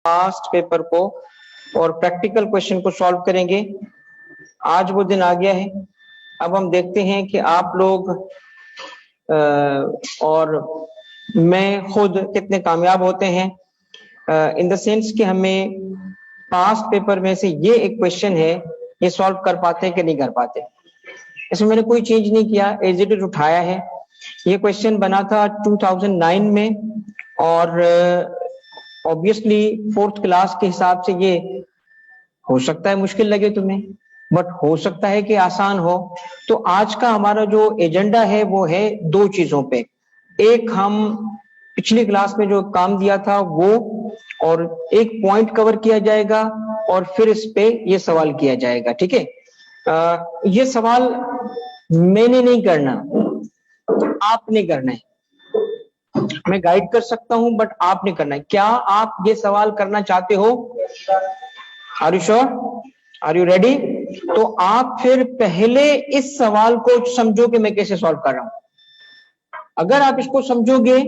Past paper को और practical question को सॉल्व करेंगे। आज वो दिन आ गया है। अब हम देखते हैं कि आप लोग और मैं खुद कितने कामयाब होते हैं, इन द सेंस कि हमें पास्ट पेपर में से ये एक क्वेश्चन है, ये सॉल्व कर पाते हैं कि नहीं कर पाते। इसमें मैंने कोई चेंज नहीं किया, एज इट इज उठाया है। ये क्वेश्चन बना था 2009 में और ऑब्वियसली फोर्थ क्लास के हिसाब से ये हो सकता है मुश्किल लगे तुम्हें, बट हो सकता है कि आसान हो। तो आज का हमारा जो एजेंडा है वो है दो चीजों पे। एक, हम पिछली क्लास में जो काम दिया था वो, और एक पॉइंट कवर किया जाएगा और फिर इस पे ये सवाल किया जाएगा। ठीक है, ये सवाल मैंने नहीं करना, आपने करना है। मैं गाइड कर सकता हूं बट आपने करना है। क्या आप ये सवाल करना चाहते हो? Are you sure? Are you ready? तो आप फिर पहले इस सवाल को समझो कि मैं कैसे सॉल्व कर रहा हूं। अगर आप इसको समझोगे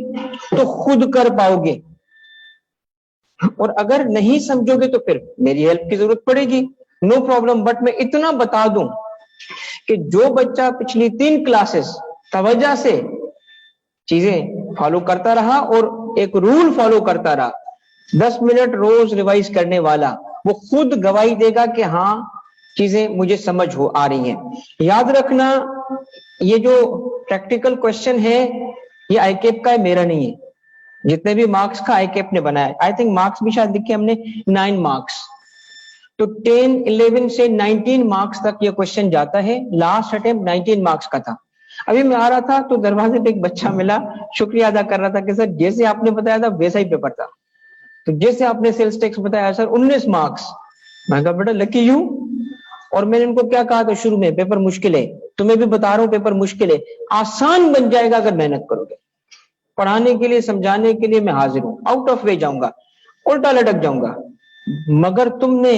तो खुद कर पाओगे, और अगर नहीं समझोगे तो फिर मेरी हेल्प की जरूरत पड़ेगी। नो प्रॉब्लम, बट मैं इतना बता दूं कि जो बच्चा पिछली 3 क्लासेस तवज्जो से चीजें फॉलो करता रहा और एक रूल फॉलो करता रहा, 10 मिनट रोज रिवाइज करने वाला, वो खुद गवाही देगा कि हाँ चीजें मुझे समझ हो आ रही हैं। याद रखना, ये जो प्रैक्टिकल क्वेश्चन है ये आईकेप का है, मेरा नहीं है। जितने भी मार्क्स का आईकेप ने बनाया, आई थिंक मार्क्स भी शायद लिखे हमने 9 मार्क्स, तो 10, 11 से 19 मार्क्स तक ये क्वेश्चन जाता है। लास्ट अटेम्प्ट 19 मार्क्स का था। अभी मैं आ रहा था तो दरवाजे पे एक बच्चा मिला, शुक्रिया अदा कर रहा था कि सर जैसे आपने बताया था वैसा ही पेपर था। तो जैसे आपने सेल्स टैक्स बताया सर 19 मार्क्स। मैं कहा बेटा लकी यू। और मैंने इनको क्या कहा था शुरू में, पेपर मुश्किल है। तुम्हें भी बता रहा हूं पेपर मुश्किल है, आसान बन जाएगा अगर मेहनत करोगे। पढ़ाने के लिए, समझाने के लिए मैं हाजिर हूं, आउट ऑफ वे जाऊंगा, उल्टा लटक जाऊंगा, मगर तुमने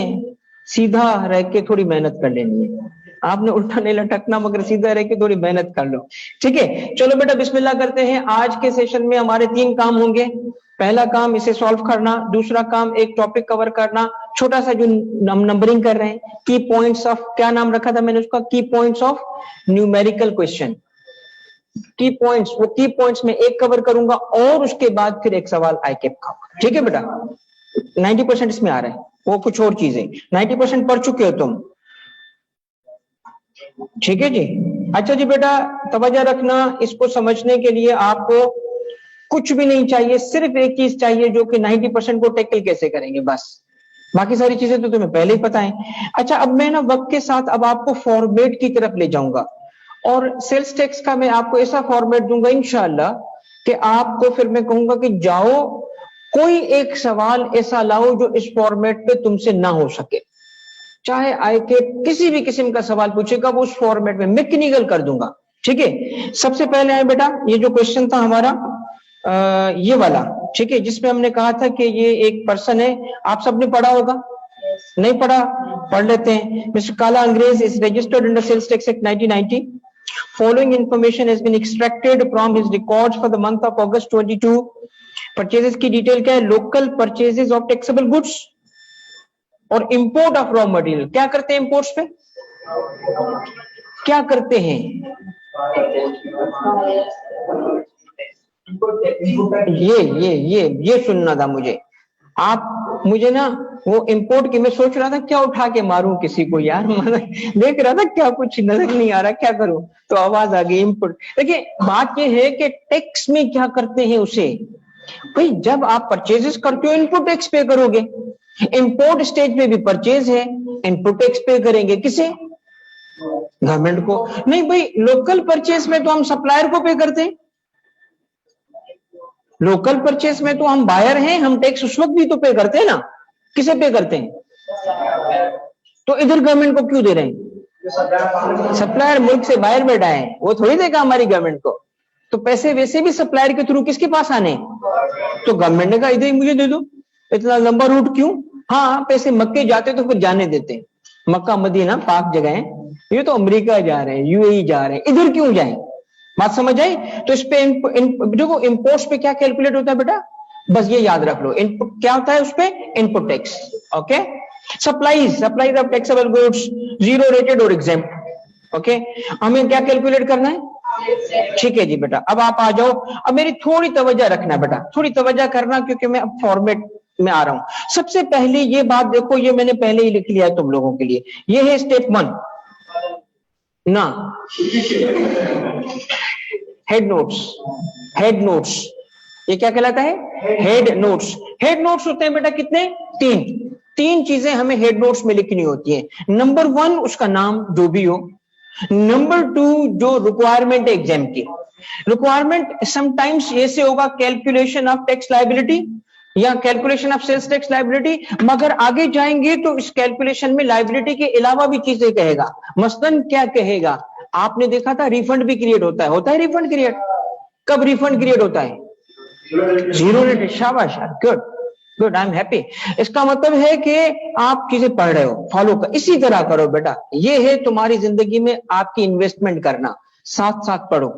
सीधा रह के थोड़ी मेहनत कर लेनी है। आपने उल्टा नहीं लटकना, मगर सीधा रह के थोड़ी मेहनत कर लो। ठीक है, चलो बेटा बिस्मिल्लाह करते हैं। आज के सेशन में हमारे 3 काम होंगे। पहला काम इसे सॉल्व करना, दूसरा काम एक टॉपिक कवर करना, छोटा सा जो हम नंबरिंग कर रहे हैं, की पॉइंट्स ऑफ, क्या नाम रखा था मैंने उसका, की पॉइंट्स ऑफ न्यूमेरिकल क्वेश्चन। की पॉइंट्स, वो की पॉइंट्स में एक कवर करूंगा और उसके बाद फिर एक सवाल आईकेप का। ठीक है बेटा, 90% इसमें आ रहा है, वो कुछ और चीजें 90% पढ़ चुके हो तुम। ठीक है जी, अच्छा जी बेटा तवज्जो रखना। इसको समझने के लिए आपको कुछ भी नहीं चाहिए, सिर्फ एक चीज चाहिए जो कि 90% को टैकल कैसे करेंगे, बस। बाकी सारी चीजें तो तुम्हें पहले ही पता है। अच्छा, अब मैं ना वक्त के साथ अब आपको फॉर्मेट की तरफ ले जाऊंगा, और सेल्स टैक्स का मैं आपको ऐसा फॉर्मेट दूंगा इंशाल्लाह कि आपको फिर मैं कहूंगा कि जाओ कोई एक सवाल ऐसा लाओ जो इस फॉर्मेट पे तुमसे ना हो सके। चाहे आईकेप किसी भी किस्म का सवाल पूछेगा वो उस फॉर्मेट में मैकेनिकल कर दूंगा। ठीक है, सबसे पहले है बेटा ये जो क्वेश्चन था हमारा ये वाला, ठीक है, जिसमें हमने कहा था कि ये एक पर्सन है। आप सबने पढ़ा होगा, नहीं पढ़ा पढ़ लेते हैं। मिस्टर काला अंग्रेज is registered under sales tax act 1990। Following information has been extracted from his records for the month of August 22। Purchases की डिटेल क्या है? Local purchases of taxable goods और इंपोर्ट ऑफ रॉ मटेरियल। क्या करते हैं imports पे? क्या करते हैं? ये सुनना था मुझे। आप मुझे ना वो इंपोर्ट की, मैं सोच रहा था क्या उठा के मारूं किसी को यार, देख रहा था क्या कुछ नजर नहीं आ रहा, क्या करूं, तो आवाज आ गई इंपोर्ट। देखिए बात ये है कि टैक्स में क्या करते हैं उसे, भाई जब आप परचेजेस करते हो इनपुट टैक्स पे करोगे। इंपोर्ट स्टेज पे भी परचेज है, इनपुट टैक्स पे करेंगे, किसे? गवर्नमेंट को। नहीं भाई, लोकल परचेज में तो हम सप्लायर को पे करते हैं, लोकल परचेज में तो हम बायर हैं, हम टैक्स उस वक्त भी तो पे करते हैं ना। किसे पे करते हैं? तो इधर गवर्नमेंट को क्यों दे रहे हैं? सप्लायर मुल्क से बाहर बैठा है, वो थोड़ी देगा हमारी गवर्नमेंट को। तो पैसे वैसे भी सप्लायर के थ्रू किसके पास आने? तो गवर्नमेंट ने कहा इधर ही मुझे दे दो। इतना लंबा रूट क्यों? हाँ, पैसे मक्के जाते तो फिर जाने देते, मक्का मदीना पाक जगह है, ये तो अमेरिका जा रहे हैं, यूएई जा रहे हैं, इधर क्यों जाए? बात समझ आई? तो इस पे देखो इंपोर्ट्स पे क्या कैलकुलेट होता है बेटा? बस ये याद रख लो। इनपुट क्या होता है उस पे? Input tax. Okay, supplies of taxable goods, zero rated और एग्जेम्प्ट। ओके, हमें क्या कैलकुलेट करना है? ठीक है जी बेटा, अब आप आ जाओ। अब मेरी थोड़ी तवज्जो रखना बेटा, थोड़ी तवज्जो करना, क्योंकि मैं अब फॉर्मेट में आ रहा हूं। सबसे पहले ये बात देखो, ये मैंने पहले ही लिख लिया है तुम लोगों के लिए। ये है स्टेप 1 ना, हेड नोट्स। हेड नोट्स ये क्या कहलाता है? Head notes. हेड नोट्स होते हैं बेटा कितने? 3 चीजें हमें हेड नोट्स में लिखनी होती है। नंबर 1 उसका नाम जो भी हो, नंबर 2 जो रिक्वायरमेंट है एग्जाम की। रिक्वायरमेंट समटाइम्स ऐसे होगा कैलकुलेशन ऑफ टैक्स लायबिलिटी या calculation of sales tax liability, मगर आगे जाएंगे तो इस कैलकुलेशन में लायबिलिटी के अलावा भी चीजें कहेगा। मसलन क्या कहेगा? आपने देखा था रिफंड भी क्रिएट होता है रिफंड क्रिएट। कब रिफंड क्रिएट होता है? Zero rated. शाबाश, good good, I am happy. इसका मतलब है कि आप चीजें पढ़ रहे हो, फॉलो कर, इसी तरह करो बेटा। ये है तुम्हारी जिंदगी में आपकी इन्वेस्टमेंट करना, साथ साथ पढ़ो।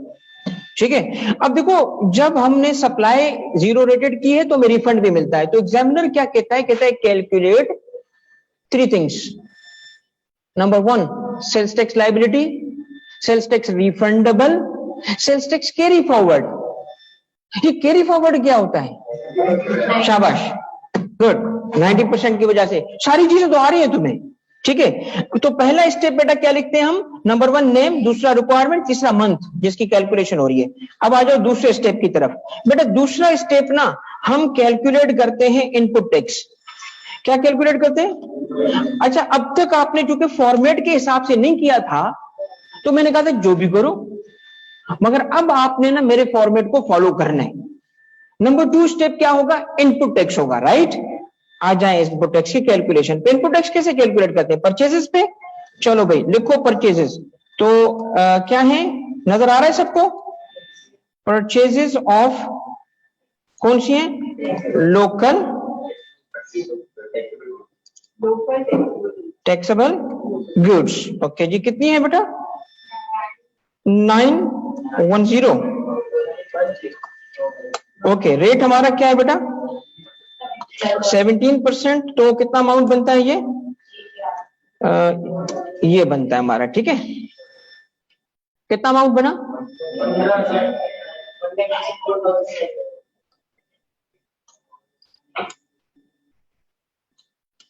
ठीक है, अब देखो, जब हमने सप्लाई जीरो रेटेड की है तो हमें रिफंड भी मिलता है। तो एग्जामिनर क्या कहता है? कहता है calculate 3 things. Number 1 sales tax liability, sales tax refundable, sales tax carry forward. ये कैरी फॉरवर्ड क्या होता है? शाबाश, गुड, 90% की वजह से सारी चीजें तो आ रही है तुम्हें। ठीक है, तो पहला स्टेप बेटा क्या लिखते हैं हम? नंबर 1 नेम, दूसरा रिक्वायरमेंट, तीसरा मंथ जिसकी कैलकुलेशन हो रही है। अब आ जाओ दूसरे स्टेप की तरफ। बेटा दूसरा स्टेप ना, हम कैलकुलेट करते हैं इनपुट टैक्स। क्या कैलकुलेट करते हैं? अच्छा, अब तक आपने चूंकि फॉर्मेट के हिसाब से नहीं किया था तो मैंने कहा था जो भी करो, मगर अब आपने ना मेरे फॉर्मेट को फॉलो करना है। नंबर 2 स्टेप क्या होगा? इनपुट टैक्स होगा, राइट? आ जाए इनपुट टैक्स की कैलकुलेशन पे। इनपुट टैक्स कैसे कैलकुलेट करते हैं? परचेजेस पे। चलो भाई लिखो परचेजेस। तो क्या है, नजर आ रहा है सबको? परचेजेस ऑफ कौन सी है? Local taxable goods. ओके जी, कितनी है बेटा? 910। ओके, रेट हमारा क्या है बेटा? 17%। तो कितना अमाउंट बनता है ये? ये बनता है हमारा, ठीक है। कितना अमाउंट बना?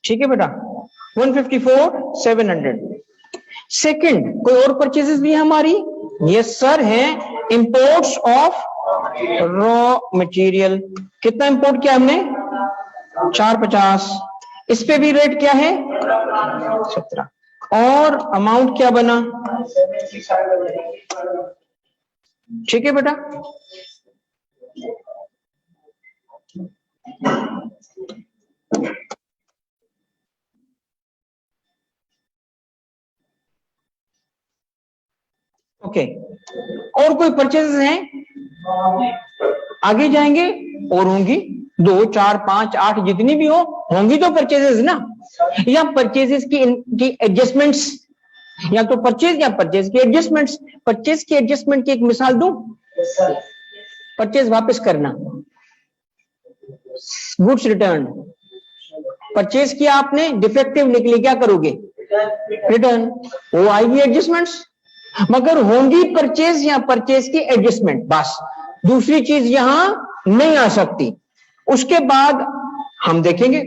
ठीक है बेटा, 154,700। सेकंड, कोई और परचेजेस भी है हमारी? यस सर, है। Imports of raw material. कितना इंपोर्ट किया हमने? 450। इस पे भी रेट क्या है? 17। और अमाउंट क्या बना? ठीक है बेटा, ओके। और कोई परचेजेस हैं? आगे जाएंगे और होंगी 2, 4, 5, 8 जितनी भी होंगी तो परचेजेस ना, या परचेजेस की एडजस्टमेंट्स, या तो परचेज या परचेज की एडजस्टमेंट्स। परचेज की एडजस्टमेंट की एक मिसाल दूं? परचेज वापस करना, गुड्स रिटर्न। परचेज किया आपने, डिफेक्टिव निकली, क्या करोगे? रिटर्न। वो आएगी एडजस्टमेंट्स, मगर होंगी परचेज या परचेज की एडजस्टमेंट, बस। दूसरी चीज यहां नहीं आ सकती। उसके बाद हम देखेंगे,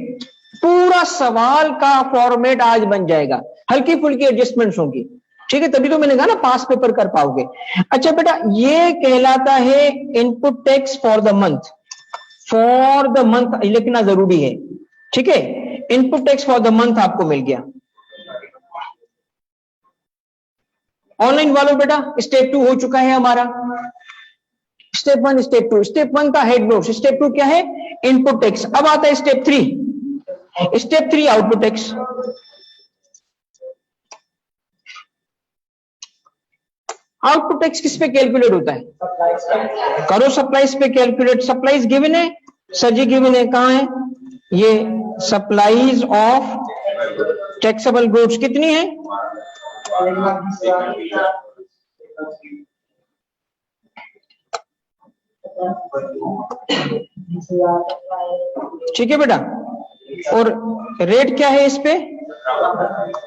पूरा सवाल का फॉर्मेट आज बन जाएगा, हल्की फुल्की एडजस्टमेंट्स होंगी। ठीक है, तभी तो मैंने कहा ना पास पेपर कर पाओगे। अच्छा बेटा, ये कहलाता है input tax for the month. For the month लिखना जरूरी है, ठीक है। Input tax for the month आपको मिल गया। ऑनलाइन वालों बेटा, स्टेप 2 हो चुका है हमारा। Step 1, step 2। स्टेप 1 का हेड नोट्स, स्टेप 2 क्या है? Input tax. अब आता है step 3। Step 3 output tax. Output tax किस पे कैलकुलेट होता है? करो सप्लाईज पे कैलकुलेट। सप्लाईज गिवन है सर जी, गिवन है। कहां है ये? सप्लाईज ऑफ टैक्सेबल गुड्स कितनी है? ठीक है बेटा, और रेट क्या है इस पे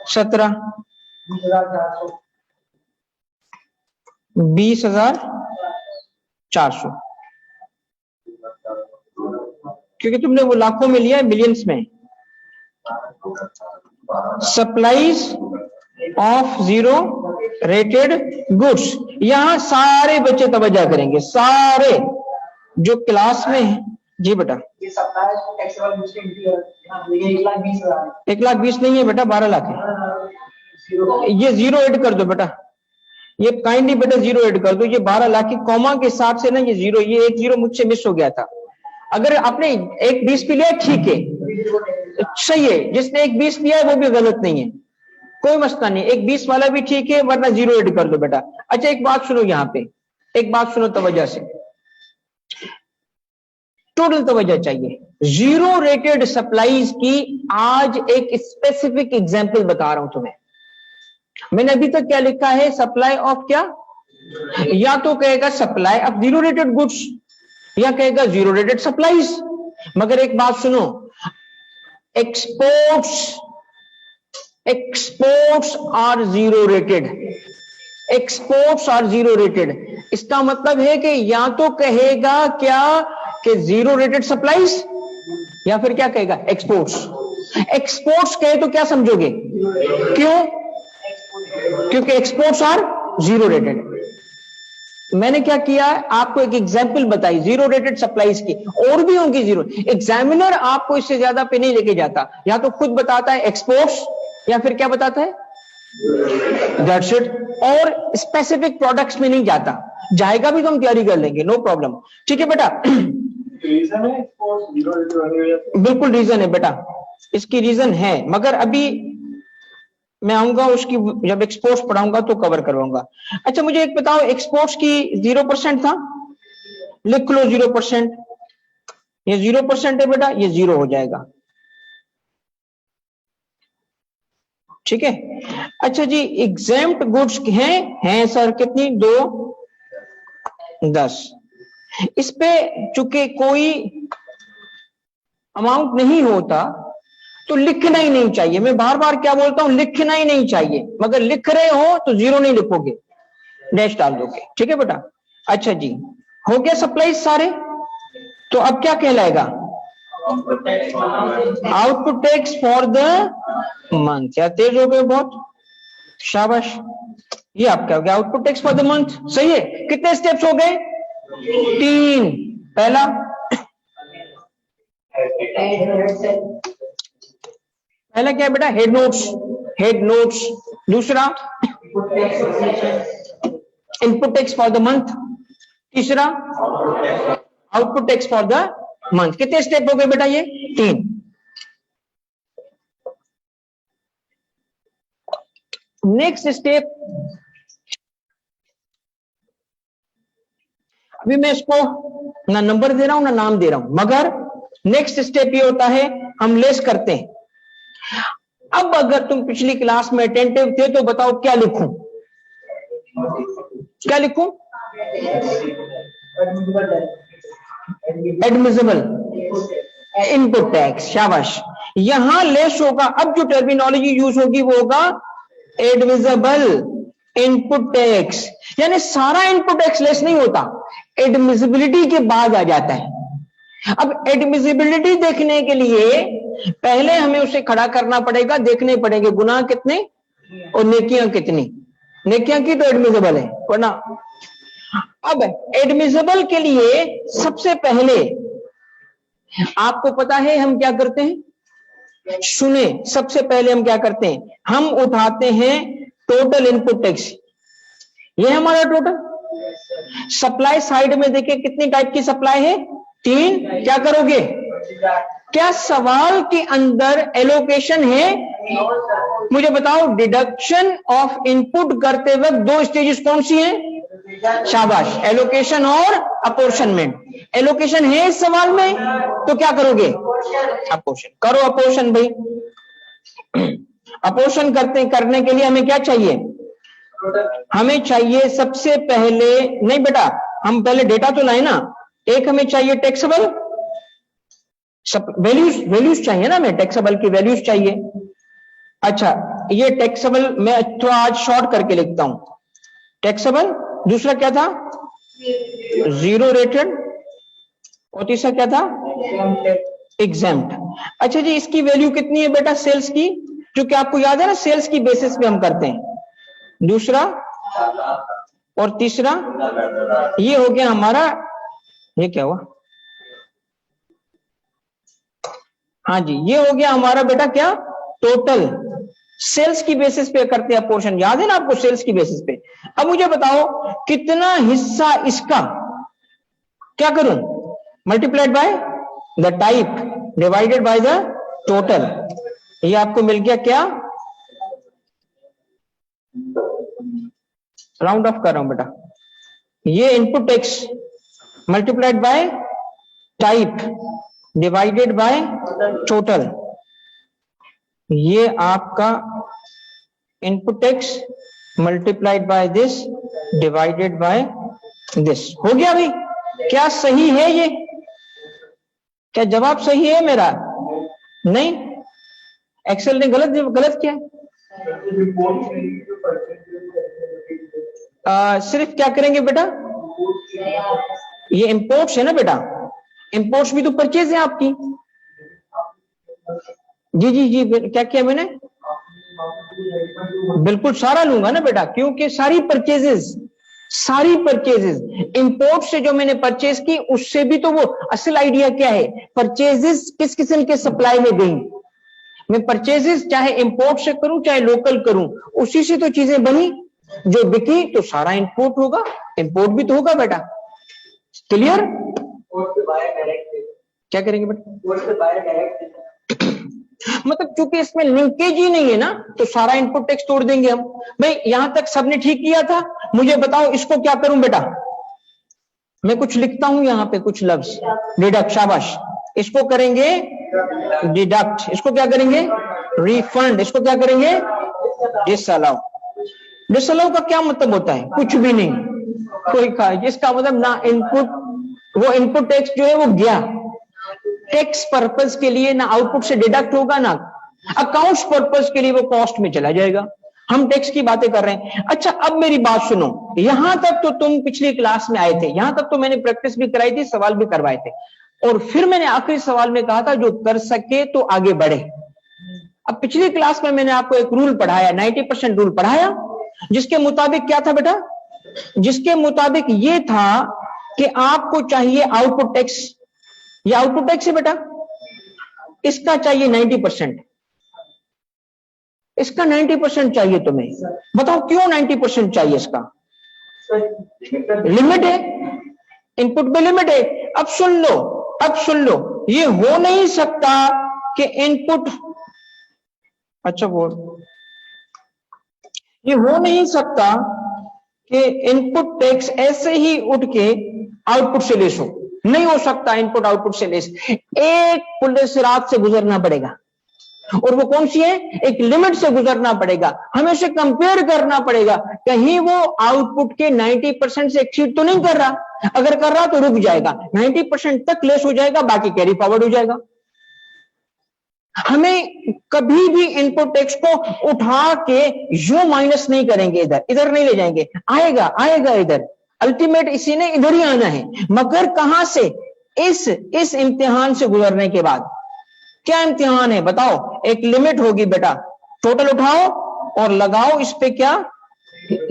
17, 20,400, क्योंकि तुमने वो लाखों में लिया है, मिलियंस में। Supplies of zero rated goods, यहां सारे बच्चे तवज्जो करेंगे, सारे जो क्लास में है। जी बेटा, 1,20,000 नहीं है बेटा, 12 लाख है। ये जीरो ऐड कर दो बेटा, ये काइंडली बेटा जीरो ऐड कर दो, ये 12 लाख की कॉमा के साथ से ना, ये जीरो, ये एक जीरो मुझसे मिस हो गया था। अगर आपने 1,20 पे लिया ठीक है, सही है, जिसने 1,20 लिया है वो भी गलत नहीं है, कोई मसला नहीं, 1,20 वाला भी ठीक है, वरना जीरो ऐड कर दो बेटा। अच्छा एक बात सुनो, यहाँ पे एक बात सुनो तवज्जो से, टोटल तवज्जो चाहिए। जीरो रेटेड सप्लाईज की आज एक स्पेसिफिक एग्जांपल बता रहा हूं तुम्हें। मैंने अभी तक क्या लिखा है, सप्लाई ऑफ क्या, या तो कहेगा supply of zero rated goods, या कहेगा जीरो रेटेड सप्लाईज। मगर एक बात सुनो, exports are zero rated, exports are zero rated. इसका मतलब है कि या तो कहेगा क्या कि जीरो रेटेड सप्लाईज, या फिर क्या कहेगा एक्सपोर्ट्स। एक्सपोर्ट्स कहे तो क्या समझोगे, क्यों, क्योंकि एक्सपोर्ट्स आर जीरो रेटेड। मैंने क्या किया, आपको एक एग्जांपल बताई जीरो रेटेड सप्लाईज की, और भी होंगी जीरो। एग्जामिनर आपको इससे ज्यादा पे नहीं लेके जाता, या तो खुद बताता है एक्सपोर्ट्स, या फिर क्या बताता है, दैट्स इट, और स्पेसिफिक प्रोडक्ट्स में नहीं जाता। जाएगा भी तो हम तैयारी कर लेंगे, नो प्रॉब्लम। ठीक है बेटा, रीजन है बिल्कुल रीजन है बेटा, इसकी रीजन है, मगर अभी मैं आऊंगा उसकी, जब एक्सपोर्ट्स पढ़ाऊंगा तो कवर करवाऊंगा। अच्छा मुझे एक बताओ, एक्सपोर्ट्स की 0% था, लिख लो 0%, ये 0% है बेटा, ये जीरो हो जाएगा। ठीक है, अच्छा जी, एग्जेम्प्ट गुड्स हैं सर कितनी, 2, 10। इस पे चूंकि कोई अमाउंट नहीं होता तो लिखना ही नहीं चाहिए। मैं बार बार क्या बोलता हूं, लिखना ही नहीं चाहिए, मगर लिख रहे हो तो जीरो नहीं लिखोगे, डैश डाल दोगे। ठीक है बेटा, अच्छा जी, हो गया सप्लाई सारे, तो अब क्या कहलाएगा, output tax for the month. क्या तेज हो गए बहुत, शाबाश, ये आपका हो गया output tax for the month. सही है, कितने स्टेप्स हो गए, 3। पहला क्या है बेटा, हेड नोट्स। दूसरा input tax for the month. तीसरा output tax for the month. कितने स्टेप हो गए बेटा, ये 3। नेक्स्ट स्टेप, अभी मैं इसको ना नंबर दे रहा हूं ना नाम दे रहा हूं, मगर नेक्स्ट स्टेप ये होता है, हम लेस करते हैं। अब अगर तुम पिछली क्लास में अटेंटिव थे तो बताओ क्या लिखूं, क्या लिखूं, एडमिसिबल इनपुट टैक्स, शाबाश। यहां लेस होगा, अब जो टर्मिनोलॉजी यूज होगी वो होगा एडमिसिबल इनपुट टैक्स, यानी सारा इनपुट टैक्स लेस नहीं होता, एडमिसिबिलिटी के बाद आ जाता है। अब एडमिसिबिलिटी देखने के लिए पहले हमें उसे खड़ा करना पड़ेगा, देखने पड़ेंगे गुनाह कितने और नेकियां कितनी। नेकियां की तो एडमिसिबल है, वरना अब एडमिसिबल के लिए सबसे पहले आपको पता है हम क्या करते हैं, सुने, सबसे पहले हम क्या करते हैं, हम उठाते हैं टोटल इनपुट टैक्स। ये हमारा टोटल सप्लाई साइड में देखिए कितनी टाइप की सप्लाई है, 3। क्या करोगे, क्या सवाल के अंदर एलोकेशन है, मुझे बताओ। डिडक्शन ऑफ इनपुट करते वक्त 2 स्टेजेस कौन सी हैं, शाबाश, एलोकेशन और अपोर्शनमेंट। एलोकेशन है इस सवाल में, तो क्या करोगे, अपोर्शन करो। अपोर्शन भाई, अपोर्शन करने के लिए हमें क्या चाहिए, हमें चाहिए सबसे पहले, नहीं बेटा हम पहले डेटा तो लाए ना, एक हमें चाहिए टैक्सेबल वैल्यूज चाहिए ना, हमें टैक्सेबल की वैल्यूज चाहिए। अच्छा, ये टैक्सेबल मैं थोड़ा आज शॉर्ट करके लिखता हूं, टैक्सेबल, दूसरा क्या था, जीरो रेटेड, और तीसरा क्या था, एग्जेम्प्ट। अच्छा जी, इसकी वैल्यू कितनी है बेटा सेल्स की, जो कि आपको याद है ना सेल्स की बेसिस पे हम करते हैं, दूसरा और तीसरा, ये हो गया हमारा, ये क्या हुआ, हाँ जी, ये हो गया हमारा बेटा क्या, टोटल सेल्स की बेसिस पे करते हैं पोर्शन, याद है ना आपको सेल्स की बेसिस पे। अब मुझे बताओ कितना हिस्सा इसका, क्या करूं, multiplied by the type divided by the total, ये आपको मिल गया क्या, राउंड ऑफ कर रहा हूं बेटा, ये input tax multiplied by type divided by total, ये आपका input tax multiplied by this divided by this हो गया। भाई क्या सही है ये, क्या जवाब सही है मेरा, नहीं, एक्सेल ने गलत किया। सिर्फ क्या करेंगे बेटा, ये इंपोर्ट्स है ना बेटा, इंपोर्ट्स भी तो परचेज है आपकी, जी जी जी, क्या किया मैंने, बिल्कुल सारा लूंगा ना बेटा, क्योंकि सारी परचेजेस इंपोर्ट से जो मैंने परचेज की उससे भी तो, वो असल आइडिया क्या है, परचेजेस किस किस्म के सप्लाई में गई, मैं परचेजेस चाहे इंपोर्ट से करूं चाहे लोकल करूं, उसी से तो चीजें बनी, जो बिकी तो सारा इंपोर्ट होगा, इंपोर्ट भी तो होगा बेटा, क्लियर। क्या करेंगे बेटा, मतलब चूंकि इसमें लिंकेज ही नहीं है ना, तो सारा इनपुट टैक्स तोड़ देंगे हम। भाई यहां तक सबने ठीक किया था, मुझे बताओ इसको क्या करूं बेटा, मैं कुछ लिखता हूं यहां पे कुछ लफ्ज, डिडक्ट, शाबाश, इसको करेंगे डिडक्ट, इसको क्या करेंगे रिफंड, इसको क्या करेंगे डिसअलाउ। डिसअलाउ का क्या मतलब होता है, कुछ भी नहीं, कोई का, जिसका मतलब ना इनपुट, वो इनपुट टैक्स जो है वो गया टैक्स पर्पस के लिए, ना आउटपुट से डिडक्ट होगा, ना अकाउंट्स पर्पस के लिए वो कॉस्ट में चला जाएगा। हम टैक्स की बातें कर रहे हैं। अच्छा अब मेरी बात सुनो, यहां तक तो तुम पिछली क्लास में आए थे, यहां तक तो मैंने प्रैक्टिस भी कराई थी, सवाल भी करवाए थे, और फिर मैंने आखिरी सवाल में कहा था जो कर सके तो आगे बढ़े। अब पिछली क्लास में मैंने आपको एक रूल पढ़ाया, 90% रूल पढ़ाया, जिसके मुताबिक क्या था बेटा, जिसके मुताबिक ये था कि आपको चाहिए आउटपुट टैक्स, ये आउटपुट टैक्स है बेटा, इसका चाहिए 90%, इसका 90% चाहिए तुम्हें, बताओ क्यों 90% चाहिए इसका, लिमिट है, इनपुट में लिमिट है। अब सुन लो, ये हो नहीं सकता कि इनपुट, अच्छा वो, ये हो नहीं सकता कि इनपुट टैक्स ऐसे ही उठ के आउटपुट से लेस हो, नहीं हो सकता इनपुट आउटपुट से लेस, एक पुलिस रात से गुजरना पड़ेगा, और वो कौन सी है, एक लिमिट से गुजरना पड़ेगा, हमें उसे कंपेयर करना पड़ेगा, कहीं वो आउटपुट के 90% से एक्सीड तो नहीं कर रहा, अगर कर रहा तो रुक जाएगा, 90% तक लेस हो जाएगा, बाकी कैरी फॉरवर्ड हो जाएगा। हमें कभी भी इनपुट टैक्स को उठा के यूं माइनस नहीं करेंगे, इधर नहीं ले जाएंगे, आएगा इधर, अल्टीमेट इसी ने इधर ही आना है, मगर कहां से, इस इम्तिहान से गुजरने के बाद। क्या इम्तिहान है बताओ, एक लिमिट होगी बेटा, टोटल उठाओ और लगाओ इस पे क्या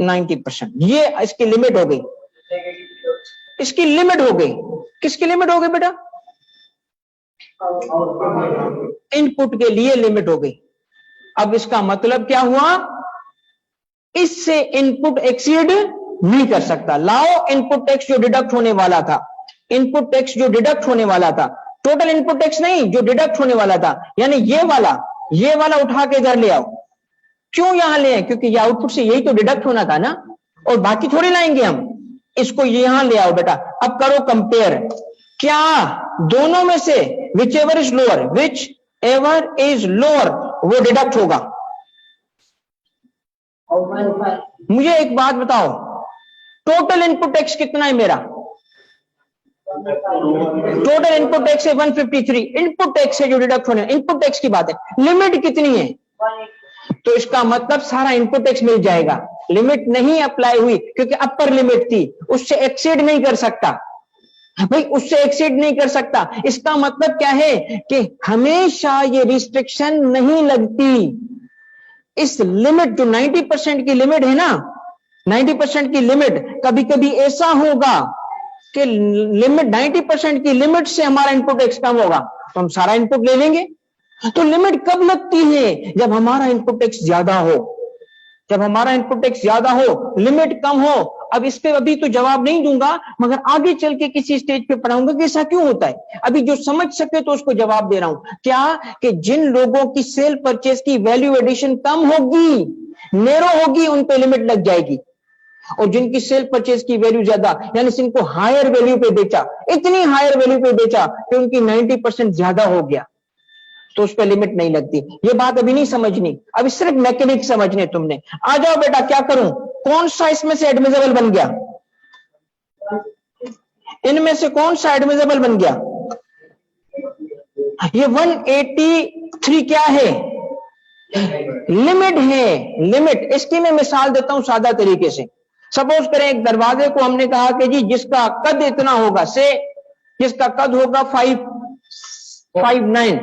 90%, ये इसकी लिमिट हो गई, इसकी लिमिट हो गई, किसकी लिमिट हो गई बेटा, इनपुट के लिए लिमिट हो गई। अब इसका मतलब क्या हुआ, इससे इनपुट एक्सीड नहीं कर सकता। लाओ इनपुट टैक्स जो डिडक्ट होने वाला था, इनपुट टैक्स जो डिडक्ट होने वाला था, टोटल इनपुट टैक्स नहीं, जो डिडक्ट होने वाला था, यानी ये वाला उठा के इधर ले आओ। क्यों यहां ले आए, क्योंकि ये आउटपुट से यही तो डिडक्ट होना था ना, और बाकी थोड़ी लाएंगे हम, इसको यहां ले आओ बेटा। अब करो कंपेयर, क्या दोनों में से विच एवर इज लोअर वो डिडक्ट होगा। मुझे एक बात बताओ, टोटल इनपुट टैक्स कितना है मेरा, टोटल इनपुट टैक्स है 153, इनपुट टैक्स है जो डिडक्ट होने, इनपुट टैक्स की बात है। लिमिट कितनी है? तो इसका मतलब सारा इनपुट टैक्स मिल जाएगा। लिमिट नहीं अप्लाई हुई क्योंकि अपर लिमिट थी, उससे एक्सीड नहीं कर सकता भाई, उससे एक्सीड नहीं कर सकता। इसका मतलब क्या है कि हमेशा ये रिस्ट्रिक्शन नहीं लगती। इस लिमिट जो 90% की लिमिट है ना, 90% की लिमिट, कभी कभी ऐसा होगा कि लिमिट 90% की लिमिट से हमारा इनपुट टैक्स कम होगा तो हम सारा इनपुट ले लेंगे। तो लिमिट कब लगती है? जब हमारा इनपुट टैक्स ज्यादा हो, जब हमारा इनपुट टैक्स ज्यादा हो, लिमिट कम हो। अब इस पे अभी तो जवाब नहीं दूंगा, मगर आगे चल के किसी स्टेज पे पढ़ाऊंगा कि ऐसा क्यों होता है। अभी जो समझ सके तो उसको जवाब दे रहा हूं। क्या कि जिन लोगों की सेल परचेज की वैल्यू एडिशन कम होगी, नेरो होगी, उन पे लिमिट लग जाएगी। और जिनकी सेल परचेज की वैल्यू ज्यादा, यानी जिनको हायर वैल्यू पे बेचा, इतनी हायर वैल्यू पे बेचा कि उनकी 90% ज्यादा हो गया, तो उस पर लिमिट नहीं लगती। ये बात अभी नहीं समझनी, अभी सिर्फ मैकेनिक समझने तुमने। आ जाओ बेटा, क्या करूं? कौन सा इसमें से एडमिसेबल बन गया? इनमें से कौन सा एडमिसेबल बन गया? ये 183 क्या है? लिमिट है, लिमिट। इसकी मैं मिसाल देता हूं सादा तरीके से। सपोज करें एक दरवाजे को हमने कहा कि जी जिसका कद इतना होगा, से जिसका कद होगा 5'9",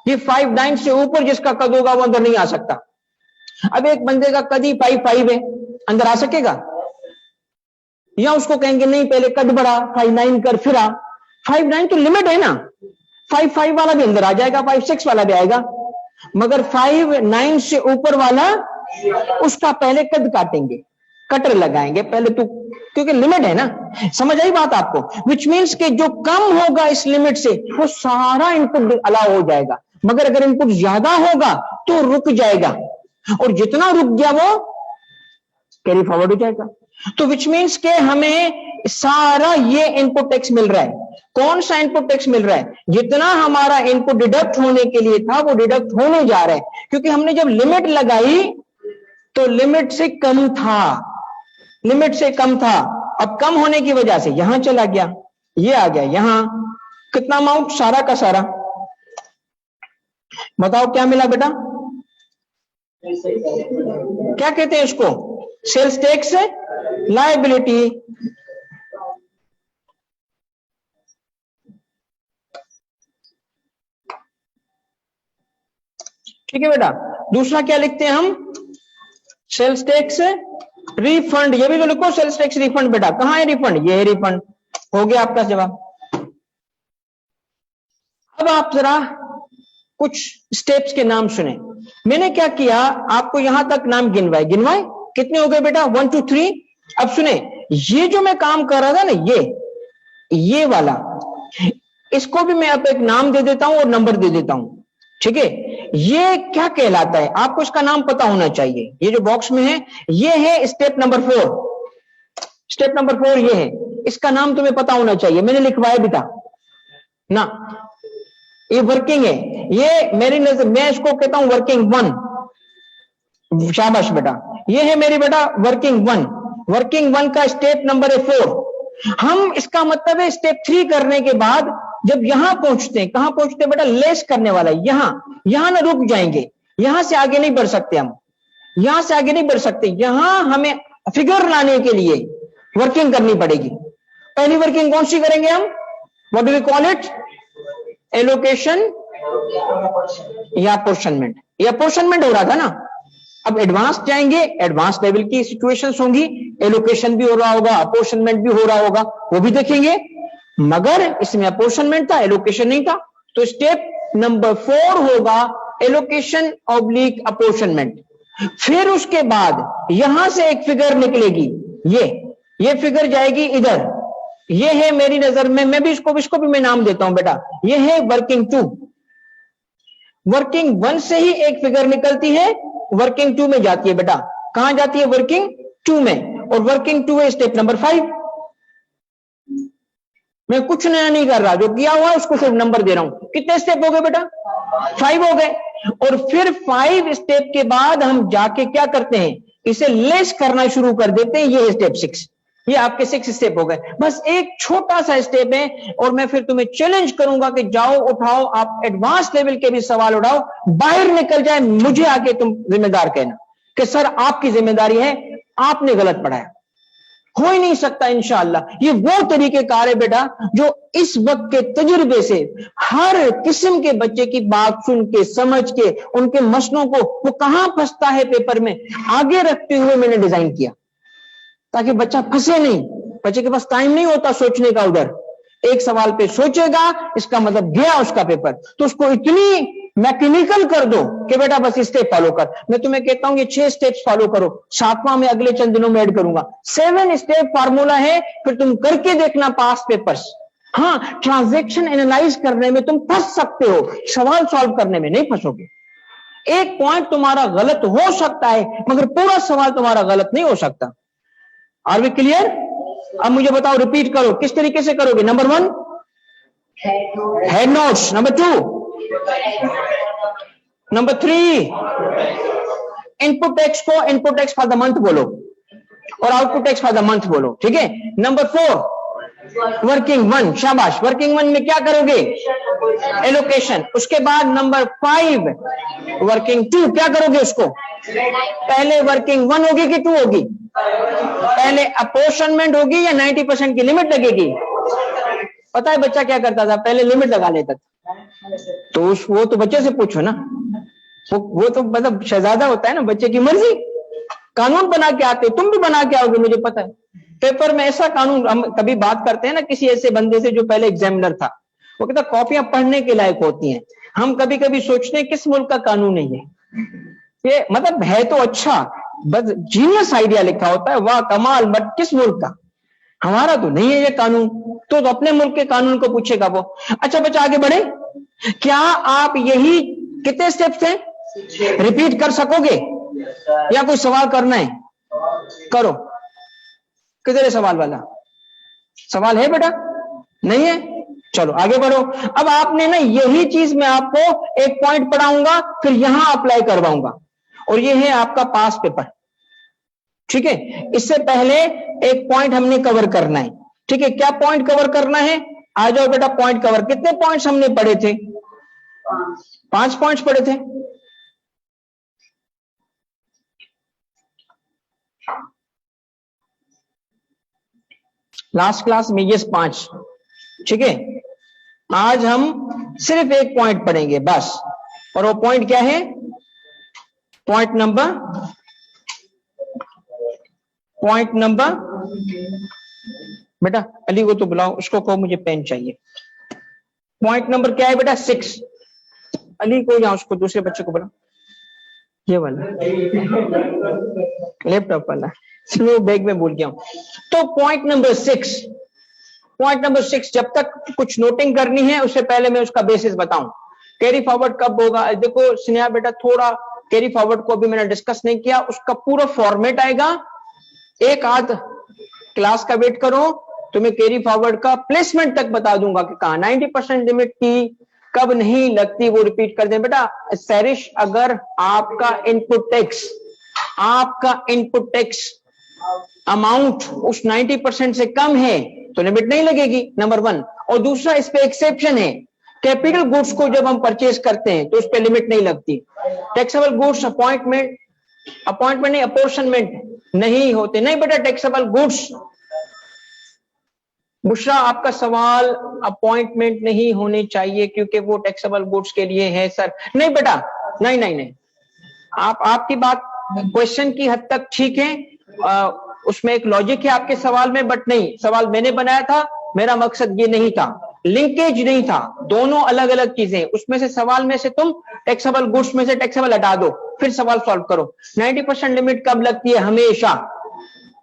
ये 5'9" से ऊपर जिसका कद होगा वो अंदर नहीं आ सकता। अब एक बंदे का कद ही 5'5" है, अंदर आ सकेगा? या उसको कहेंगे नहीं पहले कद बढ़ा, 5'9" कर फिर आ। 5'9" तो लिमिट है ना, 5'5" वाला भी अंदर आ जाएगा, 5'6" वाला भी आएगा, मगर 5'9" से ऊपर वाला उसका पहले कद काटेंगे, कटर लगाएंगे पहले तो, क्योंकि लिमिट है ना। समझ आई बात आपको? विच मीन्स कि जो कम होगा इस लिमिट से वो सारा इनपुट अलाउ हो जाएगा, मगर अगर इनपुट ज्यादा होगा तो रुक जाएगा, और जितना रुक गया वो कैरी फॉरवर्ड हो जाएगा। तो विच मीन्स के हमें सारा ये इनपुट टैक्स मिल रहा है। कौन सा इनपुट टैक्स मिल रहा है? जितना हमारा इनपुट डिडक्ट होने के लिए था वो डिडक्ट होने जा रहा है, क्योंकि हमने जब लिमिट लगाई तो लिमिट से कम था, लिमिट से कम था। अब कम होने की वजह से यहां चला गया, ये आ गया यहां। कितना अमाउंट? सारा का सारा। बताओ क्या मिला बेटा? क्या कहते हैं इसको? Sales tax liability. ठीक है बेटा। दूसरा क्या लिखते हैं हम? Sales tax refund. ये भी तो लिखो, सेल्स टैक्स रिफंड। बेटा कहां है रिफंड? ये है रिफंड। हो गया आपका जवाब। अब आप जरा कुछ स्टेप्स के नाम सुने। मैंने क्या किया, आपको यहां तक नाम गिनवाए। कितने हो गए बेटा? 1 2 3। अब सुने, ये जो मैं काम कर रहा था ना, ये वाला, इसको भी मैं अब एक नाम दे देता हूं और नंबर दे देता हूं। ठीक है? ये क्या कहलाता है आपको इसका नाम पता होना चाहिए। ये जो बॉक्स में है ये है स्टेप नंबर 4। स्टेप नंबर 4 ये है, इसका नाम तुम्हें पता होना चाहिए। मैंने लिखवाया बेटा ना, ये वर्किंग है। ये मेरी नजर, मैं इसको कहता हूं वर्किंग 1। शाबाश बेटा, ये है मेरी बेटा वर्किंग 1। वर्किंग 1 का स्टेप नंबर है 4। हम इसका मतलब है स्टेप 3 करने के बाद जब यहां पहुंचते हैं, कहां पहुंचते हैं बेटा? लेस करने वाला यहां ना रुक जाएंगे, यहां से आगे नहीं बढ़ सकते हम, यहां से आगे नहीं बढ़ सकते। यहां हमें फिगर लाने के लिए वर्किंग करनी पड़ेगी। पहली वर्किंग कौन सी करेंगे हम? What do we call it? Allocation या अपोर्शनमेंट। ये अपोर्शनमेंट हो रहा था ना, अब एडवांस जाएंगे, एडवांस लेवल की सिचुएशंस होंगी, एलोकेशन भी हो रहा होगा, अपोर्शनमेंट भी हो रहा होगा, वो भी देखेंगे। मगर इसमें अपोर्शनमेंट था, एलोकेशन नहीं था। तो स्टेप नंबर 4 होगा एलोकेशन ऑब्लिक अपोर्शनमेंट। फिर उसके बाद यहां से एक फिगर निकलेगी, ये फिगर जाएगी इधर। ये है मेरी नजर में, मैं भी इसको भी मैं नाम देता हूं बेटा, ये है वर्किंग 2। वर्किंग 1 से ही एक फिगर निकलती है, वर्किंग 2 में जाती है बेटा। कहां जाती है? वर्किंग 2 में। और वर्किंग 2 है स्टेप नंबर 5। मैं कुछ नया नहीं कर रहा, जो किया हुआ है उसको सिर्फ नंबर दे रहा हूं। कितने स्टेप हो गए बेटा? 5 हो गए। और फिर 5 स्टेप के बाद हम जाके क्या करते हैं? इसे लेस करना शुरू कर देते हैं। ये है स्टेप 6। ये आपके 6 स्टेप हो गए। बस एक छोटा सा स्टेप है और मैं फिर तुम्हें चैलेंज करूंगा कि जाओ उठाओ, आप एडवांस लेवल के भी सवाल उठाओ, बाहर निकल जाए, मुझे आके तुम जिम्मेदार कहना कि सर आपकी जिम्मेदारी है, आपने गलत पढ़ाया। हो ही नहीं सकता इंशाअल्लाह। ये वो तरीकेकार है बेटा जो इस वक्त के तजुर्बे से हर किस्म के बच्चे की बात सुन के, समझ के, उनके मसलों को वो कहां फंसता है पेपर में आगे रखते हुए मैंने डिजाइन किया, ताकि बच्चा फंसे नहीं। बच्चे के पास टाइम नहीं होता सोचने का, उधर एक सवाल पे सोचेगा, इसका मतलब गया उसका पेपर। तो उसको इतनी मैकेनिकल कर दो कि बेटा बस स्टेप फॉलो कर। मैं तुम्हें कहता हूं ये 6 स्टेप्स फॉलो करो, 7वां मैं अगले चंद दिनों में ऐड करूंगा। 7 स्टेप फार्मूला है, फिर तुम करके देखना पास पेपर्स। हाँ, ट्रांजैक्शन एनालाइज करने में तुम फंस सकते हो, सवाल सॉल्व करने में नहीं फंसोगे। एक पॉइंट तुम्हारा गलत हो सकता है मगर पूरा सवाल तुम्हारा गलत नहीं हो सकता। Are we clear? अब मुझे बताओ, रिपीट करो, किस तरीके से करोगे? Number 1 head notes, number 2 number 3 input text को input text for the month बोलो और output text for the month बोलो, ठीक है। नंबर 4 वर्किंग 1, शाबाश। वर्किंग 1 में क्या करोगे? एलोकेशन। उसके बाद नंबर 5 वर्किंग 2, क्या करोगे उसको? पहले वर्किंग 1 होगी कि 2 होगी? पहले अपोर्शनमेंट होगी या 90% की लिमिट लगेगी? पता है बच्चा क्या करता था? पहले लिमिट लगा लेता था। तो वो तो बच्चे से पूछो ना, वो तो मतलब शहजादा होता है ना, बच्चे की मर्जी। कानून बना के आते, तुम भी बना के आओगे, मुझे पता है। पेपर में ऐसा कानून, हम कभी बात करते हैं ना किसी ऐसे बंदे से जो पहले एग्जामिनर था, वो कहता कॉपियां पढ़ने के लायक होती हैं। हम कभी कभी सोचते हैं किस मुल्क का कानून है ये मतलब है तो अच्छा, बस जीनियस आइडिया लिखा होता है, वाह कमाल, बट किस मुल्क का? हमारा तो नहीं है ये कानून। तो अपने मुल्क के कानून को पूछेगा वो। अच्छा बच्चा आगे बढ़े। क्या आप यही कितने स्टेप्स हैं रिपीट कर सकोगे या कोई सवाल करना है? करो। किधर है सवाल वाला? सवाल है बेटा? नहीं है? चलो आगे बढ़ो। अब आपने ना यही चीज मैं आपको एक पॉइंट पढ़ाऊंगा, फिर यहां अप्लाई करवाऊंगा, और ये है आपका पास पेपर, ठीक है। इससे पहले एक पॉइंट हमने कवर करना है, ठीक है। क्या पॉइंट कवर करना है? आ जाओ बेटा, पॉइंट कवर। कितने पॉइंट्स हमने पढ़े थे? 5 पॉइंट्स पढ़े थे। लास्ट क्लास में ये 5, ठीक है। आज हम सिर्फ एक पॉइंट पढ़ेंगे बस, और वो पॉइंट क्या है? पॉइंट नंबर बेटा अली को तो बुलाओ, उसको कहो मुझे पेन चाहिए। पॉइंट नंबर क्या है बेटा? 6। अली को या उसको दूसरे बच्चे को बुलाओ, ये वाला लैपटॉप वाला, स्लो बैग में भूल गया हूं। तो पॉइंट नंबर 6, जब तक कुछ नोटिंग करनी है उससे पहले मैं उसका बेसिस बताऊं। कैरी फॉरवर्ड कब होगा? देखो स्नेहा बेटा, थोड़ा कैरी फॉरवर्ड को भी मैंने डिस्कस नहीं किया, उसका पूरा फॉर्मेट आएगा। एक आध क्लास का वेट करो, तो मैं कैरी फॉरवर्ड का प्लेसमेंट तक बता दूंगा कि कहां 90% लिमिट की कब नहीं लगती, वो रिपीट कर दें बेटा। सैरिश, अगर आपका इनपुट टैक्स अमाउंट उस 90% से कम है तो लिमिट नहीं लगेगी, नंबर 1। और दूसरा, इस पे एक्सेप्शन है, कैपिटल गुड्स को जब हम परचेज करते हैं तो उस पे लिमिट नहीं लगती। टैक्सेबल गुड्स अपॉइंटमेंट नहीं, अपोर्शनमेंट नहीं होते। नहीं बेटा, टैक्सेबल गुड्स, बुशरा आपका सवाल अपॉइंटमेंट नहीं होने चाहिए क्योंकि वो टैक्सेबल गुड्स के लिए है सर। नहीं बेटा, नहीं, आपकी बात क्वेश्चन की हद तक ठीक है, उसमें एक लॉजिक है आपके सवाल में, बट नहीं, सवाल मैंने बनाया था, मेरा मकसद ये नहीं था, लिंकेज नहीं था, दोनों अलग अलग चीजें। उसमें से सवाल में से तुम टैक्सेबल गुड्स में से टैक्सेबल हटा दो, फिर सवाल सॉल्व करो। 90% लिमिट कब लगती है?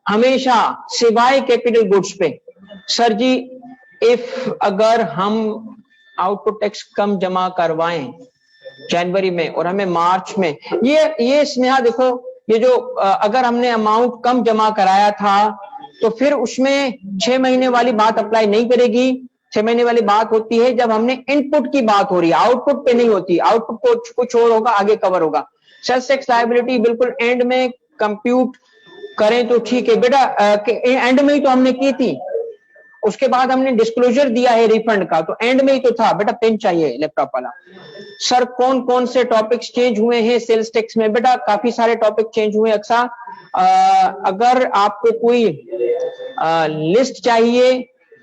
हमेशा सिवाय कैपिटल गुड्स पे। सर जी, इफ अगर हम आउटपुट टैक्स कम जमा करवाएं जनवरी में और हमें मार्च में, ये स्नेहा देखो, ये जो अगर हमने अमाउंट कम जमा कराया था तो फिर उसमें 6 महीने वाली बात अप्लाई नहीं करेगी। 6 महीने वाली बात होती है जब हमने इनपुट की बात हो रही है, आउटपुट पे नहीं होती। आउटपुट को कुछ और होगा, आगे कवर होगा। सेल्स टैक्स लायबिलिटी बिल्कुल एंड में कंप्यूट करें तो ठीक है बेटा, एंड में ही तो हमने की थी, उसके बाद हमने डिस्क्लोजर दिया है रिफंड का, तो एंड में ही तो था बेटा। पेन चाहिए लैपटॉप वाला। सर कौन कौन से टॉपिक्स चेंज हुए हैं सेल्स टैक्स में? बेटा काफी सारे टॉपिक चेंज हुए अक्सा। अगर आपको कोई लिस्ट चाहिए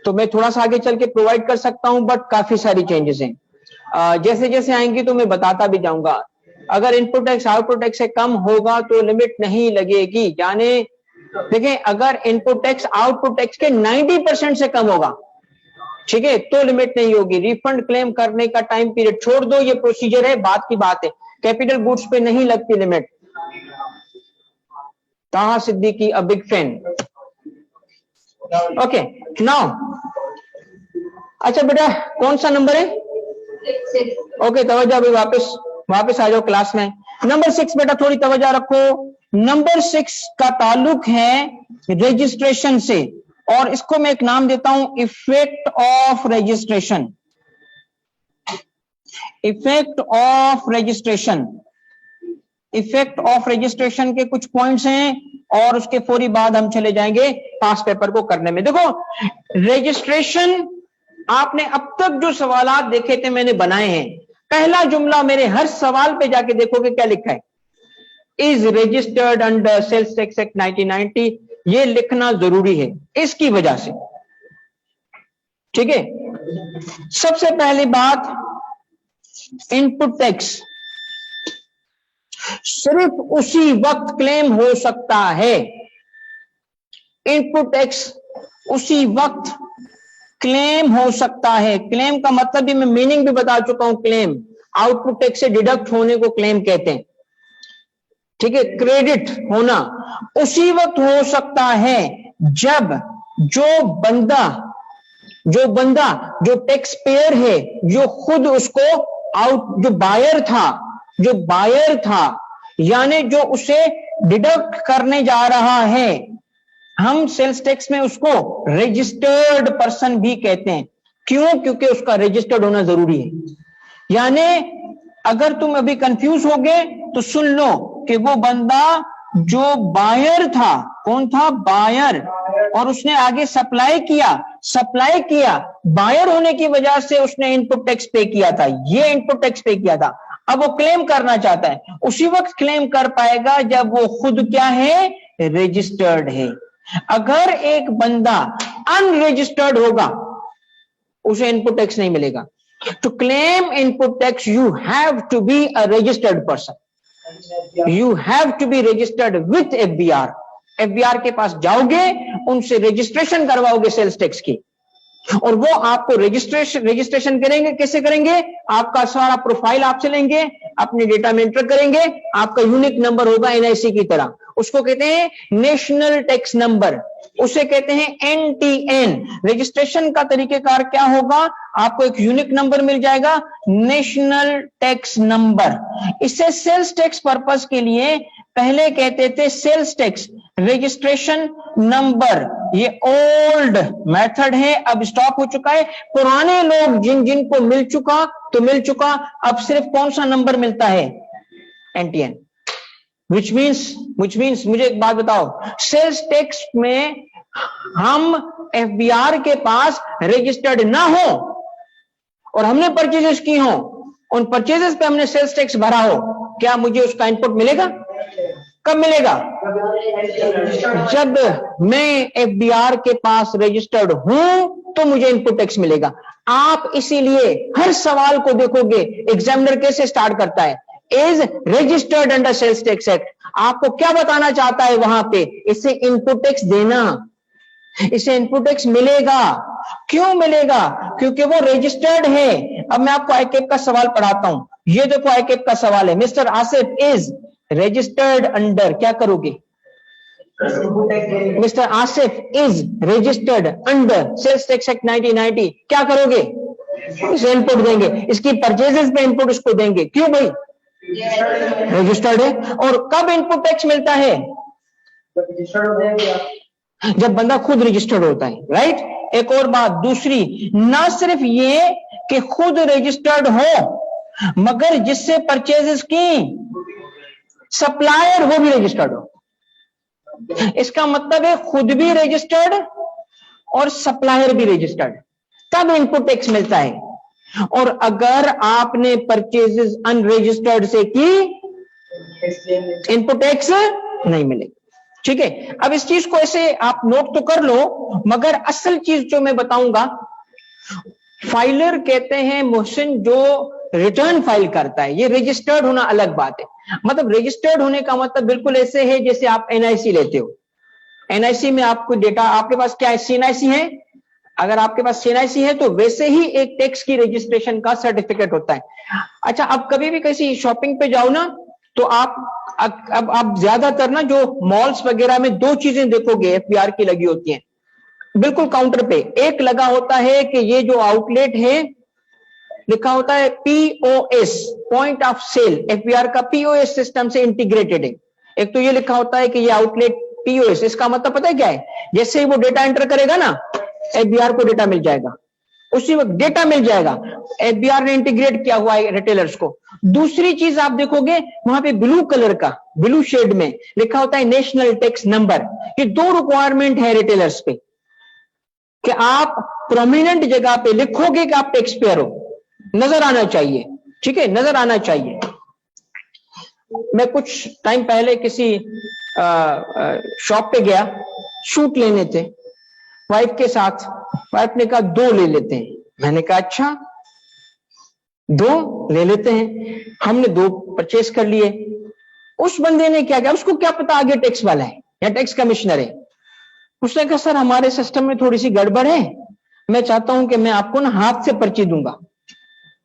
तो मैं थोड़ा सा आगे चल के प्रोवाइड कर सकता हूं, बट काफी सारी चेंजेस हैं। जैसे जैसे आएंगी तो मैं बताता भी जाऊंगा। अगर इनपुट टैक्स आउटपुट टैक्स से कम होगा तो लिमिट नहीं लगेगी, यानी देखें अगर इनपुट टैक्स आउटपुट टैक्स के 90% से कम होगा, ठीक है, तो लिमिट नहीं होगी। रिफंड क्लेम करने का टाइम पीरियड छोड़ दो, ये प्रोसीजर है, बात की बात है। कैपिटल गुड्स पे नहीं लगती लिमिट। ताहा Siddiqui a big fan. Okay now, अच्छा बेटा कौन सा नंबर है? ओके तवज्जो, अभी वापस आ जाओ क्लास में। नंबर 6 बेटा थोड़ी तवज्जो रखो। नंबर 6 का ताल्लुक है रजिस्ट्रेशन से, और इसको मैं एक नाम देता हूं effect of registration. Effect of registration, effect of registration के कुछ पॉइंट्स हैं और उसके फौरी बाद हम चले जाएंगे पास पेपर को करने में। देखो रजिस्ट्रेशन, आपने अब तक जो सवालात देखे थे मैंने बनाए हैं, पहला जुमला मेरे हर सवाल पे जाके देखोगे क्या लिखा है, is registered under sales tax act 1990। ये लिखना जरूरी है इसकी वजह से, ठीक है। सबसे पहली बात, इनपुट टैक्स सिर्फ उसी वक्त क्लेम हो सकता है। इनपुट टैक्स उसी वक्त क्लेम हो सकता है। क्लेम का मतलब भी मैं मीनिंग भी बता चुका हूं। क्लेम आउटपुट टैक्स से डिडक्ट होने को क्लेम कहते हैं, ठीक है। क्रेडिट होना उसी वक्त हो सकता है जब जो बंदा जो टैक्स पेयर है, जो खुद उसको जो बायर था यानी जो उसे डिडक्ट करने जा रहा है, हम सेल्स टैक्स में उसको रजिस्टर्ड पर्सन भी कहते हैं। क्यों? क्योंकि उसका रजिस्टर्ड होना जरूरी है। यानी अगर तुम अभी कंफ्यूज हो गए तो सुन लो कि वो बंदा जो बायर था, कौन था? बायर, और उसने आगे सप्लाई किया, बायर होने की वजह से उसने इनपुट टैक्स पे किया था, ये इनपुट टैक्स पे किया था। अब वो क्लेम करना चाहता है, उसी वक्त क्लेम कर पाएगा जब वो खुद क्या है? रजिस्टर्ड है। अगर एक बंदा अनरजिस्टर्ड होगा उसे इनपुट टैक्स नहीं मिलेगा। To claim input tax you have to be a registered person, you have to be registered with FBR. FBR के पास जाओगे, उनसे रजिस्ट्रेशन करवाओगे सेल्स टैक्स की, और वो आपको रजिस्ट्रेशन करेंगे। कैसे करेंगे? आपका सारा प्रोफाइल आपसे लेंगे, अपने डेटा में एंटर करेंगे, आपका यूनिक नंबर होगा एनआईसी की तरह, उसको कहते हैं नेशनल टैक्स नंबर, उसे कहते हैं एनटीएन। रजिस्ट्रेशन का तरीकेकार क्या होगा? आपको एक यूनिक नंबर मिल जाएगा, नेशनल टैक्स नंबर। इसे सेल्स टैक्स पर्पस के लिए पहले कहते थे सेल्स टैक्स रजिस्ट्रेशन नंबर। ये ओल्ड मेथड है, अब स्टॉप हो चुका है। पुराने लोग जिनको मिल चुका, अब सिर्फ कौन सा नंबर मिलता है? एनटीएन। which means मुझे एक बात बताओ, सेल्स टैक्स में हम एफबीआर के पास रजिस्टर्ड ना हो और हमने परचेजेस की हो, उन परचेजेस पे हमने सेल्स टैक्स भरा हो, क्या मुझे उसका इनपुट मिलेगा? कब मिलेगा? जब मैं एफबीआर के पास रजिस्टर्ड हूं तो मुझे इनपुट टैक्स मिलेगा। आप इसीलिए हर सवाल को देखोगे एग्जामिनर कैसे स्टार्ट करता है, is registered under sales tax act. आपको क्या बताना चाहता है वहां पे? इसे इनपुट टैक्स देना, इसे इनपुट टैक्स मिलेगा। क्यों मिलेगा? क्योंकि वो रजिस्टर्ड है। अब मैं आपको आईकेप का सवाल पढ़ाता हूं। ये देखो आईकेप का सवाल है, mister Asif is registered under, क्या करोगे? Mister Asif is registered under sales tax act 1990, क्या करोगे? इसे इनपुट देंगे, इसकी परचेजेस पे इनपुट उसको देंगे। क्यों भाई? रजिस्टर्ड है। और कब इनपुट टैक्स मिलता है? जब बंदा खुद रजिस्टर्ड होता है, राइट। एक और बात दूसरी, ना सिर्फ ये कि खुद रजिस्टर्ड हो, मगर जिससे परचेजेस की सप्लायर वो भी रजिस्टर्ड हो। इसका मतलब है खुद भी रजिस्टर्ड और सप्लायर भी रजिस्टर्ड, तब इनपुट टैक्स मिलता है। और अगर आपने परचेजेस अनरजिस्टर्ड से की, इनपुट टैक्स नहीं मिलेगा। ठीक है, अब इस चीज को ऐसे आप नोट तो कर लो, मगर असल चीज जो मैं बताऊंगा, फाइलर कहते हैं मोहसिन जो रिटर्न फाइल करता है, ये रजिस्टर्ड होना अलग बात है। मतलब रजिस्टर्ड होने का मतलब बिल्कुल ऐसे है जैसे आप एनआईसी लेते हो। एनआईसी में आपको डेटा, आपके पास क्या है, सीएनआईसी है। अगर आपके पास सीएनआईसी है तो वैसे ही एक टैक्स की रजिस्ट्रेशन का सर्टिफिकेट होता है। अच्छा, अब कभी भी किसी शॉपिंग पे जाओ ना, तो आप ज्यादातर ना जो मॉल्स वगैरह में दो चीजें देखोगे एफबीआर की लगी होती हैं बिल्कुल काउंटर पे। एक लगा होता है कि ये जो आउटलेट है, लिखा होता है POS, point of sale, FBR का पीओएस सिस्टम से इंटीग्रेटेड है। एक तो ये लिखा होता है कि ये आउटलेट पीओएस, इसका मतलब पता है क्या है, जैसे ही वो डेटा एंटर करेगा ना, एफबीआर को डेटा मिल जाएगा, उसी वक्त डेटा मिल जाएगा। एफबीआर ने इंटीग्रेट किया हुआ है रिटेलर्स को। दूसरी चीज आप देखोगे वहां पे ब्लू कलर का, ब्लू शेड में लिखा होता है नेशनल टैक्स नंबर। ये दो रिक्वायरमेंट है रिटेलर्स पे कि आप प्रोमिनेंट जगह पे लिखोगे कि आप टैक्स पेयर हो, नजर आना चाहिए। ठीक है, नजर आना चाहिए। मैं कुछ टाइम पहले किसी शॉप पे गया, शूट लेने थे वाइफ के साथ। वाइफ ने कहा 2 ले लेते हैं। मैंने कहा अच्छा 2 ले लेते हैं। हमने 2 परचेस कर लिए। उस बंदे ने क्या किया, उसको क्या पता आगे टैक्स वाला है या टैक्स कमिश्नर है। उसने कहा सर हमारे सिस्टम में थोड़ी सी गड़बड़ है, मैं चाहता हूं कि मैं आपको ना हाथ से पर्ची दूंगा।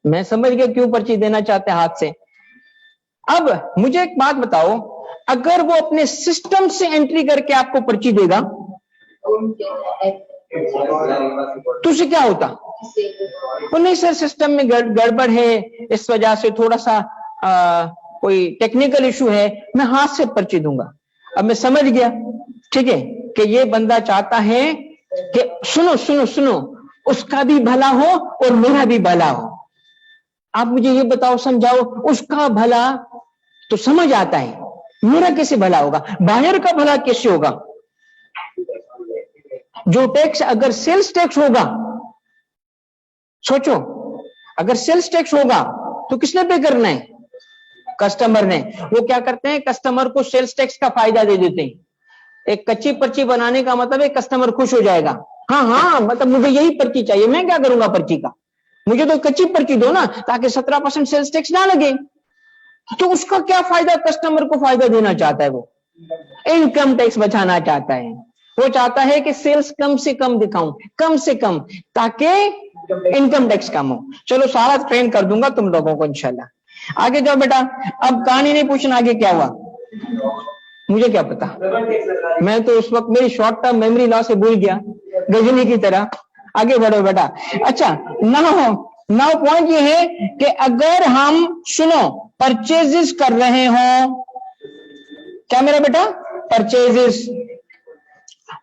मैं समझ गया क्यों पर्ची देना चाहते हैं हाथ से। अब मुझे एक बात बताओ, अगर वो अपने सिस्टम से एंट्री करके आपको पर्ची देगा तो उसे क्या होता? वो नहीं सर सिस्टम में गड़बड़ है, इस वजह से थोड़ा सा कोई टेक्निकल इशू है, मैं हाथ से पर्ची दूंगा। अब मैं समझ गया, ठीक है, कि ये बंदा चाहता है कि सुनो सुनो सुनो, उसका भी भला हो और मेरा भी भला हो। आप मुझे ये बताओ, समझाओ, उसका भला तो समझ आता है, मेरा कैसे भला होगा, बाहर का भला कैसे होगा? जो टैक्स, अगर सेल्स टैक्स होगा, सोचो, अगर सेल्स टैक्स होगा तो किसने पे करना है? कस्टमर ने। वो क्या करते हैं, कस्टमर को सेल्स टैक्स का फायदा दे देते हैं। एक कच्ची पर्ची बनाने का मतलब है कस्टमर खुश हो जाएगा। हाँ हाँ, मतलब मुझे यही पर्ची चाहिए, मैं क्या करूंगा पर्ची का, मुझे तो कच्ची पर्ची दो ना, ताकि 17% सेल्स टैक्स ना लगे। तो उसका क्या फायदा, कस्टमर को फायदा देना चाहता है, वो इनकम टैक्स बचाना चाहता है। वो चाहता है कि सेल्स कम से कम दिखाऊं, कम से कम, ताकि इनकम टैक्स कम हो। चलो सारा ट्रेन कर दूंगा तुम लोगों को इंशाल्लाह। आगे जाओ बेटा, अब कहानी नहीं पूछना आगे क्या हुआ, मुझे क्या पता, मैं तो उस वक्त मेरी शॉर्ट टर्म मेमोरी लॉस से भूल गया गजनी की तरह। आगे बढ़ो बेटा। अच्छा, नाउ पॉइंट ये है कि अगर हम, सुनो, परचेजेस कर रहे हो, क्या मेरा बेटा, परचेजेस,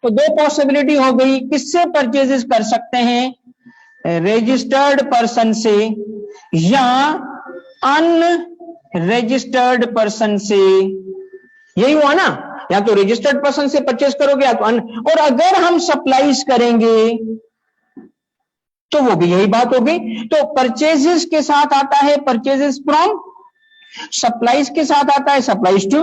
तो 2 पॉसिबिलिटी हो गई, किससे परचेजेस कर सकते हैं, रजिस्टर्ड पर्सन से या अनरजिस्टर्ड पर्सन से। यही हुआ ना, या तो रजिस्टर्ड पर्सन से परचेज करोगे या तो और अगर हम सप्लाईज करेंगे तो वो भी यही बात हो गई। तो परचेजेस के साथ आता है परचेजेस फ्रॉम, सप्लाईज के साथ आता है सप्लाईज टू।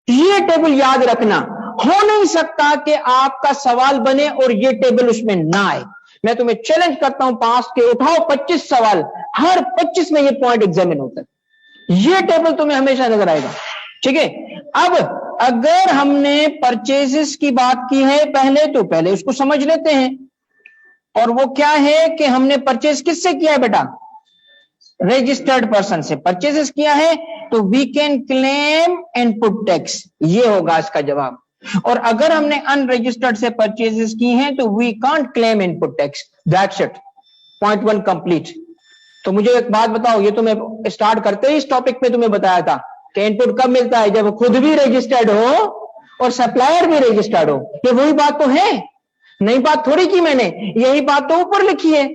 ये टेबल याद रखना, हो नहीं सकता कि आपका सवाल बने और ये टेबल उसमें ना आए। मैं तुम्हें चैलेंज करता हूं, पास के उठाओ 25 सवाल, हर 25 में ये पॉइंट एग्जामिन होता है, ये टेबल तुम्हें हमेशा नजर आएगा। ठीक है, अब अगर हमने परचेजेस की बात की है पहले, तो पहले उसको समझ लेते हैं। और वो क्या है कि हमने परचेज किससे किया है बेटा, रजिस्टर्ड पर्सन से परचेजेस किया है, तो we can claim input tax, ये होगा इसका जवाब। और अगर हमने अनरजिस्टर्ड से परचेजेस की हैं तो we can't claim input tax. That's it, point 1 complete. तो मुझे एक बात बताओ, ये तो मैं स्टार्ट करते ही इस टॉपिक पे तुम्हें बताया था कि इनपुट कब मिलता है, जब खुद भी रजिस्टर्ड हो और सप्लायर भी रजिस्टर्ड हो। ये वही बात तो है, नई बात थोड़ी की मैंने, यही बात तो ऊपर लिखी है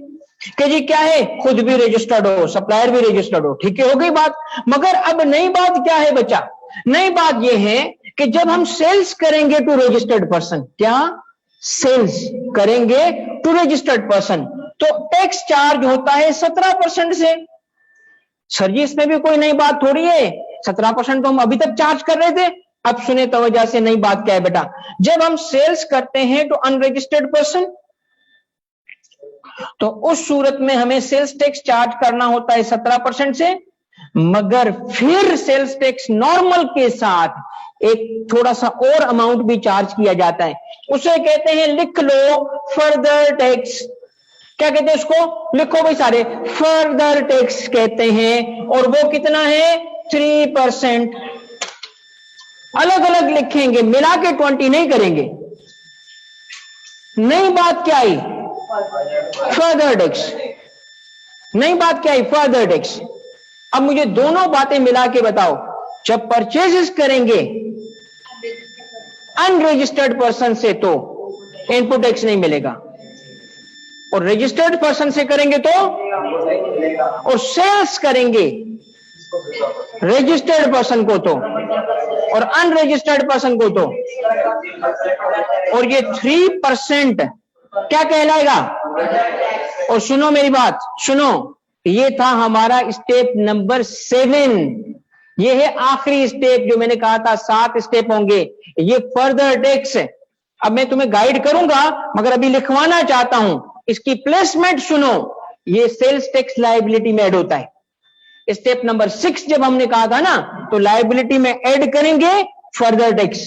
कि जी क्या है, खुद भी रजिस्टर्ड हो, सप्लायर भी रजिस्टर्ड हो। ठीक है, हो गई बात। मगर अब नई बात क्या है बच्चा, नई बात यह है कि जब हम सेल्स करेंगे टू रजिस्टर्ड पर्सन, क्या सेल्स करेंगे टू रजिस्टर्ड पर्सन, तो टैक्स चार्ज होता है 17% से। सर जी इसमें भी कोई नई बात थोड़ी है, 17% तो हम अभी तक चार्ज कर रहे थे। अब सुने तवज्जो से, नई बात क्या है बेटा, जब हम सेल्स करते हैं तो अनरजिस्टर्ड पर्सन, तो उस सूरत में हमें सेल्स टैक्स चार्ज करना होता है 17% से, मगर फिर सेल्स टैक्स नॉर्मल के साथ एक थोड़ा सा और अमाउंट भी चार्ज किया जाता है, उसे कहते हैं, लिख लो, फर्दर टैक्स। क्या कहते हैं उसको, लिखो भाई सारे, फर्दर टैक्स कहते हैं। और वो कितना है, 3%। अलग अलग लिखेंगे, मिला के 20 नहीं करेंगे। नई बात क्या आई, फर्दर टैक्स। नई बात क्या आई, फर्दर टैक्स। अब मुझे दोनों बातें मिला के बताओ, जब परचेजेस करेंगे अनरजिस्टर्ड पर्सन से तो इनपुट टैक्स नहीं मिलेगा, और रजिस्टर्ड पर्सन से करेंगे तो, और सेल्स करेंगे रजिस्टर्ड पर्सन को तो, और अनरजिस्टर्ड पर्सन को तो, और ये 3% क्या कहलाएगा। और सुनो मेरी बात, सुनो, ये था हमारा स्टेप नंबर 7। ये है आखिरी स्टेप, जो मैंने कहा था 7 स्टेप होंगे, ये फर्दर टैक्स है। अब मैं तुम्हें गाइड करूंगा, मगर अभी लिखवाना चाहता हूं, इसकी प्लेसमेंट सुनो। ये सेल्स टैक्स लायबिलिटी में ऐड होता है। स्टेप नंबर 6 जब हमने कहा था ना, तो लायबिलिटी में ऐड करेंगे फर्दर टैक्स,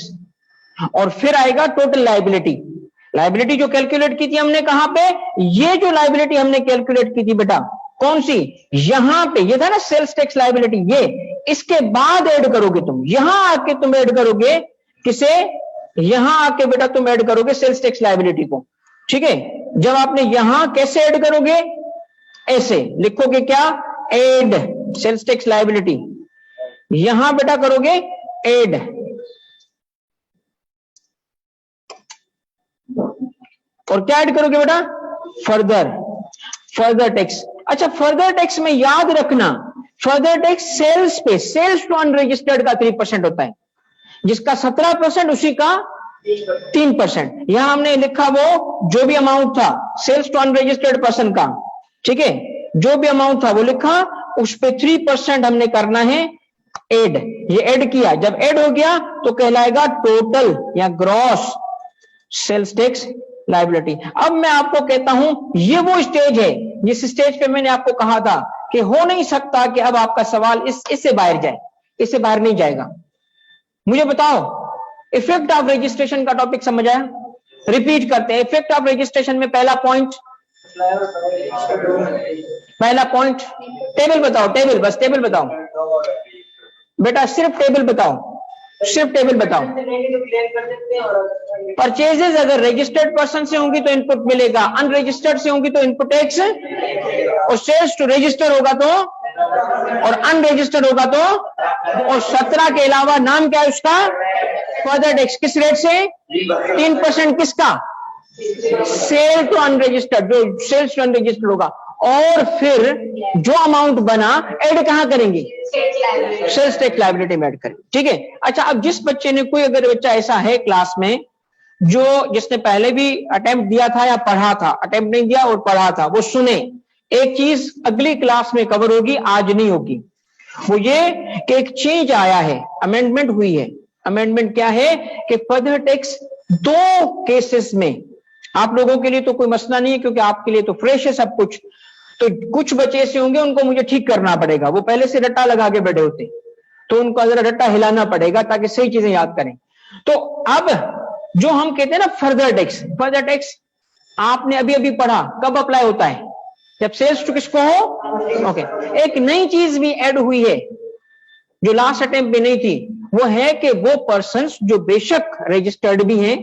और फिर आएगा टोटल लायबिलिटी। लायबिलिटी जो कैलकुलेट की थी हमने कहां पे, ये जो लायबिलिटी हमने कैलकुलेट की थी बेटा, कौन सी, यहां पे, ये था ना सेल्स टैक्स लायबिलिटी, ये इसके बाद ऐड करोगे तुम, यहां आके तुम ऐड करोगे किसे, यहां आके बेटा तुम ऐड करोगे सेल्स टैक्स लायबिलिटी को। ठीक है, जब आपने यहां कैसे ऐड करोगे, ऐसे लिखोगे, क्या, ऐड सेल्स टैक्स लायबिलिटी, यहां बेटा करोगे ऐड, और क्या ऐड करोगे बेटा, फर्दर टैक्स। अच्छा, फर्दर टैक्स में याद रखना, फर्दर टैक्स सेल्स पे, सेल्स टू अनरजिस्टर्ड का 3% होता है, जिसका 17% उसी का 3%। यहां हमने लिखा वो जो भी अमाउंट था सेल्स टू अनरजिस्टर्ड पर्सन का, ठीक है, जो भी अमाउंट था वो लिखा, उस पे 3% हमने करना है ऐड। ये ऐड किया, जब ऐड हो गया तो कहलाएगा टोटल या ग्रॉस सेल्स टैक्स लायबिलिटी। अब मैं आपको कहता हूं, ये वो स्टेज है जिस स्टेज पे मैंने आपको कहा था कि हो नहीं सकता कि अब आपका सवाल इससे बाहर जाए, इससे बाहर नहीं जाएगा। मुझे बताओ, इफेक्ट ऑफ रजिस्ट्रेशन का टॉपिक समझ आया, रिपीट करते हैं। इफेक्ट ऑफ रजिस्ट्रेशन में पहला पॉइंट, टेबल बताओ, टेबल, बस टेबल बताओ बेटा, सिर्फ टेबल बताओ, सिर्फ टेबल बताओ। परचेजेस अगर रजिस्टर्ड पर्सन से होंगी तो इनपुट मिलेगा, अनरजिस्टर्ड से होंगी तो इनपुट टैक्स, और सेल्स टू रजिस्टर होगा तो, और अनरजिस्टर्ड होगा तो, और 17 के अलावा नाम क्या है उसका, फर्दर टैक्स। किस रेट से, 3%, किसका, सेल टू अनरजिस्टर्ड, जो सेल्स टू अनरजिस्टर्ड होगा। और फिर जो अमाउंट बना ऐड कहां करेंगे, सेल्स टैक्स लायबिलिटी में ऐड करेंगे। ठीक है। अच्छा, अब जिस बच्चे ने, कोई अगर बच्चा ऐसा है क्लास में जो जिसने पहले भी अटेम्प्ट दिया था या पढ़ा था, अटेम्प्ट नहीं दिया और पढ़ा था, वो सुने, एक चीज अगली क्लास में कवर होगी, आज नहीं होगी। वो ये कि एक चेंज आया है, अमेंडमेंट हुई है। अमेंडमेंट क्या है कि फर्दर टैक्स 2 केसेस में, आप लोगों के लिए तो कोई मसला नहीं है क्योंकि आपके लिए तो फ्रेश है सब कुछ, तो कुछ बच्चे ऐसे होंगे उनको मुझे ठीक करना पड़ेगा, वो पहले से रट्टा लगा के बैठे होते, तो उनको जरा रट्टा हिलाना पड़ेगा ताकि सही चीजें याद करें। तो अब जो हम कहते हैं ना फर्दर टैक्स, फर्दर टैक्स आपने अभी अभी पढ़ा, कब अप्लाई होता है, जब सेल्स टू किसको हो, ओके। एक नई चीज भी ऐड हुई है जो लास्ट अटेम्प्ट में नहीं थी, वो है कि वो पर्संस जो बेशक रजिस्टर्ड भी हैं,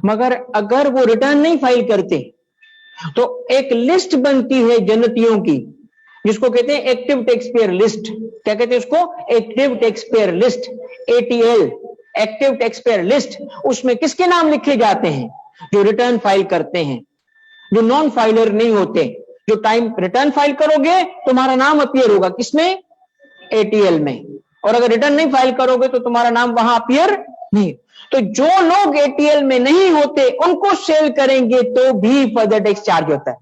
मगर अगर वो रिटर्न नहीं फाइल करते तो एक लिस्ट बनती है जन्नतियों की, जिसको कहते हैं एक्टिव टैक्स पेयर लिस्ट। क्या कहते हैं उसको, active tax payer list, ATL, active tax payer list. उसमें किसके नाम लिखे जाते हैं, जो रिटर्न फाइल करते हैं, जो नॉन फाइलर नहीं होते। जो टाइम रिटर्न फाइल करोगे तुम्हारा नाम अपीयर होगा किसमें, ATL में। और अगर रिटर्न नहीं फाइल करोगे तो तुम्हारा नाम वहां अपीयर नहीं। तो जो लोग एटीएल में नहीं होते उनको सेल करेंगे तो भी फर्दर टैक्स चार्ज होता है।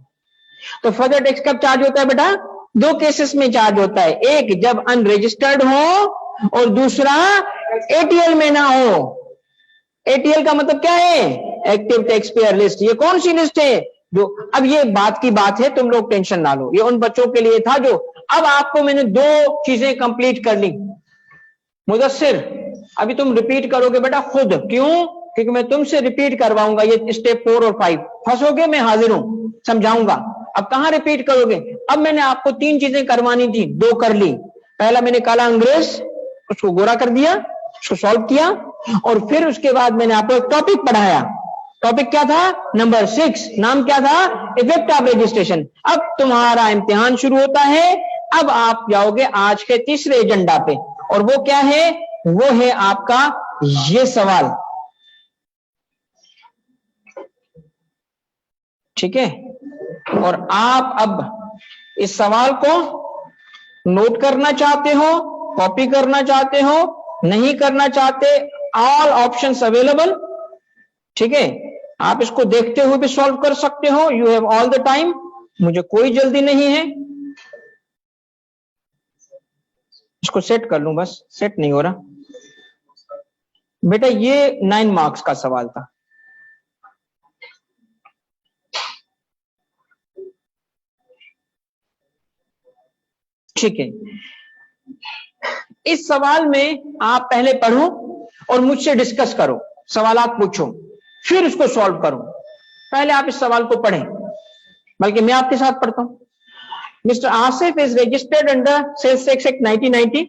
तो फर्दर टैक्स कब चार्ज होता है बेटा? दो केसेस में चार्ज होता है, एक जब अनरजिस्टर्ड हो और दूसरा एटीएल में ना हो। एटीएल का मतलब क्या है? Active tax payer list. ये कौन सी लिस्ट है? जो अब ये बात की बात है, तुम लोग टेंशन ना लो, ये उन बच्चों के लिए था जो अब आपको मैंने दो चीजें कंप्लीट कर ली। मुदस्सिर अभी तुम रिपीट करोगे बेटा खुद, क्यों? क्योंकि मैं तुमसे रिपीट करवाऊंगा ये स्टेप 4 और 5। फंसोगे मैं हाजिर हूं, समझाऊंगा। अब कहां रिपीट करोगे? अब मैंने आपको 3 चीजें करवानी थी, 2 कर ली। पहला मैंने काला अंग्रेज उसको गोरा कर दिया, उसको सॉल्व किया, और फिर उसके बाद मैंने आपको एक टॉपिक पढ़ाया। टॉपिक क्या था? नंबर 6। नाम क्या था? Effect of registration. अब तुम्हारा इम्तिहान शुरू होता है। अब आप जाओगे आज के तीसरे एजेंडा पे, और वो क्या है? वो है आपका ये सवाल। ठीक है, और आप अब इस सवाल को नोट करना चाहते हो, कॉपी करना चाहते हो, नहीं करना चाहते, ऑल ऑप्शंस अवेलेबल। ठीक है, आप इसको देखते हुए भी सॉल्व कर सकते हो। You have all the time, मुझे कोई जल्दी नहीं है। इसको सेट कर लूं, बस सेट नहीं हो रहा बेटा। ये 9 मार्क्स का सवाल था। ठीक है, इस सवाल में आप पहले पढ़ो और मुझसे डिस्कस करो, सवालात पूछो, फिर उसको सॉल्व करो। पहले आप इस सवाल को पढ़ें, बल्कि मैं आपके साथ पढ़ता हूं। Mr. Asif is registered under Sales Tax Act 1990.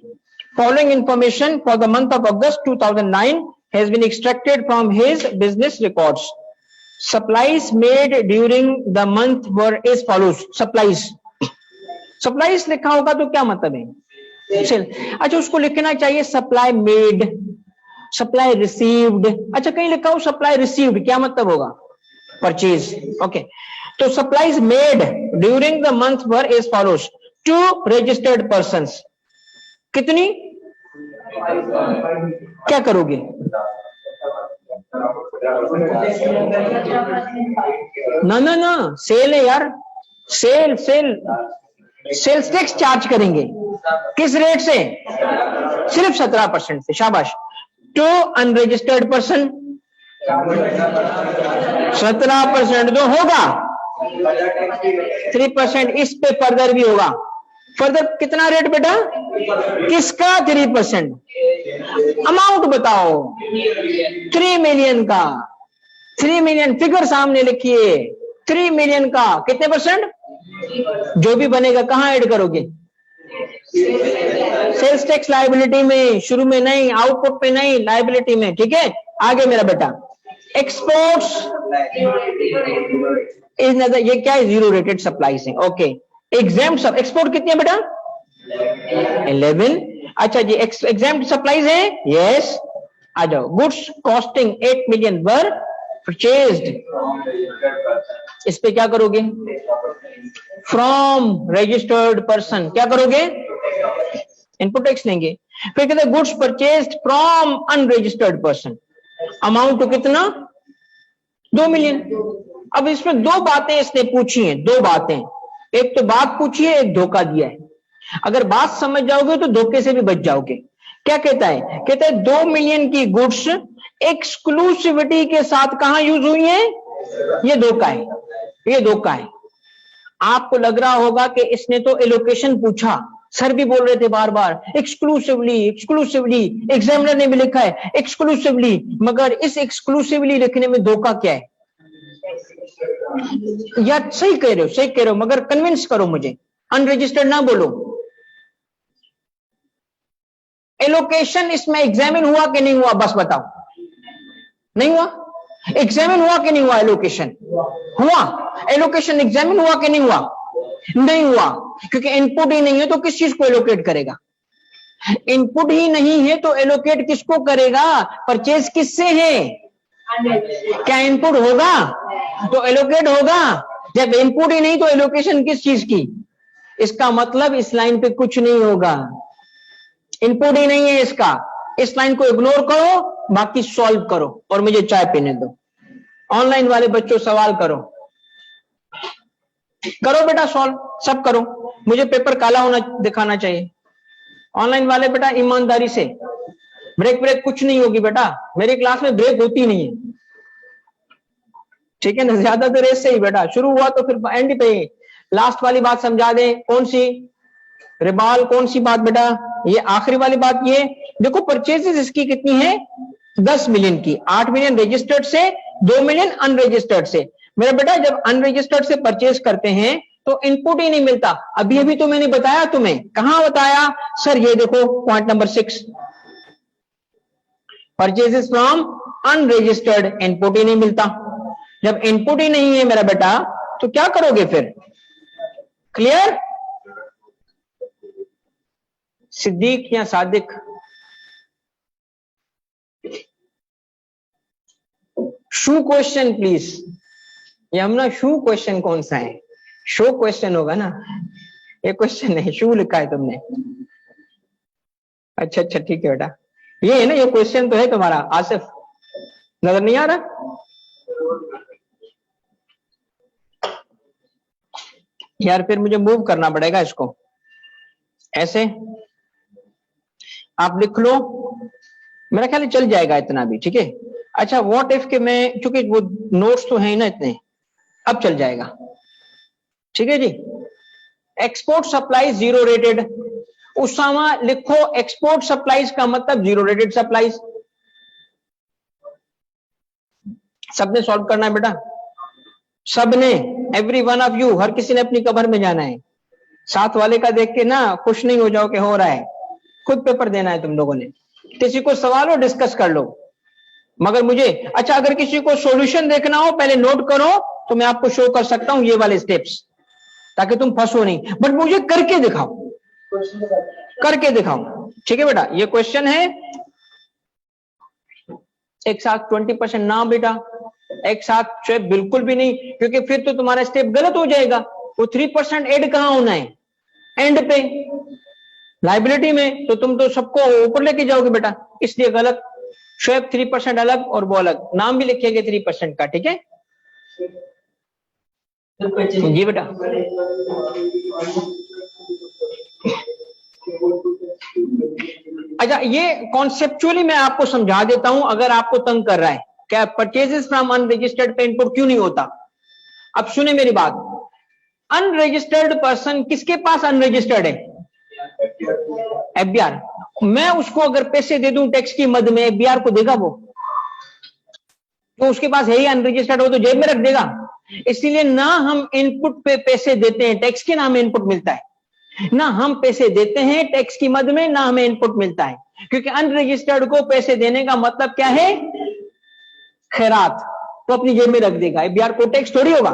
Following information for the month of August 2009 has been extracted from his business records. Supplies made during the month were as follows. Supplies लिखा होगा तो क्या मतलब है? Cell. अच्छा, उसको लिखना चाहिए सप्लाई मेड, सप्लाई रिसीव्ड। अच्छा, कहीं लिखा हो सप्लाई रिसीव्ड, क्या मतलब होगा? परचेज। ओके, तो supplies made during the month were as follows to registered persons. कितनी? क्या करोगे? ना ना ना, सेल है यार, sale sale sales tax charge करेंगे। किस रेट से? सिर्फ 17% से। शाबाश। टू अनरजिस्टर्ड पर्सन 17% तो होगा, 3% इस पे फर्दर भी होगा। फर्दर कितना रेट बेटा? किसका? 3%। अमाउंट बताओ। 3 मिलियन का। 3 मिलियन फिगर सामने लिखिए। 3 मिलियन का कितने परसेंट? जो भी बनेगा कहां ऐड करोगे? सेल्स टैक्स लायबिलिटी में, शुरू में नहीं, आउटपुट पे नहीं, लायबिलिटी में। ठीक है, आगे मेरा बेटा। एक्सपोर्ट्स इज नदर, ये क्या है? जीरो रेटेड सप्लाईज है। ओके, एग्जाम्प्ट सब एक्सपोर्ट कितनी है बेटा? 11। अच्छा जी, एग्जाम्प्ट सप्लाईज है? यस, आ जाओ। गुड्स कॉस्टिंग 8 मिलियन वर परचेज्ड। इस पे क्या करोगे? From registered person. क्या करोगे? इनपुट टैक्स लेंगे। फिर कहते हैं goods purchased from unregistered person. Amount तो कितना? 2 मिलियन। अब इसमें 2 बातें इसने पूछी हैं, 2 बातें। एक तो बात पूछी है, एक धोखा दिया है। अगर बात समझ जाओगे तो धोखे से भी बच जाओगे। क्या कहता है? कहता है 2 मिलियन की गुड्स एक्सक्लूसिविटी के साथ कहां यूज हुई है? ये धोखा है, ये धोखा है। आपको लग रहा होगा कि इसने तो एलोकेशन पूछा, सर भी बोल रहे थे बार बार एक्सक्लूसिवली एक्सक्लूसिवली, एग्जामिनर ने भी लिखा है एक्सक्लूसिवली, मगर इस एक्सक्लूसिवली लिखने में धोखा क्या है? या सही कह रहे हो, सही कह रहे हो, मगर कन्विंस करो मुझे। अनरजिस्टर्ड ना बोलो। एलोकेशन इसमें एग्जामिन हुआ कि नहीं हुआ? बस बताओ। नहीं हुआ? एग्जामिन हुआ कि नहीं हुआ? एलोकेशन हुआ। एलोकेशन एग्जामिन हुआ कि नहीं हुआ? नहीं हुआ, क्योंकि इनपुट ही नहीं है तो किस चीज को एलोकेट करेगा? इनपुट ही नहीं है तो एलोकेट किसको करेगा? परचेज किससे है? क्या इनपुट होगा तो एलोकेट होगा? जब इनपुट ही नहीं तो एलोकेशन किस चीज की? इसका मतलब इस लाइन पे कुछ नहीं होगा। इनपुट ही नहीं है इसका। इस लाइन को इग्नोर करो, बाकी सॉल्व करो और मुझे चाय पीने दो। ऑनलाइन वाले बच्चों सवाल करो, करो बेटा सॉल्व, सब करो, मुझे पेपर काला होना दिखाना चाहिए। ऑनलाइन वाले बेटा ईमानदारी से, ब्रेक ब्रेक कुछ नहीं होगी बेटा, मेरी क्लास में ब्रेक होती नहीं है, ठीक है ना। ज्यादा देर ऐसे ही बेटा, शुरू हुआ तो फिर एंड पे लास्ट वाली बात समझा दे। कौन सी रिबाल, कौन सी बात बेटा, ये आखिरी वाली बात। ये देखो परचेजेस इसकी कितनी है, 10 मिलियन की, 8 मिलियन रजिस्टर्ड से, 2 मिलियन अनरजिस्टर्ड से। मेरा बेटा जब अनरजिस्टर्ड से परचेज करते हैं तो इनपुट ही नहीं मिलता। अभी अभी तो मैंने बताया तुम्हें, कहां बताया सर, ये देखो point number 6, purchases from unregistered, input ही नहीं मिलता। जब इनपुट ही नहीं है मेरा बेटा तो क्या करोगे फिर, क्लियर। सिद्दीक या सादिक, शू क्वेश्चन प्लीज। ये हम ना शू क्वेश्चन कौन सा है, शो क्वेश्चन होगा ना, ये क्वेश्चन नहीं, शू लिखा है तुमने। अच्छा अच्छा ठीक है बेटा, ये है ना, ये क्वेश्चन तो है तुम्हारा। आसिफ नजर नहीं आ रहा यार, फिर मुझे मूव करना पड़ेगा इसको, ऐसे आप लिख लो, मेरा ख्याल चल जाएगा इतना भी, ठीक है। अच्छा व्हाट इफ के मैं, चूंकि वो नोट्स तो है ना इतने, अब चल जाएगा, ठीक है जी। Export supply zero rated, Usama लिखो, एक्सपोर्ट सप्लाईज का मतलब जीरो रेटेड सप्लाईज। सबने सॉल्व करना है बेटा, सबने, एवरी वन ऑफ यू, हर किसी ने अपनी कवर में जाना है। साथ वाले का देख के ना खुश नहीं हो जाओ कि हो रहा है, खुद पेपर देना है तुम लोगों ने। किसी को सवाल हो डिस्कस कर लो, मगर मुझे, अच्छा अगर किसी को सॉल्यूशन देखना हो पहले नोट करो, तो मैं आपको शो कर सकता हूं ये वाले स्टेप्स, ताकि तुम फंसो नहीं, बट मुझे करके दिखाओ, करके दिखाओ, ठीक है बेटा। ये क्वेश्चन है, एक साथ 20% ना बेटा, एक साथ स्टेप बिल्कुल भी नहीं, क्योंकि फिर तो तुम्हारा स्टेप गलत हो जाएगा। वो 3% ऐड कहां होना है, एंड पे, लाइबिलिटी में, तो तुम तो सबको ऊपर लेके जाओगे बेटा, इसलिए गलत। शेप 3% अलग और वो अलग, नाम भी लिखेंगे 3% का, ठीक है जी बेटा। अच्छा ये कॉन्सेप्चुअली मैं आपको समझा देता हूं, अगर आपको तंग कर रहा है क्या परचेजेस फ्रॉम अनरजिस्टर्ड पे इनपुट क्यों नहीं होता। अब सुने मेरी बात, अनरजिस्टर्ड पर्सन किसके पास अनरजिस्टर्ड है, एफबीआर। मैं उसको अगर पैसे दे दूं टैक्स की मद में, एफबीआर को देगा वो, तो उसके पास है ही अनरजिस्टर्ड, वो तो जेब में रख देगा। इसीलिए ना हम इनपुट पे पैसे देते हैं, टैक्स के नाम इनपुट मिलता है, ना हम पैसे देते हैं टैक्स की मद में, ना हमें इनपुट मिलता है, क्योंकि अनरजिस्टर्ड को पैसे देने का मतलब क्या है, खैरात, तो अपनी जेब में रख देगा, एफबीआर को टैक्स थोड़ी होगा।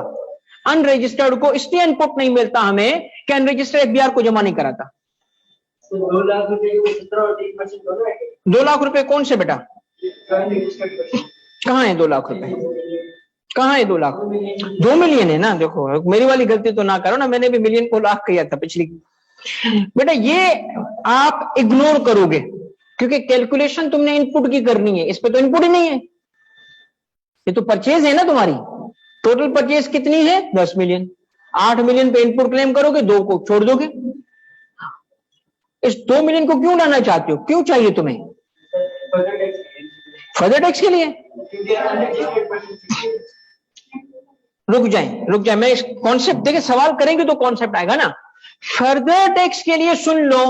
अनरजिस्टर्ड को इसलिए इनपुट नहीं मिलता हमें कि अनरजिस्टर्ड एफबीआर को जमा नहीं कराता। 2 लाख रुपए की 17 और 3% दोनों है। 2 लाख रुपए कौन से बेटा, कहाँ है 2 लाख रुपए, कहाँ है 2 लाख, 2 मिलियन है ना। देखो मेरी वाली गलती तो ना करो ना, मैंने भी मिलियन को लाख किया था पिछली। बेटा ये आप इग्नोर करोगे, क्योंकि कैलकुलेशन तुमने इनपुट की करनी है, इस पे तो इनपुट ही नहीं है, ये तो परचेज है ना तुम्हारी। टोटल परचेज कितनी है, 10 मिलियन, 8 मिलियन पे इनपुट क्लेम करोगे, 2 को छोड़ दोगे। इस 2 मिलियन को क्यों लाना चाहते हो, क्यों चाहिए तुम्हें, फर्दर टैक्स के लिए। रुक जाए, मैं इस कॉन्सेप्ट, देखिए सवाल करेंगे तो कॉन्सेप्ट आएगा ना। फर्दर टैक्स के लिए सुन लो,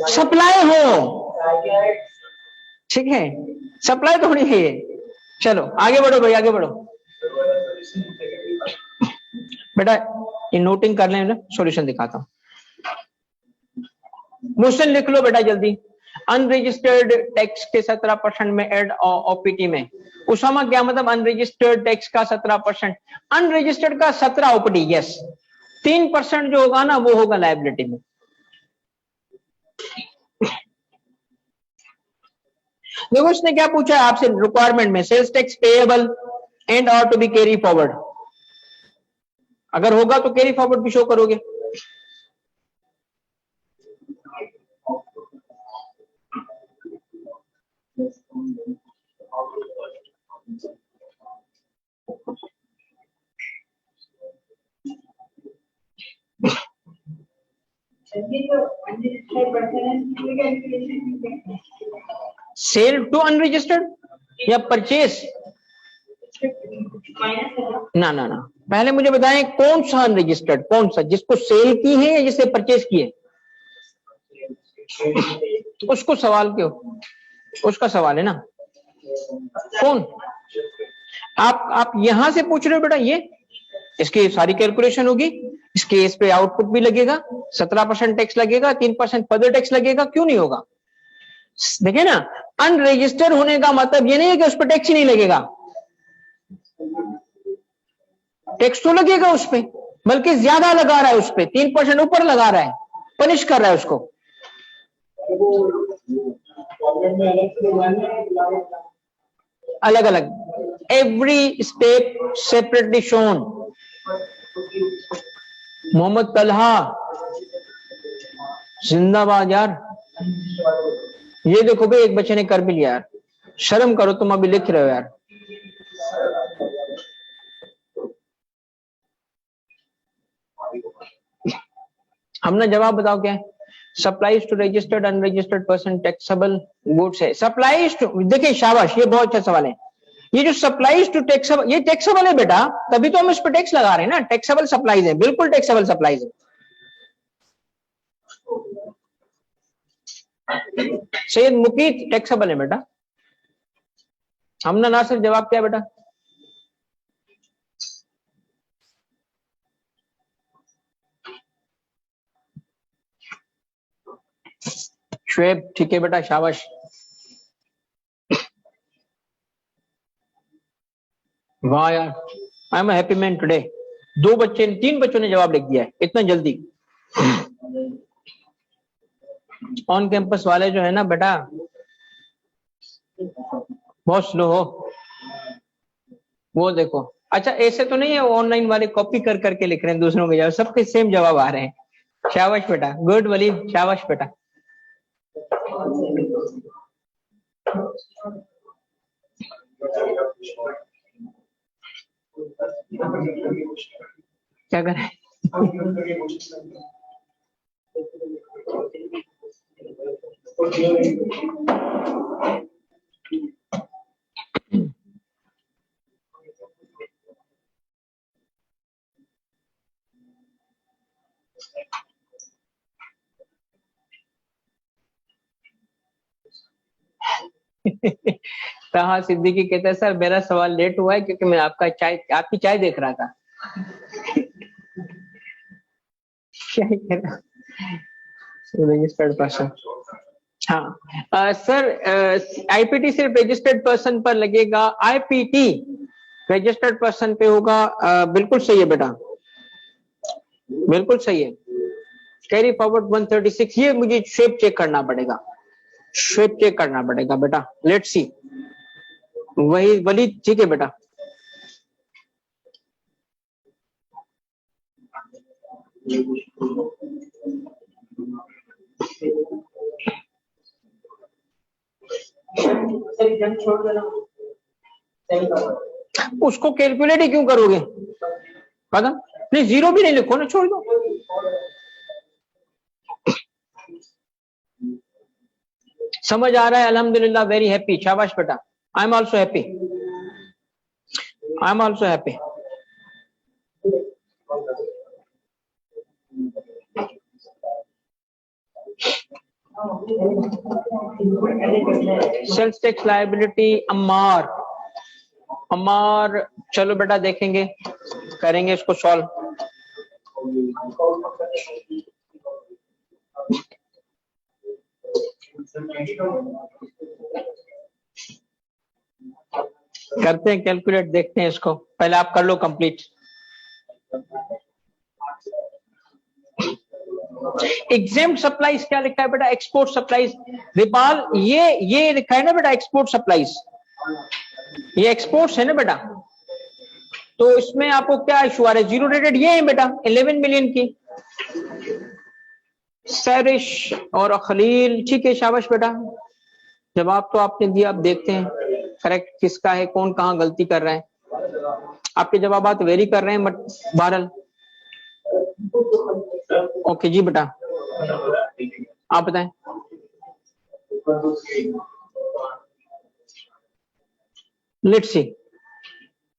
सप्लाई हो, ठीक है, सप्लाई तो होनी है। चलो आगे बढ़ो भाई, आगे बढ़ो बेटा, ये नोटिंग कर लें, सॉल्यूशन दिखाता हूं। क्वेश्चन लिख लो बेटा जल्दी। अनरजिस्टर्ड टैक्स के 17% में एड ओपीटी में, उसामा क्या मतलब अनरजिस्टर्ड टैक्स का 17%, अनरजिस्टर्ड का 17 ओपीटी, यस। 3% जो होगा ना वो होगा लायबिलिटी में। देखो उसने क्या पूछा है आपसे रिक्वायरमेंट में, सेल्स टैक्स पेएबल एंड और टू बी कैरी फॉरवर्ड, अगर होगा तो कैरी फॉरवर्ड भी शो करोगे। सेल टू अनरजिस्टर्ड या परचेस? ना ना ना, पहले मुझे बताएं कौन सा अनरजिस्टर्ड, कौन सा, जिसको सेल की है या जिसे परचेस की है? उसको सवाल क्यों, उसका सवाल है ना कौन। आप यहां से पूछ रहे हो बेटा, ये इसकी सारी कैलकुलेशन होगी, इस केस पे आउटपुट भी लगेगा, 17% टैक्स लगेगा, 3% फर्दर टैक्स लगेगा, क्यों नहीं होगा? देखिए ना, अनरजिस्टर्ड होने का मतलब ये नहीं है कि उस पर टैक्स ही नहीं लगेगा, टैक्स तो लगेगा उस पे, बल्कि ज्यादा लगा रहा है उस पे, 3% ऊपर लगा रहा है, पनिश कर रहा है उसको। अलग अलग, every step separately shown. Mohammad Talha जिंदाबाद यार। ये देखो भाई, एक बच्चे ने कर भी लिया यार, शर्म करो, तुम अभी लिख रहे हो यार। हमने जवाब बताओ क्या है? Supplies to registered unregistered person taxable goods है। सप्लाईज टू, देखिए शाबाश, ये बहुत अच्छा सवाल है। ये जो सप्लाईज टू टैक्सेबल, ये टैक्सेबल है बेटा, तभी तो हम इस पर टैक्स लगा रहे हैं ना, टैक्सेबल सप्लाईज है, बिल्कुल टैक्सेबल सप्लाईज है। सैयद मुकीत टैक्सेबल है बेटा। हमने नासिर जवाब क्या बेटा? शुएब ठीक है बेटा, शाबाश। वाह यार, आई एम हैप्पी मैन टुडे। 3 बच्चों ने जवाब लिख दिया है इतना जल्दी। ऑन कैंपस वाले जो है ना बेटा, बहुत स्लो हो, वो देखो। अच्छा, ऐसे तो नहीं है ऑनलाइन वाले कॉपी कर करके लिख रहे हैं दूसरों के जवाब, सबके सेम जवाब आ रहे हैं। शाबाश बेटा, गुड वलीद, शाबाश बेटा। क्या करें? तहा सिद्दीकी कहता है सर मेरा सवाल लेट हुआ है क्योंकि मैं आपकी चाय देख रहा था। क्या कह रहा? रजिस्टर्ड पर्सन, हाँ सर, आईपीटी सिर्फ रजिस्टर्ड पर्सन पर लगेगा, आईपीटी रजिस्टर्ड पर्सन पे होगा। बिल्कुल सही है बेटा, बिल्कुल सही है। कैरी फॉरवर्ड 136, ये मुझे शेप चेक करना पड़ेगा, शेप चेक करना पड़ेगा बेटा, लेट्स सी। वही वली ठीक है बेटा। उसको कैलकुलेट ही क्यों करोगे? पता नहीं, जीरो भी नहीं लिखो ना, छोड़ दो। समझ आ रहा है? अल्हम्दुलिल्लाह, वेरी हैप्पी, शाबाश बेटा। I am also happy, I am also happy. Sales tax liability Ammar, Ammar चलो बेटा देखेंगे, करेंगे इसको सॉल्व। करते हैं कैलकुलेट, देखते हैं इसको, पहले आप कर लो कंप्लीट। एग्जेम्प्ट सप्लाईज क्या लिखा है बेटा? Export supplies. रिपाल, ये लिखा है ना बेटा एक्सपोर्ट सप्लाईज, ये एक्सपोर्ट्स है ना बेटा, तो इसमें आपको क्या इशू आ रहा है? जीरो रेटेड ये है बेटा, 11 मिलियन की। सैरिश और खलील ठीक है, शाबाश बेटा, जवाब तो आपने दिया। अब देखते हैं करेक्ट किसका है, कौन कहां गलती कर रहा है। आपके जवाब वेरी कर रहे हैं बट बहरहाल ओके जी बेटा, आप बताएं। लेट्स सी,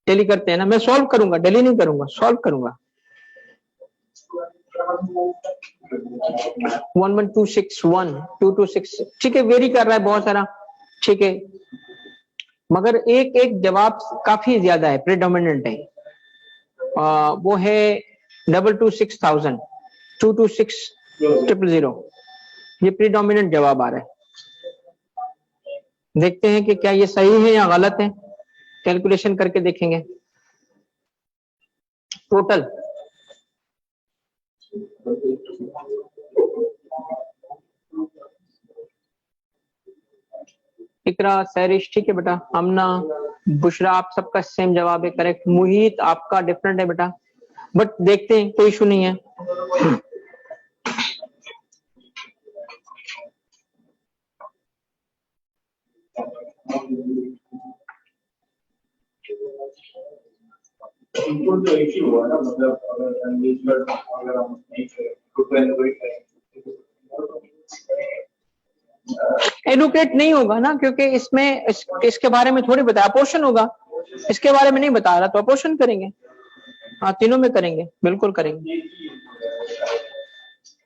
टेली करते हैं ना, मैं सॉल्व करूंगा, डेली नहीं करूंगा, सॉल्व करूंगा। 11261 ठीक है, वेरी कर रहा है बहुत सारा, ठीक है, मगर एक एक जवाब काफी ज्यादा है, प्रेडोमिनेंट है। वो है 226,000 226,000, ये प्रीडोमिनेंट जवाब आ रहा है। देखते हैं कि क्या ये सही है या गलत है, कैलकुलेशन करके देखेंगे। टोटल इकरा, सैरिश, ठीक है बेटा, अमना, बुशरा, आप सबका सेम जवाब है, करेक्ट। मुहीत आपका डिफरेंट है बेटा, बट देखते हैं, कोई इशू नहीं है। इनको तो एक ही हुआ ना, मतलब अगर हम एडुकेट नहीं होगा ना, क्योंकि इसमें इसके बारे में थोड़ी बताया, अपोर्शन होगा, इसके बारे में नहीं बता रहा, तो अपोर्शन करेंगे। हाँ, तीनों में करेंगे, बिल्कुल करेंगे।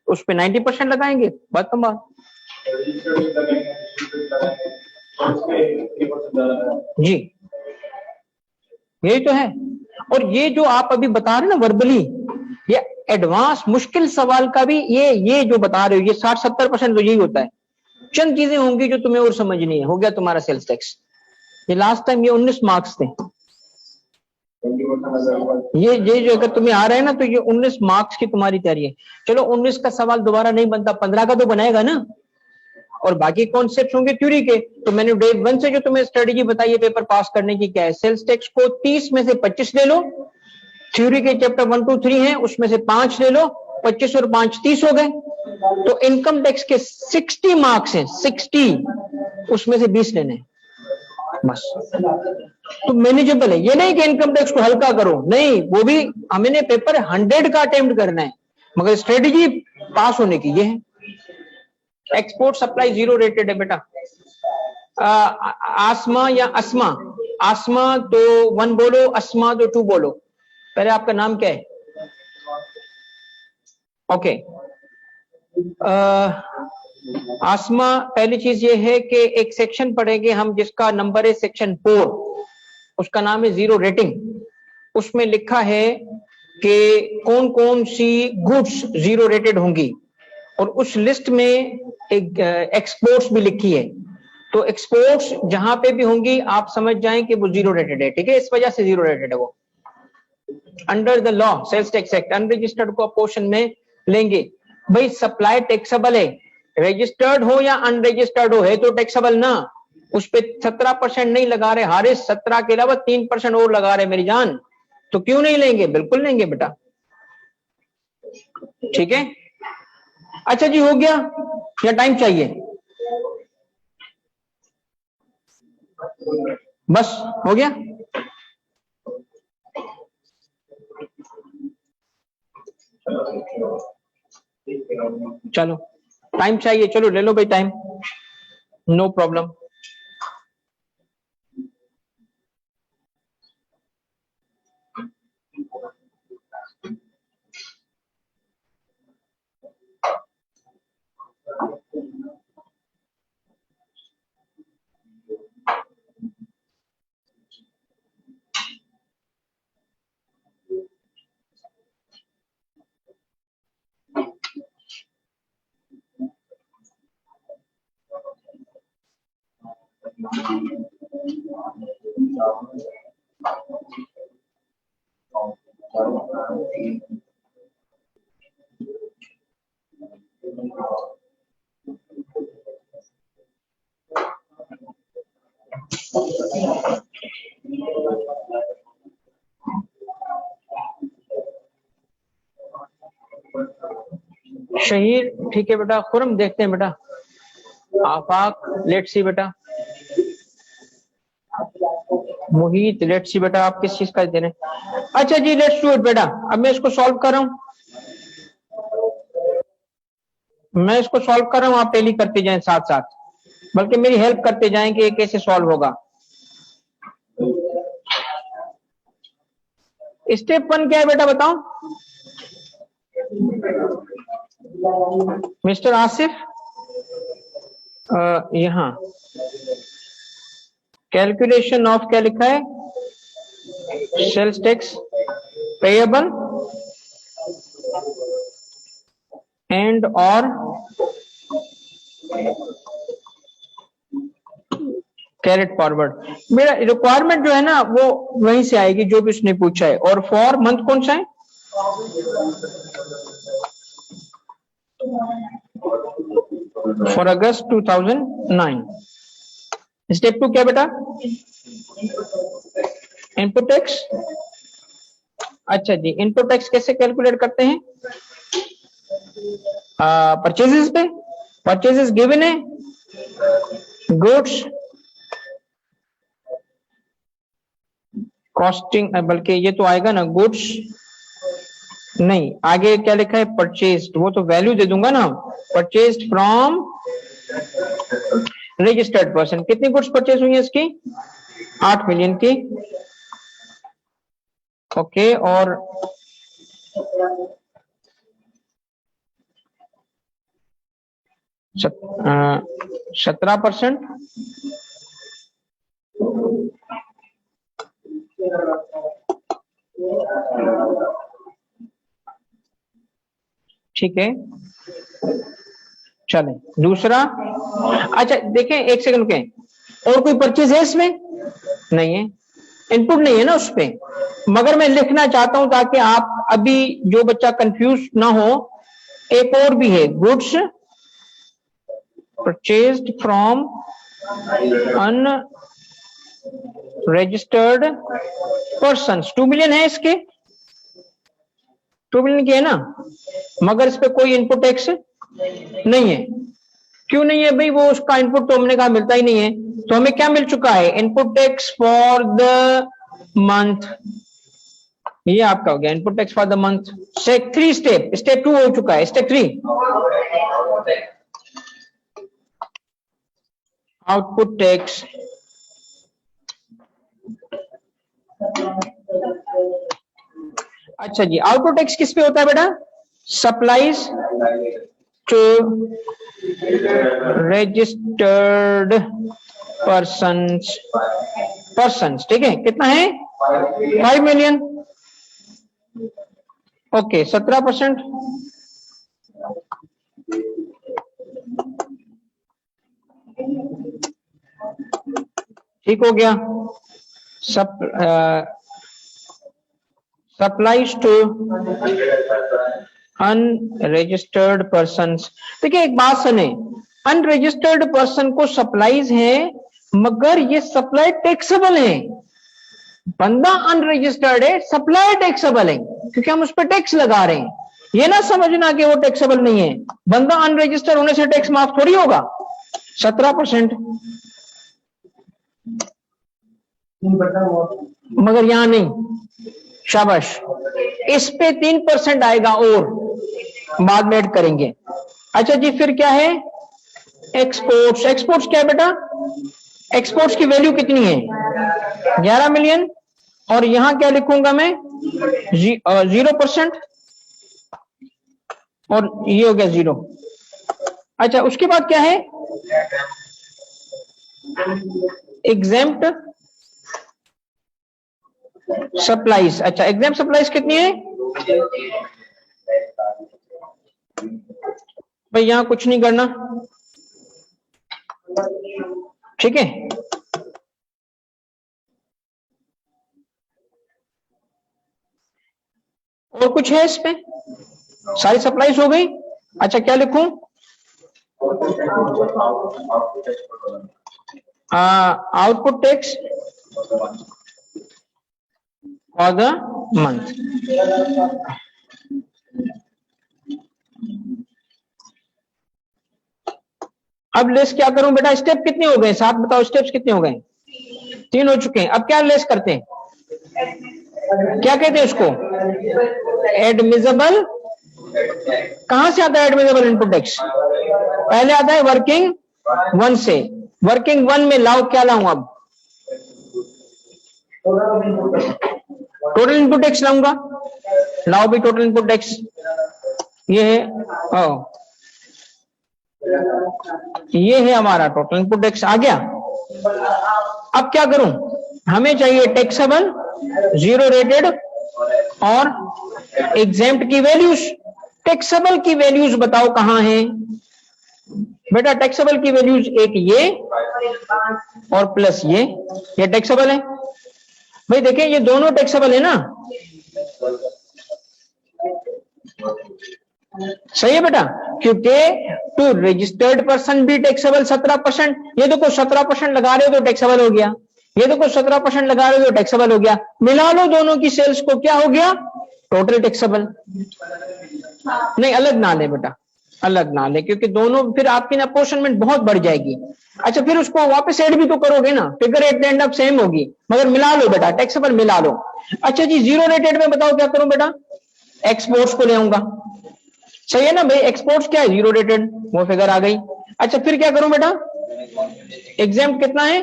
उस पे 90% लगाएंगे, बात कम बात जी, यही तो है। और ये जो आप अभी बता रहे हैं ना वर्बली, ये एडवांस मुश्किल सवाल का भी ये जो बता रहे हो, ये 60-70% तो यही होता है। चंद चीजें होंगी जो तुम्हें और समझनी है, हो गया तुम्हारा सेल्स टैक्स। ये लास्ट टाइम ये 19 मार्क्स थे, ये जो अगर तुम्हें आ रहा है ना, तो ये 19 मार्क्स की तुम्हारी तैयारी है। चलो 19 का सवाल दोबारा नहीं बनता, 15 का तो बनाएगा ना, और बाकी कॉन्सेप्ट होंगे थ्योरी के। तो मैंने डे 1 से जो तुम्हें स्ट्रेटेजी बताई है पेपर पास करने की, क्या है, सेल्स टैक्स को 30 में से 25 ले लो, थ्योरी के चैप्टर 1, 2, 3 है, उसमें से 5 ले लो, 25 और 5 30 हो गए। तो इनकम टैक्स के 60 मार्क्स हैं, 60, उसमें से 20 लेने बस। तो मैनेजेबल है, ये नहीं कि इनकम टैक्स को हल्का करो, नहीं, वो भी हमें पेपर 100 का अटेम्प्ट करना है, मगर स्ट्रेटेजी पास होने की ये है। एक्सपोर्ट सप्लाई 0 रेटेड है बेटा। आसमा या अस्मा, आसमा तो 1 बोलो, अस्मा तो 2 बोलो। पहले आपका नाम क्या है? ओके, आसमा, पहली चीज ये है कि एक सेक्शन पढ़ेंगे हम जिसका नंबर है सेक्शन 4, उसका नाम है 0 रेटिंग। उसमें लिखा है कि कौन कौन सी गुड्स 0 रेटेड होंगी, और उस लिस्ट में एक एक्सपोर्ट्स भी लिखी है। तो एक्सपोर्ट्स जहां पे भी होंगी आप समझ जाएं कि वो 0 रेटेड है, ठीक है, इस वजह से 0 रेटेड है वो। Under the law sales tax act unregistered को पोर्शन में लेंगे। भाई सप्लाई टैक्सेबल है, रजिस्टर्ड हो या अनरजिस्टर्ड हो, है तो टैक्सेबल ना। उस पे 17% नहीं लगा रहे हारिस, 17 के अलावा 3% और लगा रहे मेरी जान, तो क्यों नहीं लेंगे, बिल्कुल लेंगे बेटा, ठीक है। अच्छा जी, हो गया या टाइम चाहिए? बस हो गया। चलो टाइम चाहिए, चलो ले लो भाई टाइम, नो प्रॉब्लम। शहीर, ठीक है बेटा। खुरम, देखते हैं बेटा। आफाक, लेट्स सी बेटा। मोहित, लेट्स सी बेटा, आप किस चीज का दे रहे हैं? अच्छा जी, लेट्स डू इट बेटा। अब मैं इसको सॉल्व कर रहा हूं, मैं इसको सॉल्व कर रहा हूं, आप टेली करते जाएं साथ साथ। बल्कि मेरी हेल्प करते जाएं कि ये कैसे सॉल्व होगा। स्टेप 1 क्या है बेटा बताओ मिस्टर आसिफ। यहां कैलकुलेशन ऑफ क्या लिखा है, सेल्स टैक्स पेएबल एंड और कैरेट फॉरवर्ड। मेरा रिक्वायरमेंट जो है ना वो वहीं से आएगी जो भी उसने पूछा है। और फॉर मंथ कौन सा है, फॉर अगस्त 2009। स्टेप 2 क्या बेटा, इनपुट टैक्स। अच्छा जी, इनपुट टैक्स कैसे कैलकुलेट करते हैं, परचेजेस पे, परचेजेस गिवन है, गुड्स कॉस्टिंग, बल्कि ये तो आएगा ना गुड्स, नहीं आगे क्या लिखा है परचेज्ड, वो तो वैल्यू दे दूंगा ना, परचेज्ड फ्रॉम रजिस्टर्ड पर्सन। कितनी गुड्स परचेज हुई है इसकी, 8 मिलियन की। ओके, और 17%, ठीक है। चलें दूसरा, अच्छा देखें एक सेकंड रुकें, और कोई परचेज है इसमें, नहीं है, इनपुट नहीं है ना उस पे, मगर मैं लिखना चाहता हूं ताकि आप अभी जो बच्चा कंफ्यूज ना हो। एक और भी है, goods purchased from unregistered persons, 2 million है इसके, 2 मिलियन की है ना, मगर इस पे कोई इनपुट टैक्स नहीं है। क्यों नहीं है भाई, वो उसका इनपुट तो हमने कहा मिलता ही नहीं है। तो हमें क्या मिल चुका है, input tax for the month, ये आपका हो गया input tax for the month. Step 3, step 2 हो चुका है। स्टेप 3 आउटपुट टैक्स, अच्छा जी, आउटपुट टैक्स किस पे होता है बेटा, सप्लाईज टू रजिस्टर्ड पर्सन्स, ठीक है, कितना है 5 मिलियन। ओके, 17%, ठीक हो गया। Supplies to unregistered persons. देखिए एक बात सुने, अनरजिस्टर्ड पर्सन को सप्लाईज है मगर ये सप्लाई टैक्सेबल है। बंदा अनरजिस्टर्ड है, सप्लाई टैक्सेबल है क्योंकि हम उस पर टैक्स लगा रहे हैं। ये ना समझना कि वो टैक्सेबल नहीं है, बंदा अनरजिस्टर्ड होने से टैक्स माफ थोड़ी होगा। 17%, मगर यहां नहीं, शाबाश, इस पे 3% आएगा और बाद में ऐड करेंगे। अच्छा जी, फिर क्या है, एक्सपोर्ट्स। एक्सपोर्ट्स क्या है बेटा, एक्सपोर्ट्स की वैल्यू कितनी है 11 मिलियन, और यहां क्या लिखूंगा मैं 0%, और ये हो गया 0। अच्छा उसके बाद क्या है, एग्जेम्प्ट सप्लाईज। अच्छा एग्जेम्प्ट सप्लाईज कितनी है भाई, यहां कुछ नहीं करना, ठीक है। और कुछ है इस पे, सारी सप्लाईज हो गई। अच्छा क्या लिखूं, output tax for the month. अब लेस क्या करूं बेटा, स्टेप कितने हो गए, 7 बताओ, स्टेप्स कितने हो गए, 3 हो चुके हैं। अब क्या लेस करते हैं, क्या कहते हैं उसको, एडमिसिबल। कहां से आता है एडमिसिबल इनपुट टैक्स, पहले आता है वर्किंग 1 से, वर्किंग 1 में लाओ, क्या लाऊं अब? टोटल इनपुट टैक्स लाऊंगा। लाओ भी टोटल इनपुट टैक्स, ये है, ये है हमारा टोटल इनपुट टैक्स आ गया। अब क्या करूं? हमें चाहिए टैक्सेबल, जीरो रेटेड और एग्जेम्प्ट की वैल्यूज। टैक्सेबल की वैल्यूज बताओ कहां है बेटा? टैक्सेबल की वैल्यूज एक ये और प्लस ये टैक्सेबल है। भाई देखिए ये दोनों टैक्सेबल है ना, सही है बेटा, क्योंकि टू रजिस्टर्ड पर्सन भी टैक्सेबल 17%। ये देखो 17% लगा रहे हो तो टैक्सेबल हो गया, ये देखो 17% लगा रहे हो तो टैक्सेबल हो गया। मिला लो दोनों की सेल्स को, क्या हो गया? Total taxable. नहीं अलग ना ले बेटा, अलग ना ले, क्योंकि दोनों फिर आपकी ना अपोर्शनमेंट बहुत बढ़ जाएगी। अच्छा फिर उसको वापस ऐड भी तो करोगे ना, figure at the end up same होगी, मगर मिला लो बेटा, टैक्सेबल मिला लो। अच्छा जी जीरो रेटेड में बताओ क्या करूं बेटा? एक्सपोर्ट्स को ले आऊंगा, सही है ना भाई? एक्सपोर्ट्स क्या है? जीरो रेटेड, वो फिगर आ गई। अच्छा फिर क्या करूं बेटा? एग्जाम कितना है?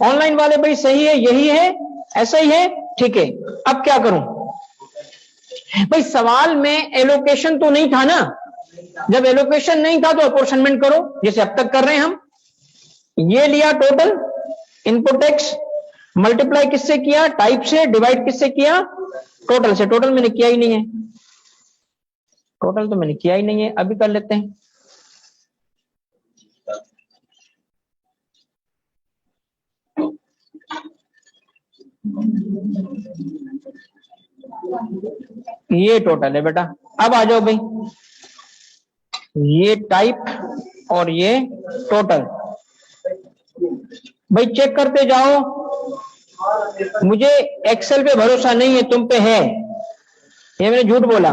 ऑनलाइन वाले भाई सही है, यही है, ऐसा ही है, ठीक है। अब क्या करूं भाई? सवाल में एलोकेशन तो नहीं था ना, जब एलोकेशन नहीं था तो अपोर्शनमेंट करो, जैसे अब तक कर रहे हैं हम। ये लिया टोटल इनपुट टैक्स, मल्टीप्लाई किससे किया? टाइप से। डिवाइड किससे किया? टोटल से। टोटल मैंने किया ही नहीं है, टोटल तो मैंने किया ही नहीं है, अभी कर लेते हैं। ये टोटल है बेटा। अब आ जाओ भाई, ये टाइप और ये टोटल, भाई चेक करते जाओ। मुझे एक्सेल पे भरोसा नहीं है, तुम पे है, ये मैंने झूठ बोला।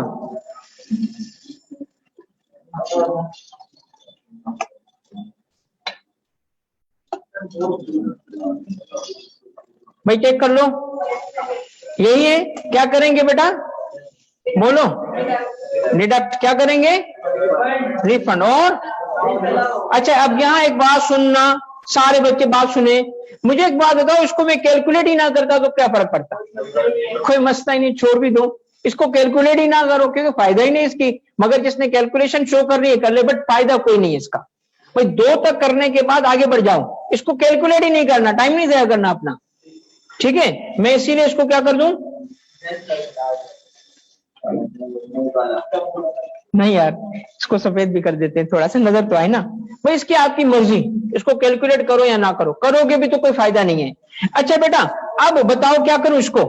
भाई चेक कर लो, यही है। क्या करेंगे बेटा? बोलो। डिडक्ट क्या करेंगे? रिफंड। और अच्छा अब यहां एक बात सुनना, सारे बच्चे बात सुने। मुझे एक बात बताओ, इसको मैं कैलकुलेट ही ना करता तो क्या फर्क पड़ता? कोई मसला ही नहीं, छोड़ भी दो इसको, कैलकुलेट ही ना करो, क्योंकि फायदा ही नहीं इसकी। मगर जिसने कैलकुलेशन शो कर रही है कर ले, बट फायदा कोई नहीं है इसका। भाई 2 तक करने के बाद आगे बढ़ जाओ, इसको कैलकुलेट ही नहीं करना, टाइम नहीं जाया करना अपना, ठीक है? मैं इसीलिए इसको क्या कर दूं? नहीं यार, इसको सफेद भी कर देते हैं, थोड़ा सा नजर तो आए ना। भाई इसकी आपकी मर्जी, इसको कैलकुलेट करो या ना करो, करोगे भी तो कोई फायदा नहीं है। अच्छा बेटा अब बताओ क्या करूं इसको?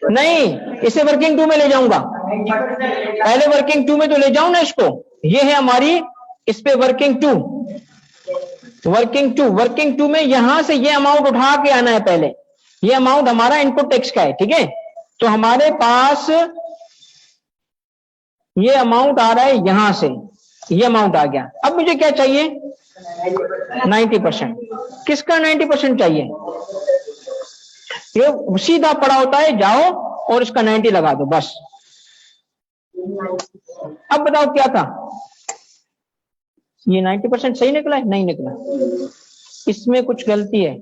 नहीं, इसे वर्किंग 2 में ले जाऊंगा, पहले वर्किंग 2 में तो ले जाऊं ना इसको। ये है हमारी, इस पे वर्किंग 2, वर्किंग 2 में यहां से ये अमाउंट उठा के आना है पहले। ये अमाउंट हमारा इनपुट टैक्स का है, ठीक है? तो हमारे पास ये अमाउंट आ रहा है यहां से, ये अमाउंट आ गया। अब मुझे क्या चाहिए? 90%। किसका 90% चाहिए? ये सीधा पड़ा होता है, जाओ और इसका 90 लगा दो बस। अब बताओ क्या था? ये 90% सही निकला है? नहीं निकला, इसमें कुछ गलती है।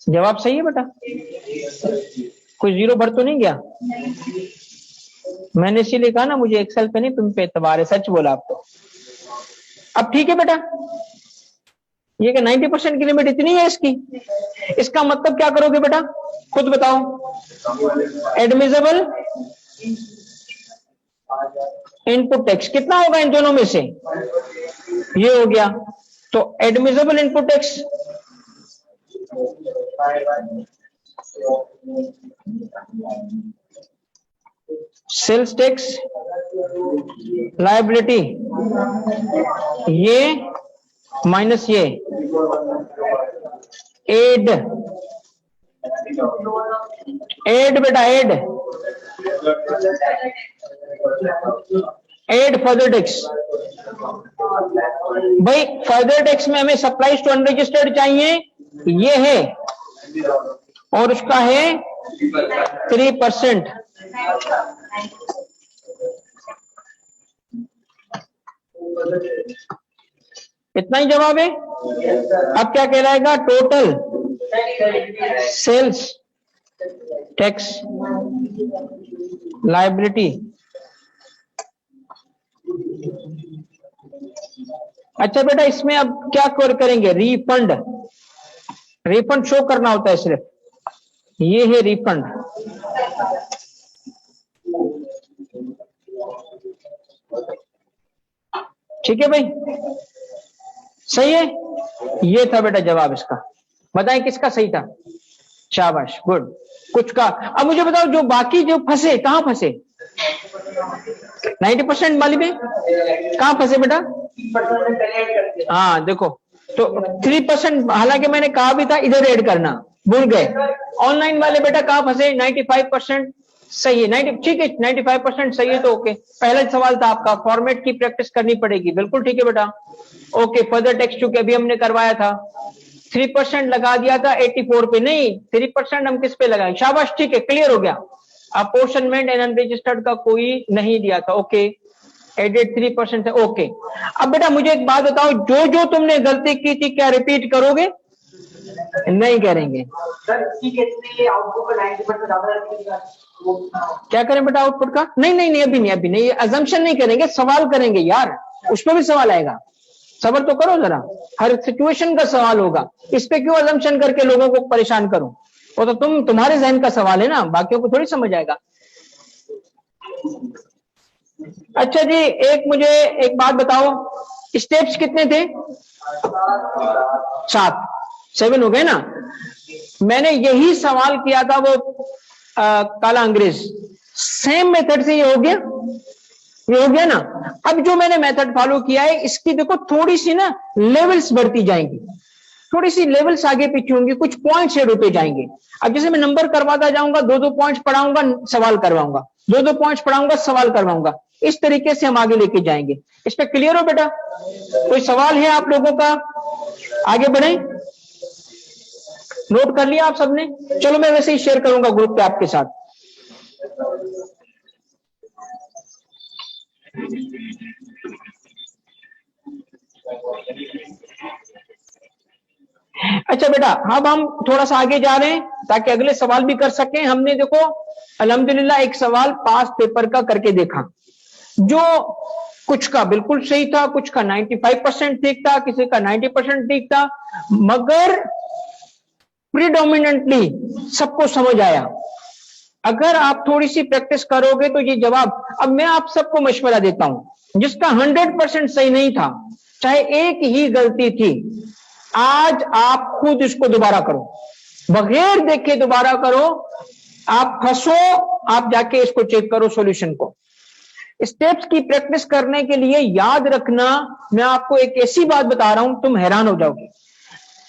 जवाब सही है बेटा, कोई जीरो भर तो नहीं गया? मैंने इसीलिए कहा ना, मुझे एक्सेल पे नहीं तुम पे एतबार है, सच बोला आप तो। अब ठीक है बेटा, ये कि 90% की लिमिट इतनी है इसकी, इसका मतलब क्या करोगे बेटा? खुद बताओ। एडमिसेबल इनपुट टैक्स कितना होगा इन दोनों में से? ये हो गया। तो admissible input tax sales tax liability, ये माइनस ये, एड बेटा, एड फर्दर टैक्स। भाई फर्दर टैक्स में हमें सप्लाईज टू अनरजिस्टर्ड चाहिए, ये है, और उसका है 3%। इतना ही जवाब है। अब क्या कहलाएगा? Total sales tax liability. अच्छा बेटा, इसमें अब क्या करेंगे? रिफंड। रिफंड शो करना होता है सिर्फ, ये है रिफंड। ठीक है भाई, सही है। ये था बेटा जवाब इसका। बताएं किसका सही था? शाबाश, गुड। कुछ का। अब मुझे बताओ, जो बाकी जो फंसे, कहां फंसे? 90% वाली में कहां फंसे बेटा? हाँ देखो, तो 3%, हालांकि मैंने कहा भी था इधर ऐड करना, भूल गए। ऑनलाइन वाले बेटा कहां फंसे? 95% सही है। 90, ठीक है, 95% सही है तो ओके। पहला सवाल था आपका, फॉर्मेट की प्रैक्टिस करनी पड़ेगी, बिल्कुल ठीक है बेटा। ओके, फर्दर टेक्स्ट चूंकि अभी हमने करवाया था, 3% लगा दिया था 84 पे, नहीं 3% हम किस पे लगाए? शाबाश, ठीक है, क्लियर हो गया। अपोर्शनमेंट एंड अनरजिस्टर्ड का कोई नहीं दिया था, ओके। एडेड 3% है, ओके। अब बेटा मुझे एक बात बताओ, जो जो तुमने गलती की थी क्या रिपीट करोगे? नहीं करेंगे। क्या करें बेटा आउटपुट का? नहीं नहीं नहीं, अभी नहीं, अजम्पशन नहीं करेंगे, सवाल करेंगे यार, उस पर भी सवाल आएगा। सबर तो करो जरा, हर सिचुएशन का सवाल होगा, इस पे क्यों अजम्पशन करके लोगों को परेशान करूं? वो तो तुम्हारे जहन का सवाल है ना, बाकियों को थोड़ी समझ आएगा। अच्छा जी, मुझे एक बात बताओ, स्टेप्स कितने थे? 7 हो गए ना। मैंने यही सवाल किया था वो काला अंग्रेज, सेम मेथड से ये हो गया ना। अब जो मैंने मेथड फॉलो किया है, इसकी देखो थोड़ी सी ना लेवल्स बढ़ती जाएंगी, थोड़ी सी लेवल्स आगे पीछे होंगी, कुछ पॉइंट्स ऐड होते जाएंगे। अब जैसे मैं नंबर करवाता जाऊंगा, 2-2 पॉइंट्स पढ़ाऊंगा, सवाल करवाऊंगा, 2-2 पॉइंट्स पढ़ाऊंगा, सवाल करवाऊंगा, इस तरीके से हम आगे लेके जाएंगे। इस पे क्लियर हो बेटा? कोई सवाल है आप लोगों का? आगे बढ़े। नोट कर लिया आप सबने? चलो मैं वैसे ही शेयर करूंगा ग्रुप पे आपके साथ। अच्छा बेटा, अब हम थोड़ा सा आगे जा रहे हैं ताकि अगले सवाल भी कर सकें। हमने देखो अल्हम्दुलिल्लाह एक सवाल पास पेपर का करके देखा, जो कुछ का बिल्कुल सही था, कुछ का 95% ठीक था, किसी का 90% ठीक था, मगर प्रीडोमिनेंटली सबको समझ आया। अगर आप थोड़ी सी प्रैक्टिस करोगे तो ये जवाब, अब मैं आप सबको मशवरा देता हूं, जिसका 100% सही नहीं था, चाहे एक ही गलती थी, आज आप खुद इसको दोबारा करो, बगैर देखे दोबारा करो। आप फंसो, आप जाके इसको चेक करो सॉल्यूशन को। स्टेप्स की प्रैक्टिस करने के लिए याद रखना, मैं आपको एक ऐसी बात बता रहा हूं, तुम हैरान हो जाओगे।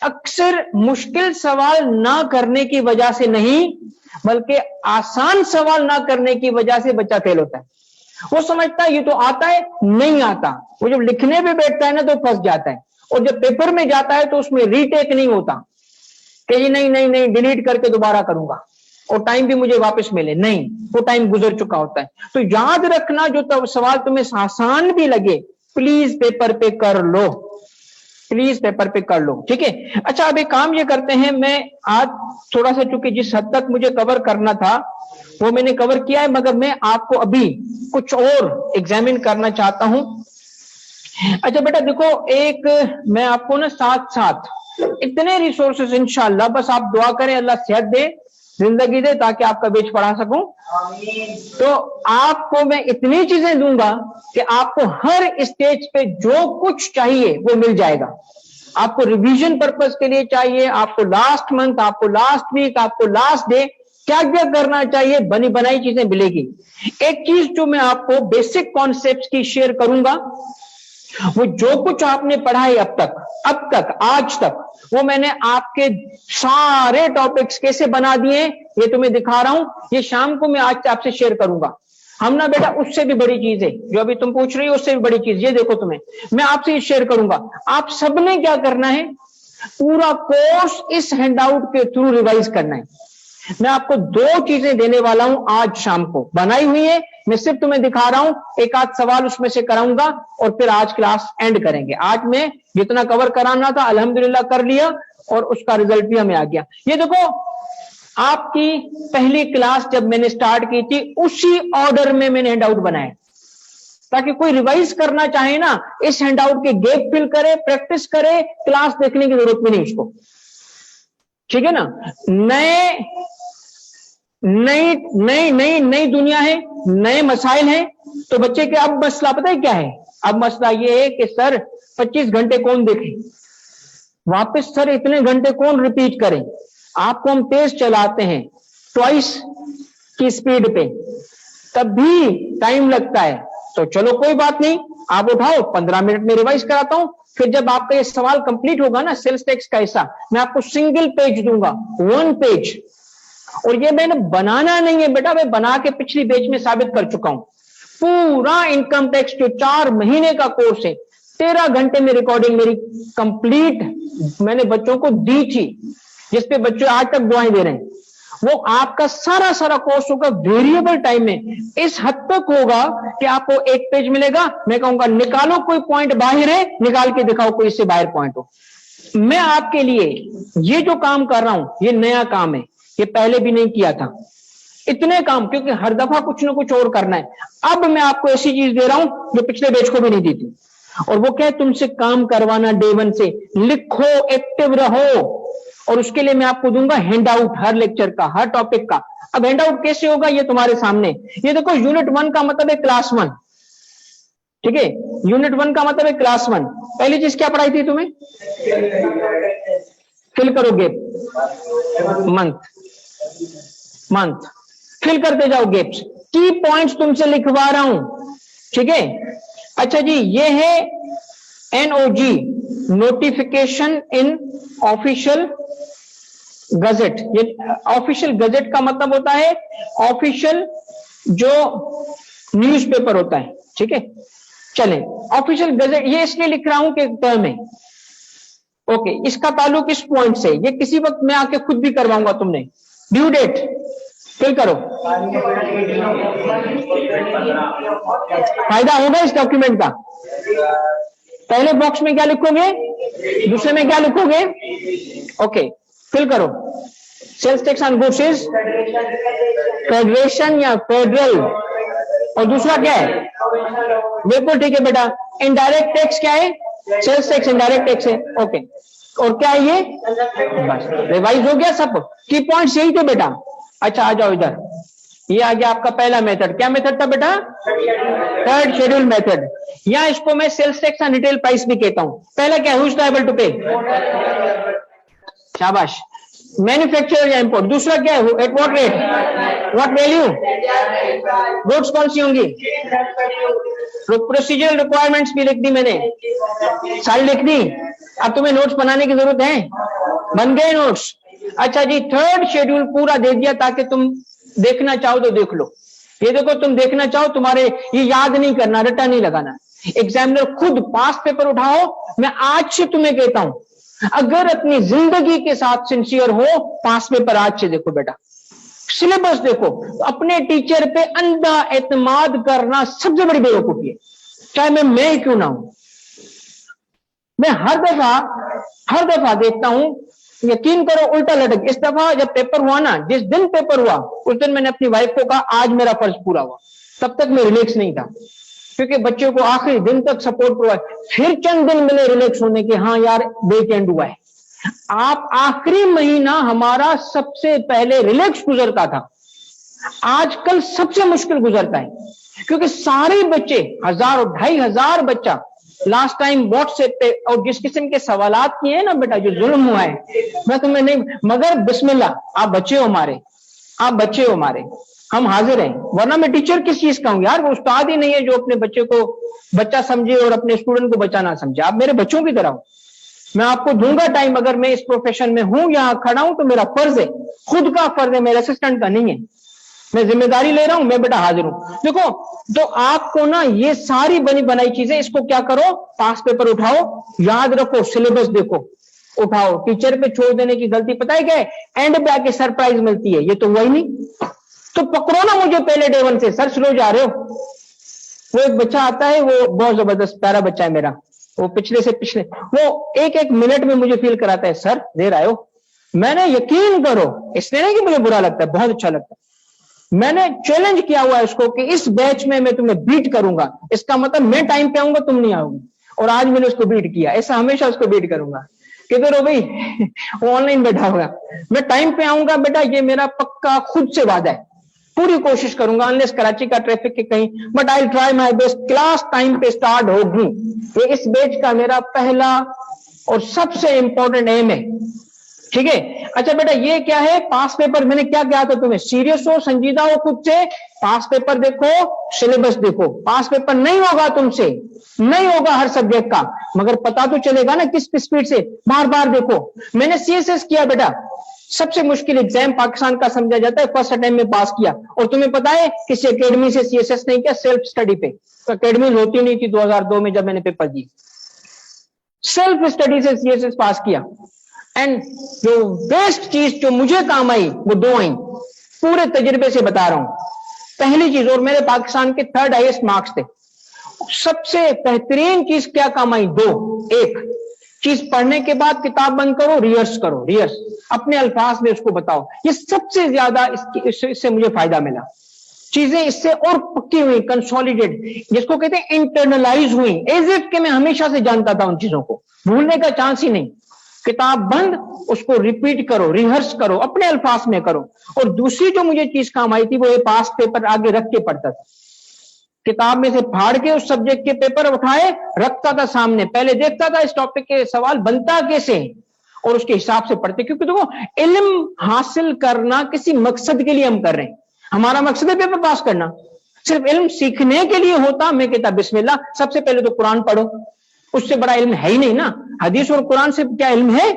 अक्सर मुश्किल सवाल ना करने की वजह से नहीं, बल्कि आसान सवाल ना करने की वजह से बच्चा फेल होता है। वो समझता है ये तो आता है, नहीं आता। वो जब लिखने पे बैठता है ना तो फंस जाता है, और जब पेपर में जाता है तो उसमें रीटेक नहीं होता कि ये नहीं डिलीट करके दोबारा करूंगा और टाइम भी मुझे वापस मिले, नहीं, वो टाइम गुजर चुका होता है। तो याद रखना, जो तब सवाल तुम्हें आसान भी लगे, प्लीज पेपर पे कर लो, प्लीज पेपर पे कर लो, ठीक है। अच्छा, अब एक काम ये करते हैं, मैं आज थोड़ा सा, चूंकि जिस हद तक मुझे कवर करना था वो मैंने कवर किया है, मगर मैं आपको अभी कुछ और एग्जामिन करना चाहता हूं। अच्छा बेटा देखो, एक मैं आपको ना साथ साथ इतने रिसोर्सेज इंशाल्लाह, बस आप दुआ करें अल्लाह सेहत दे, जिंदगी दे, ताकि आपका बेच पढ़ा सकूं। तो आपको मैं इतनी चीजें दूंगा कि आपको हर स्टेज पे जो कुछ चाहिए वो मिल जाएगा। आपको रिवीजन पर्पस के लिए चाहिए, आपको लास्ट मंथ, आपको लास्ट वीक, आपको लास्ट डे, क्या क्या करना चाहिए, बनी बनाई चीजें मिलेगी। एक चीज जो मैं आपको बेसिक कॉन्सेप्ट्स की शेयर करूंगा, वो जो कुछ आपने पढ़ा है अब तक आज तक, वो मैंने आपके सारे टॉपिक्स कैसे बना दिए ये तुम्हें दिखा रहा हूं। ये शाम को मैं आज आपसे शेयर करूंगा। हम ना बेटा उससे भी बड़ी चीज है जो अभी तुम पूछ रही हो, उससे भी बड़ी चीज ये देखो, तुम्हें मैं आपसे ये शेयर करूंगा। आप सबने क्या करना है, पूरा कोर्स इस हैंडआउट के थ्रू रिवाइज करना है। मैं आपको 2 चीजें देने वाला हूं आज शाम को, बनाई हुई है, मैं सिर्फ तुम्हें दिखा रहा हूं, एक आध सवाल उसमें से कराऊंगा और फिर आज क्लास एंड करेंगे। आज मैं जितना कवर कराना था अल्हम्दुलिल्लाह कर लिया और उसका रिजल्ट भी हमें आ गया। ये देखो, आपकी पहली क्लास जब मैंने स्टार्ट की थी उसी ऑर्डर में मैंने हैंडआउट बनाए, ताकि कोई रिवाइज करना चाहे ना, इस हैंडआउट के गैप फिल करे, प्रैक्टिस करे, क्लास देखने की जरूरत भी नहीं उसको। ठीक है ना? नई दुनिया है, नए मसाइल हैं, तो बच्चे के अब मसला पता है क्या है? अब मसला ये है कि सर 25 घंटे कौन देखे, वापस सर इतने घंटे कौन रिपीट करे। आपको हम तेज चलाते हैं ट्वाइस की स्पीड पे, तब भी टाइम लगता है। तो चलो कोई बात नहीं, आप उठाओ, 15 मिनट में रिवाइज कराता हूं। फिर जब आपका ये सवाल कंप्लीट होगा ना सेल्स टैक्स का हिस्सा, मैं आपको सिंगल पेज दूंगा, 1 पेज। और ये मैंने बनाना नहीं है बेटा, मैं बना के पिछली पेज में साबित कर चुका हूं। पूरा इनकम टैक्स जो 4 महीने का कोर्स है, 13 घंटे में रिकॉर्डिंग मेरी कंप्लीट मैंने बच्चों को दी थी, जिसपे बच्चे आज तक दुआएं दे रहे हैं। वो आपका सारा कोर्स होगा वेरिएबल टाइम में, इस हद तक होगा कि आपको एक पेज मिलेगा, मैं कहूंगा निकालो कोई पॉइंट बाहर है, निकाल के दिखाओ कोई इससे बाहर पॉइंट हो। मैं आपके लिए ये जो काम कर रहा हूं, ये नया काम है, ये पहले भी नहीं किया था इतने काम, क्योंकि हर दफा कुछ ना कुछ और करना है। अब मैं आपको ऐसी चीज दे रहा हूं जो पिछले बैच को भी नहीं दी थी, और वो क्या है, तुमसे काम करवाना डे 1 से। लिखो, एक्टिव रहो, और उसके लिए मैं आपको दूंगा हैंड आउट हर लेक्चर का, हर टॉपिक का। अब हैंड आउट कैसे होगा ये तुम्हारे सामने। ये देखो, यूनिट 1 का मतलब है क्लास 1, ठीक है? यूनिट 1 का मतलब है क्लास 1। पहली चीज क्या पढ़ाई थी तुम्हें? फिल करो गैप, मंथ फिल करते जाओ गैप्स। की पॉइंट्स तुमसे लिखवा रहा हूं, ठीक है? अच्छा जी, ये है NOG, notification in official gazette. ये ऑफिशियल गजेट का मतलब होता है ऑफिशियल जो न्यूज़पेपर होता है, ठीक है? चलें, ऑफिशियल गजेट ये इसलिए लिख रहा हूं कि टर्म है, ओके? इसका ताल्लुक इस पॉइंट से, ये किसी वक्त मैं आके खुद भी करवाऊंगा। तुमने ड्यू डेट फिल करो, फायदा होगा इस डॉक्यूमेंट का। पहले बॉक्स में क्या लिखोगे, दूसरे में क्या लिखोगे? ओके, फिल करो। Sales tax on goods is federation या फेडरल, और दूसरा क्या है? बिल्कुल ठीक है बेटा। इनडायरेक्ट टैक्स क्या है? सेल्स टैक्स इनडायरेक्ट टैक्स है, ओके। और क्या है ये? बस रिवाइज हो गया सब। की पॉइंट्स यही थे बेटा। अच्छा, आ जाओ इधर। ये आ गया आपका पहला मेथड। क्या मेथड था बेटा? थर्ड शेड्यूल मेथड, या इसको मैं sales tax on retail price भी कहता हूं। पहला क्या है? हु इज लायबल टू पे, शाबाश। मैन्युफैक्चरर या इंपोर्ट। दूसरा क्या है? At what rate, what value, goods कौन सी होंगी? प्रोसीजरल रिक्वायरमेंट्स भी लिख दी मैंने, सारी लिख दी। अब तुम्हें नोट्स बनाने की जरूरत है? बन गए नोट्स? अच्छा जी, थर्ड शेड्यूल पूरा दे दिया ताकि तुम देखना चाहो तो देख लो। ये देखो, तुम देखना चाहो, तुम्हारे ये याद नहीं करना, रट्टा नहीं लगाना। एग्जामिनर खुद पास पेपर उठाओ। मैं आज से तुम्हें कहता हूं, अगर अपनी जिंदगी के साथ सिंसियर हो, पास पेपर आज से देखो बेटा, सिलेबस देखो। अपने टीचर पे अंधा एतमाद करना सबसे बड़ी बेवकूफी है, चाहे मैं ही क्यों ना हूं। मैं हर दफा देखता हूं, यकीन करो उल्टा लटक। इस दफा जब पेपर हुआ ना, जिस दिन पेपर हुआ उस दिन मैंने अपनी वाइफ को कहा आज मेरा फर्ज पूरा हुआ। तब तक मैं रिलैक्स नहीं था, क्योंकि बच्चों को आखिरी दिन तक सपोर्ट करवाए। फिर चंद दिन मिले रिलैक्स होने के, हाँ यार वीकेंड हुआ है। आप आखिरी महीना हमारा सबसे पहले रिलैक्स गुजरता था, आजकल सबसे मुश्किल गुजरता है, क्योंकि सारे बच्चे 1000 और 2500 बच्चा लास्ट टाइम व्हाट्सएप पे, और जिस किस्म के सवालात किए हैं ना बेटा, जो जुल्म हुआ है, मैं तुम्हें नहीं, मगर बिस्मिल्लाह, आप बच्चे हो हमारे, आप बच्चे हो हमारे, हम हाजिर हैं। वरना मैं टीचर किस चीज का हूं यार? वो उस्ताद ही नहीं है जो अपने बच्चे को बच्चा समझे और अपने स्टूडेंट को बच्चा ना समझे। आप मेरे बच्चों की तरह हो। मैं आपको दूंगा टाइम, अगर मैं इस प्रोफेशन में हूं, यहां खड़ा हूं, तो मेरा फर्ज है, खुद का फर्ज है, मेरे असिस्टेंट का नहीं है। मैं जिम्मेदारी ले रहा हूं, मैं बेटा हाजिर हूं। देखो, तो आपको ना ये सारी बनी बनाई चीजें, इसको क्या करो, पास पेपर उठाओ, याद रखो, सिलेबस देखो, उठाओ। टीचर पे छोड़ देने की गलती पता है क्या है? एंड पे आके सरप्राइज मिलती है, ये तो हुआ ही नहीं। तो पकड़ो ना मुझे पहले डे 1 से। सर स्लो जा रहे हो। वो एक बच्चा आता है, वो बहुत जबरदस्त प्यारा बच्चा है मेरा, वो पिछले से पिछले, वो एक एक मिनट में मुझे फील कराता है, सर देर आए हो। मैंने यकीन करो, इसलिए नहीं कि मुझे बुरा लगता है, बहुत अच्छा लगता है। मैंने चैलेंज किया हुआ है उसको कि इस बैच में मैं तुम्हें बीट करूंगा। इसका मतलब मैं टाइम पे आऊंगा, तुम नहीं आओगे। और आज मैंने उसको बीट किया। ऐसा हमेशा उसको बीट करूंगा। किधर हो भाई? वो ऑनलाइन बैठा होगा। मैं टाइम पे आऊंगा बेटा, ये मेरा पक्का खुद से वादा है। पूरी कोशिश करूंगा, अनलेस कराची का ट्रैफिक के कहीं, but I try my best. Class time पे स्टार्ट होगी। ये इस बैच का मेरा पहला और सबसे इंपॉर्टेंट एम है। ठीक है? अच्छा बेटा, ये क्या है? पास पेपर। मैंने क्या कहा था तुम्हें? सीरियस हो, संजीदा हो खुद से। पास पेपर देखो, सिलेबस देखो। पास पेपर नहीं होगा तुमसे, नहीं होगा हर सब्जेक्ट का, मगर पता तो चलेगा ना किस स्पीड से। बार बार देखो। मैंने सीएसएस किया बेटा, सबसे मुश्किल एग्जाम पाकिस्तान का समझा जाता है, फर्स्ट अटेम्प्ट में पास किया। और तुम्हें पता है किसी एकेडमी से सीएसएस नहीं किया, सेल्फ स्टडी पे। तो एकेडमी होती नहीं थी 2002 में जब मैंने पेपर दिए। सेल्फ स्टडी से सीएसएस पास किया। एंड जो बेस्ट चीज जो मुझे काम आई वो दो आई, पूरे तजुर्बे से बता रहा हूं। पहली चीज, और मेरे पाकिस्तान के 3rd हाईएस्ट मार्क्स थे, सबसे बेहतरीन चीज क्या काम आई? दो। एक चीज, पढ़ने के बाद किताब बंद करो, रिहर्स करो। रिहर्स अपने अल्फाज में उसको बताओ। ये सबसे ज्यादा इससे मुझे फायदा मिला। चीजें इससे और पक्की हुई, कंसोलिडेट, जिसको कहते हैं इंटरनलाइज हुई। एज इफ के मैं हमेशा से जानता था उन चीजों को, भूलने का चांस ही नहीं। किताब बंद, उसको रिपीट करो, रिहर्स करो, अपने अल्फाज में करो। और दूसरी जो मुझे चीज काम आई थी, वो ये पास पेपर आगे रख के पढ़ता था। किताब में से फाड़ के उस सब्जेक्ट के पेपर उठाए, रखता था सामने। पहले देखता था इस टॉपिक के सवाल बनता कैसे, और उसके हिसाब से पढ़ते। क्योंकि देखो, इल्म हासिल करना किसी मकसद के लिए हम कर रहे हैं। हमारा मकसद है पेपर पास करना। सिर्फ इल्म सीखने के लिए होता, मैं कहता बिस्मिल्लाह, सबसे पहले तो कुरान पढ़ो। उससे बड़ा इल्म है ही नहीं ना। हदीस और कुरान से क्या इल्म है?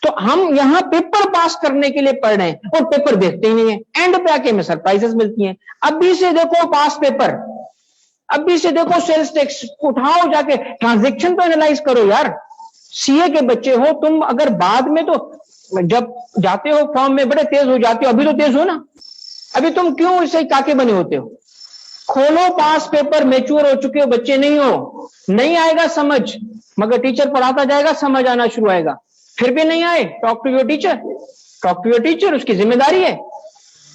तो हम यहां पेपर पास करने के लिए पढ़ रहे हैं, और पेपर देखते ही नहीं है। एंड पे आके हमें सरप्राइजेस मिलती हैं। अभी से देखो पास पेपर, अभी से देखो सेल्स टैक्स, उठाओ जाके, ट्रांजैक्शन तो एनालाइज करो यार। सीए के बच्चे हो तुम, अगर बाद में, तो जब जाते हो फॉर्म में बड़े तेज हो जाते हो, अभी तो तेज हो ना। अभी तुम क्यों ऐसे काके बने होते हो? खोलो पास पेपर, मैच्योर हो चुके हो, बच्चे नहीं हो। नहीं आएगा समझ, मगर टीचर पढ़ाता जाएगा, समझ आना शुरू आएगा। फिर भी नहीं आए, talk to your teacher. Talk to your teacher, उसकी जिम्मेदारी है,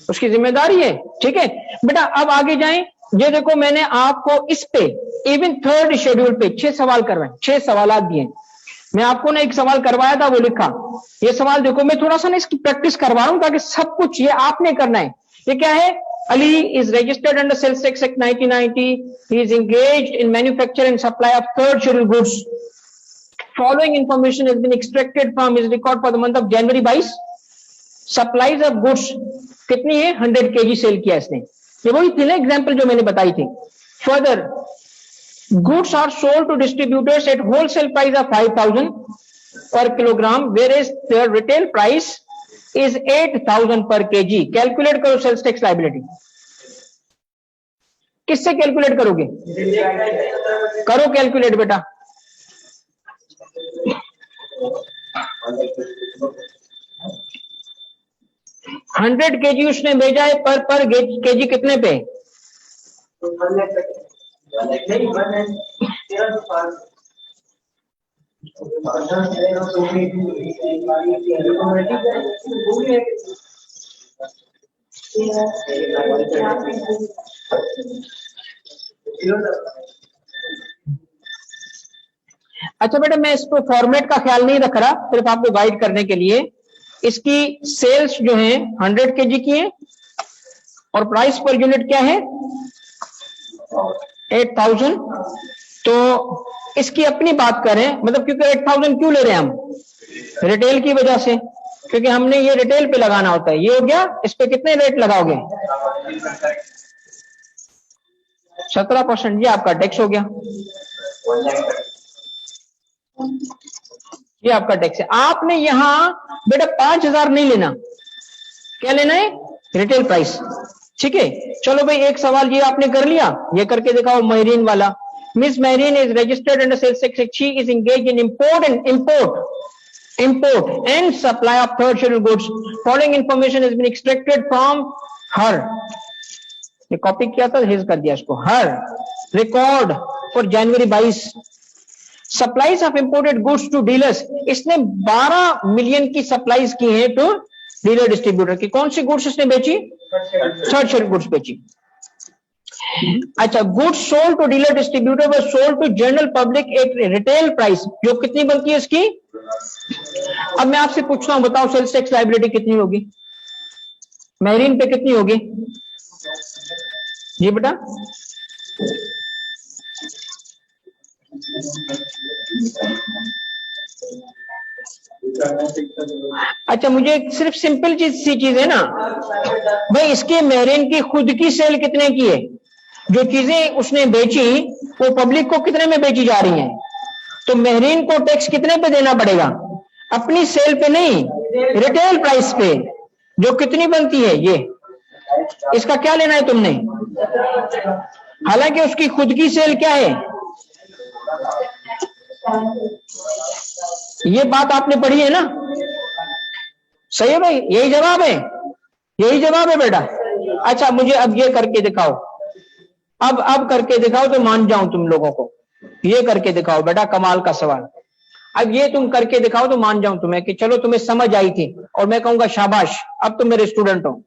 उसकी जिम्मेदारी है। ठीक है बेटा, अब आगे जाएं। ये देखो, मैंने आपको इस पे इवन 3rd शेड्यूल पे 6 सवाल करवाए, 6 सवाल दिए। मैं आपको ना एक सवाल करवाया था, वो लिखा। ये सवाल देखो, मैं थोड़ा सा ना इसकी प्रैक्टिस करवा रहा हूं, ताकि सब कुछ ये आपने करना है। ये क्या है? Ali is registered under Sales Tax Act 1990. He is engaged in manufacture and supply of 3rd schedule goods. Following information has been extracted from his record for the month of January 22. Supplies of goods कितनी है? 100 kg cell किया इसने। ये वही थी ना example जो मैंने बताई थी। Further, goods are sold to distributors at wholesale price of 5,000 per kilogram, whereas their retail price is 8,000 per kg. Calculate करो सेल्स टैक्स लायबिलिटी। किससे कैलकुलेट करोगे? करो कैलकुलेट बेटा। $100 kg उसने भेजा है, पर केजी कितने पे? अच्छा बेटा, मैं इस पर फॉर्मेट का ख्याल नहीं रख रहा, सिर्फ आपको गाइड करने के लिए। इसकी सेल्स जो है 100 kg की है, और प्राइस पर यूनिट क्या है? 8,000। तो इसकी अपनी बात करें, मतलब क्योंकि 8,000 क्यों ले रहे हैं हम? रिटेल की वजह से, क्योंकि हमने ये रिटेल पे लगाना होता है। ये हो गया। इस पे कितने रेट लगाओगे? 17%। ये आपका टैक्स हो गया, ये आपका टैक्स है। आपने यहां बेटा 5,000 नहीं लेना। क्या लेना है? Retail price. ठीक है, चलो भाई, एक सवाल ये आपने कर लिया, ये करके दिखाओ। महरीन वाला, miss Mahreen is registered under sales tax act. She is engaged in import and supply of 3rd schedule goods. Following information has been extracted from her, ये कॉपी किया था, हेज कर दिया इसको, her record for January 22 supplies of imported goods to dealers, इसने 12 million की supplies की है टू डीलर डिस्ट्रीब्यूटर की। कौन सी गुड्स इसने बेची? थर्ड शेड गुड्स बेची। अच्छा, goods sold to dealer distributor were sold to general public at retail price, जो कितनी बनती है इसकी? अब मैं आपसे पूछता हूं, बताओ सेल्स टैक्स लायबिलिटी कितनी होगी? मेहरीन पे कितनी होगी? जी बेटा, अच्छा मुझे सिर्फ सिंपल चीज है ना भाई, इसके मेहरीन की खुद की सेल कितने की है? जो चीजें उसने बेची वो पब्लिक को कितने में बेची जा रही हैं, तो मेहरीन को टैक्स कितने पे देना पड़ेगा? अपनी सेल पे नहीं, रिटेल प्राइस पे, जो कितनी बनती है ये। इसका क्या लेना है तुमने? हालांकि उसकी खुद की सेल क्या है, ये बात आपने पढ़ी है ना? सही है भाई, यही जवाब है, यही जवाब है बेटा। अच्छा मुझे अब ये करके दिखाओ, अब करके दिखाओ तो मान जाऊं तुम लोगों को। ये करके दिखाओ बेटा, कमाल का सवाल। अब ये तुम करके दिखाओ तो मान जाऊं तुम्हें कि चलो तुम्हें समझ आई थी, और मैं कहूंगा शाबाश, अब तुम मेरे स्टूडेंट हो।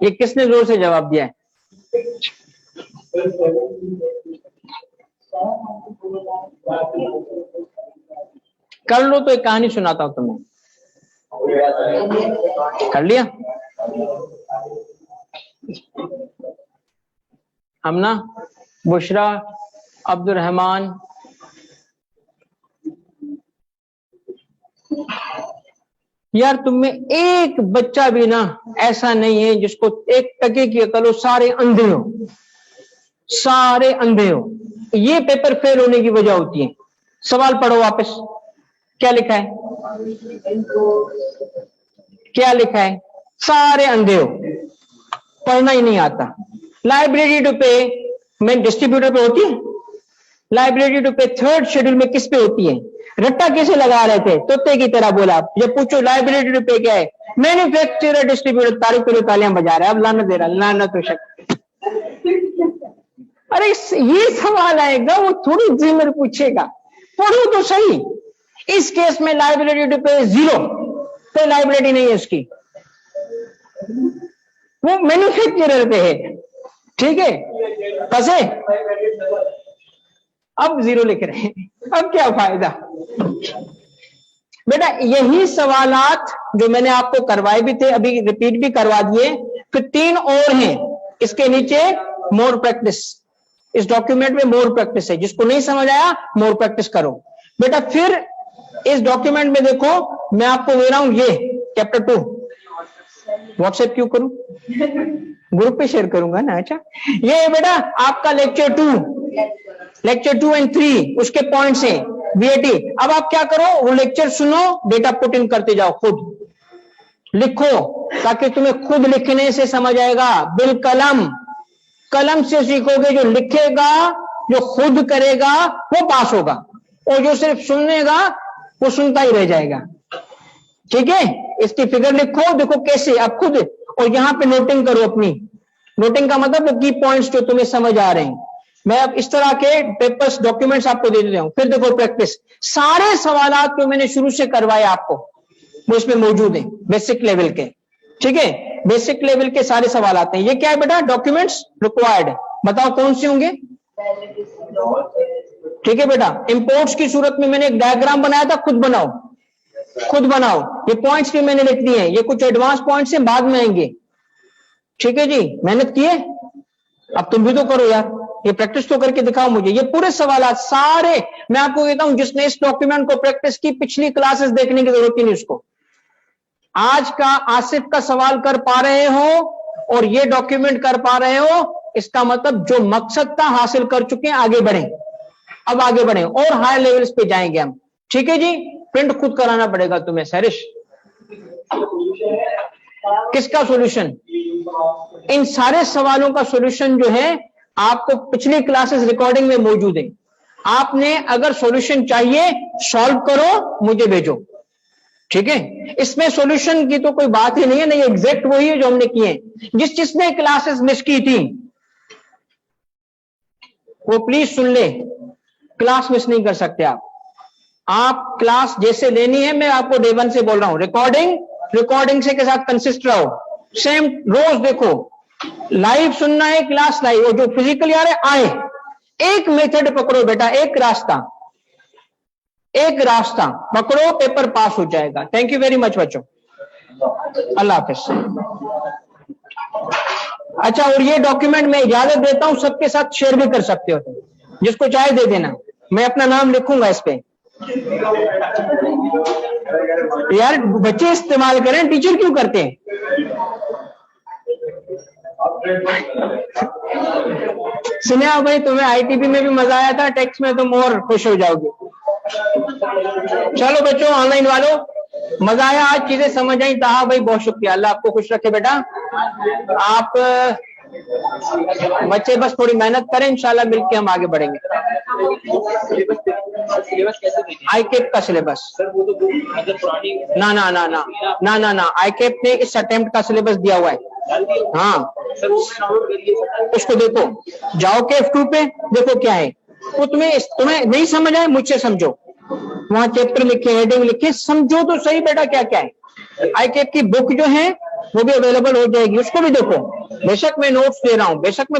ये किसने जोर से जवाब दिया है? कर लो तो एक कहानी सुनाता हूं तुम्हें। कर लिया? हम ना बुशरा, अब्दुल रहमान, यार तुम में एक बच्चा भी ना ऐसा नहीं है जिसको एक टके की अकल हो, सारे अंधे हो, सारे अंधे हो। ये पेपर फेल होने की वजह होती है। सवाल पढ़ो वापस, क्या लिखा है, क्या लिखा है? सारे अंधे हो, पढ़ना ही नहीं आता। लाइब्रेरी टू पे में डिस्ट्रीब्यूटर पे होती है, लाइब्रेरी टू पे थर्ड शेड्यूल में किस पे होती है? रट्टा कैसे लगा रहे थे, तोते की तरह बोला। जब पूछो लाइब्रेरी टू पे क्या है, मैन्युफैक्चरर डिस्ट्रीब्यूटर, तारीफ करो, तालियां बजा रहा है। अब लानत दे रहा, लानत तो शक। अरे ये सवाल आएगा, वो थोड़ी जिमर पूछेगा, पढ़ो तो सही। इस केस में लाइब्रेरी टू पे 0, तो लाइब्रेरी नहीं है उसकी, वो मैन्युफैक्चरर पे है। ठीक है, फंसे? अब 0 लिख रहे हैं, अब क्या फायदा बेटा। यही सवालात जो मैंने आपको करवाए भी थे, अभी रिपीट भी करवा दिए। फिर 3 और हैं इसके नीचे, मोर प्रैक्टिस। इस डॉक्यूमेंट में मोर प्रैक्टिस है, जिसको नहीं समझ आया मोर प्रैक्टिस करो बेटा। फिर इस डॉक्यूमेंट में देखो, मैं आपको दे रहा हूं ये चैप्टर 2। व्हाट्सएप क्यों करूं, ग्रुप पे शेयर करूंगा ना। अच्छा, ये बेटा आपका लेक्चर 2 एंड 3, उसके पॉइंट्स हैं VAT। अब आप क्या करो, वो लेक्चर सुनो, डेटा पुट इन करते जाओ, खुद लिखो, ताकि तुम्हें खुद लिखने से समझ आएगा। बिल कलम से सीखोगे। जो लिखेगा, जो खुद करेगा वो पास होगा, और जो सिर्फ सुनेगा वो सुनता ही रह जाएगा। ठीक है, इसकी फिगर लिखो, देखो कैसे आप खुद, और यहां पे नोटिंग करो अपनी, नोटिंग का मतलब की पॉइंट्स जो तुम्हें समझ आ रहे हैं। मैं अब इस तरह के पेपर्स डॉक्यूमेंट्स आपको दे देता हूं। फिर देखो प्रैक्टिस, सारे सवालात जो मैंने शुरू से करवाए आपको वो इसमें मौजूद हैं, बेसिक लेवल के। ठीक है, बेसिक लेवल के सारे सवाल आते हैं। ये क्या है बेटा, डॉक्यूमेंट्स रिक्वायर्ड, बताओ कौन से होंगे। ठीक है बेटा, इंपोर्ट्स की सूरत में मैंने एक डायग्राम बनाया था, खुद बनाओ, खुद बनाओ। ये पॉइंट्स भी मैंने लिख दिए हैं, ये कुछ एडवांस पॉइंट्स हैं, बाद में आएंगे। ठीक है जी, मेहनत किए, अब तुम भी तो करो यार, ये प्रैक्टिस तो करके दिखाओ मुझे। ये पूरे सवालात सारे मैं आपको कहता हूं, जिसने इस डॉक्यूमेंट को प्रैक्टिस की, पिछली क्लासेस देखने की जरूरत ही नहीं उसको। आज का आसिफ का सवाल कर पा रहे हो और ये डॉक्यूमेंट कर पा रहे हो, इसका मतलब जो मकसद था हासिल कर चुके हैं, आगे बढ़े। अब आगे बढ़े और हायर लेवल्स पे जाएंगे हम। ठीक है जी, प्रिंट खुद कराना पड़ेगा तुम्हें सरिश। किसका सॉल्यूशन? इन सारे सवालों का सॉल्यूशन जो है आपको पिछली क्लासेस रिकॉर्डिंग में मौजूद है। आपने अगर सॉल्यूशन चाहिए, सॉल्व करो, मुझे भेजो। ठीक है, इसमें सॉल्यूशन की तो कोई बात ही नहीं है, नहीं एग्जैक्ट वही है जो हमने किए। जिसने क्लासेस मिस की थी वो प्लीज सुन ले, क्लास मिस नहीं कर सकते आप क्लास जैसे लेनी है, मैं आपको डे 1 से बोल रहा हूं, रिकॉर्डिंग से के साथ कंसिस्ट रहो, सेम रोज देखो, लाइव सुनना है, क्लास लाइव, और जो फिजिकली आ रहे आए। एक मेथड पकड़ो बेटा, एक रास्ता पकड़ो, पेपर पास हो जाएगा। थैंक यू वेरी मच बच्चों, अल्लाह हाफिज। अच्छा, और ये डॉक्यूमेंट मैं इजाजत देता हूं, सबके साथ शेयर भी कर सकते हो, जिसको चाहे दे देना, मैं अपना नाम लिखूंगा इस पे। यार बच्चे इस्तेमाल करें, टीचर क्यों करते हैं? सुनिया भाई, तुम्हें आईटीपी में भी मजा आया था, टेक्स्ट में तुम और खुश हो जाओगे। चलो बच्चों, ऑनलाइन वालों, मजा आया, आज चीजें समझ आई? ताहा भाई बहुत शुक्रिया, अल्लाह आपको खुश रखे बेटा। आप बच्चे बस थोड़ी मेहनत करें, इंशाल्लाह मिलके हम आगे बढ़ेंगे। आईकेप का सिलेबस ना आईकेप ने इस अटेम्प्ट का सिलेबस दिया हुआ है। हाँ, उसको देखो, जाओ के F2 पे देखो क्या है वो। तुम्हें नहीं समझ आए, मुझसे समझो, वहां चैप्टर लिखे, हेडिंग लिखे, समझो तो सही बेटा क्या क्या है। आईकेप की बुक जो है वो भी अवेलेबल हो जाएगी, उसको भी देखो। बेशक मैं नोट्स दे रहा हूँ, बेशक मैं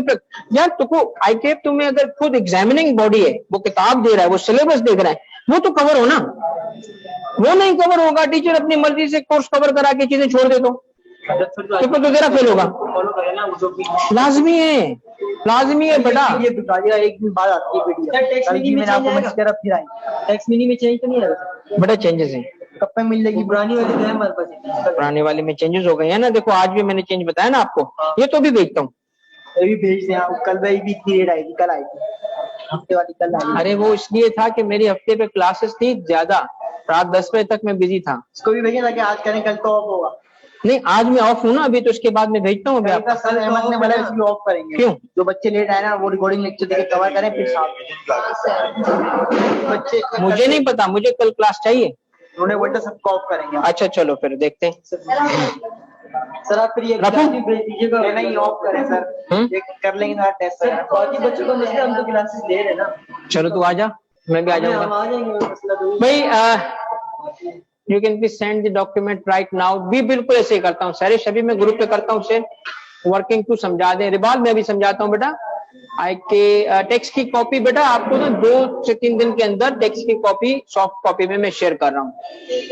यार तुमको आईकेप, तुम्हें अगर खुद एग्जामिनिंग बॉडी है, वो किताब दे रहा है, वो सिलेबस देख रहा है, वो तो कवर हो ना। वो नहीं कवर होगा, टीचर अपनी मर्जी से कोर्स कवर करा के चीजें छोड़ दे तो तेरा फेल होगा। लाजमी है बेटा। ये एक दिन बाद आती है टैक्स मिनी में चेंज तो नहीं है बड़ा चेंजेस है। कब पे मिल जाएगी? पुरानी वाली तो है हमारे पास, पुराने वाले में चेंजेस हो गए हैं ना। देखो आज भी मैंने चेंज बताया ना आपको, ये तो भी भेजता हूँ, अभी भेज दें। कल भी इतनी रेट आएगी, कल आएगी, हफ्ते वाली कल आएगी। अरे वो इसलिए था कि मेरी हफ्ते पे क्लासेस थी ज्यादा, रात 10 बजे तक मैं बिजी था। इसको भी भेजें ताकि आज करें, कल तो ऑफ होगा। नहीं, आज मैं ऑफ हूँ ना अभी, तो इसके बाद मैं भेजता हूँ। सर अहमद ने बोला इसलिए ऑफ करेंगे। क्यों? जो बच्चे लेट आए ना, वो रिकॉर्डिंग लेक्चर देके कवर करें, फिर बच्चे। मुझे नहीं पता, मुझे कल क्लास चाहिए, उन्होंने बोला सबको ऑफ करेंगे। अच्छा चलो फिर देखते हैं। सर आप फिर ये भेज दीजिएगा, नहीं ऑफ करें सर, ये कर लेंगे ना टेस्ट। बाकी बच्चों को मसला, हम तो क्लासेस ले रहे हैं ना। चलो तू आजा, मैं भी आ जाऊंगा। हम आ जाएंगे, मसला तो भाई। You can be send the document right now. भी बिल्कुल ऐसे ही करता हूँ सारे, सभी मैं ग्रुप पे करता हूँ सेंड। वर्किंग टू समझा दे, रिबाल मैं भी समझाता हूँ बेटा। टेक्स्ट की कॉपी बेटा आपको ना 2 से 3 दिन के अंदर टेक्स्ट की कॉपी सॉफ्ट कॉपी में मैं शेयर कर रहा हूँ।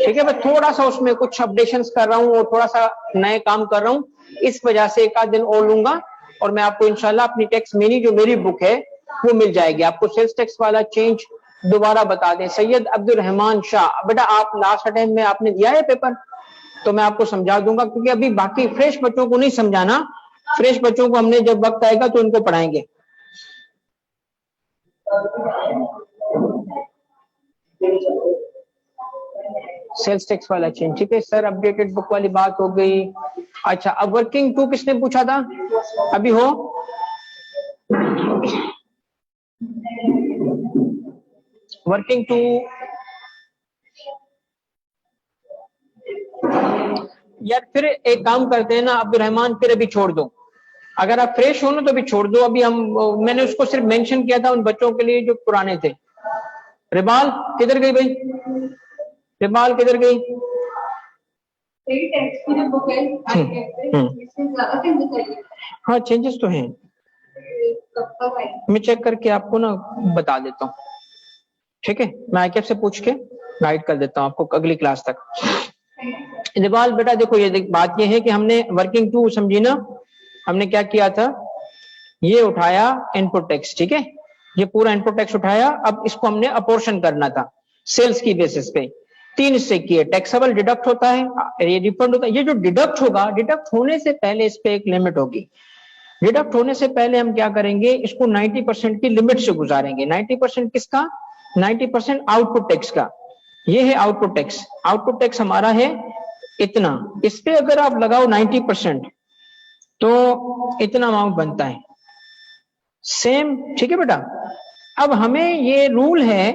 ठीक है, मैं थोड़ा सा उसमें कुछ अपडेशंस कर रहा हूँ और थोड़ा सा नए काम कर रहा हूँ, इस वजह से 1 आध दिन और लूंगा और मैं आपको इंशाल्लाह अपनी टेक्स्ट मिनी जो मेरी बुक है वो मिल जाएगी। आपको सेल्स टैक्स वाला चेंज दोबारा बता दें। सैयद अब्दुल रहमान शाह, बेटा आप लास्ट अटेम्प्ट में आपने दिया है पेपर, तो मैं आपको समझा दूंगा, क्योंकि अभी बाकी फ्रेश बच्चों को नहीं समझाना, फ्रेश बच्चों को हमने जब वक्त आएगा तो उनको पढ़ाएंगे। सेल्स टैक्स वाला चेंज, ठीक है सर, अपडेटेड बुक वाली बात हो गई। अच्छा, अब वर्किंग टू किसने पूछा था? अभी हो वर्किंग टू? यार फिर एक काम करते हैं ना अब्दुल रहमान, फिर अभी छोड़ दो, अगर आप फ्रेश हो ना तो भी छोड़ दो, अभी मैंने उसको सिर्फ मेंशन किया था उन बच्चों के लिए जो पुराने थे। रिबाल किधर गई भाई, रिबाल किधर गई? हाँ चेंजेस तो हैं, मैं चेक करके आपको ना बता देता हूँ, ठीक है? मैं आईकेएफ से पूछ के गाइड कर देता हूँ आपको अगली क्लास तक। रिबाल बेटा देखो, ये बात ये है कि हमने वर्किंग टू समझी ना, हमने क्या किया था, ये उठाया इनपुट टैक्स, ठीक है? ये पूरा इनपुट टैक्स उठाया, अब इसको हमने अपोर्शन करना था सेल्स की बेसिस पे। 3 हिस्से किए, टैक्सेबल डिडक्ट होता है, ये रिफंड होता है। ये जो डिडक्ट होगा, डिडक्ट होने से पहले इस पे एक लिमिट होगी। डिडक्ट होने से पहले हम क्या करेंगे, इसको 90% की लिमिट से गुजारेंगे। 90% किसका? 90% आउटपुट टैक्स का। ये है आउटपुट टैक्स। आउटपुट टैक्स हमारा है इतना, इस पे अगर आप लगाओ 90% तो इतना अमाउंट बनता है, सेम, ठीक है बेटा? अब हमें ये रूल है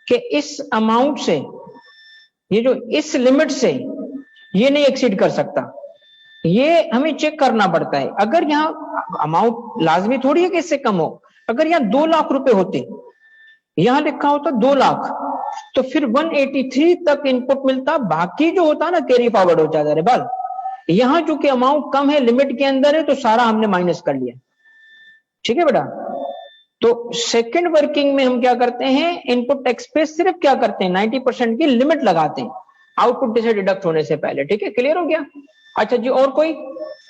कि इस अमाउंट से, ये जो इस लिमिट से ये नहीं एक्सीड कर सकता, ये हमें चेक करना पड़ता है। अगर यहाँ अमाउंट लाजमी थोड़ी है कि इससे कम हो, अगर यहाँ 2 लाख रुपए होते, यहां लिखा होता 2 लाख, तो फिर 183 तक इनपुट मिलता, बाकी जो होता ना कैरी फॉरवर्ड हो जाता है। बाल यहां चूंकि अमाउंट कम है, लिमिट के अंदर है, तो सारा हमने माइनस कर लिया, ठीक है बेटा? तो सेकंड वर्किंग में हम क्या करते हैं, इनपुट टैक्स पे सिर्फ क्या करते हैं, 90% की लिमिट लगाते हैं आउटपुट से डिडक्ट होने से पहले, ठीक है? क्लियर हो गया? अच्छा जी, और कोई?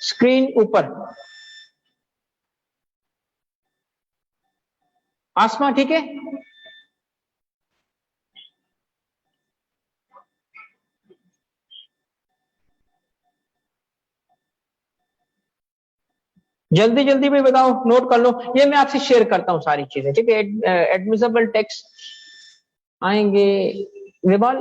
स्क्रीन ऊपर आसमा, ठीक है? जल्दी जल्दी भी बताओ, नोट कर लो, ये मैं आपसे शेयर करता हूं सारी चीजें, ठीक है? एडमिसिबल टैक्स आएंगे, विबाल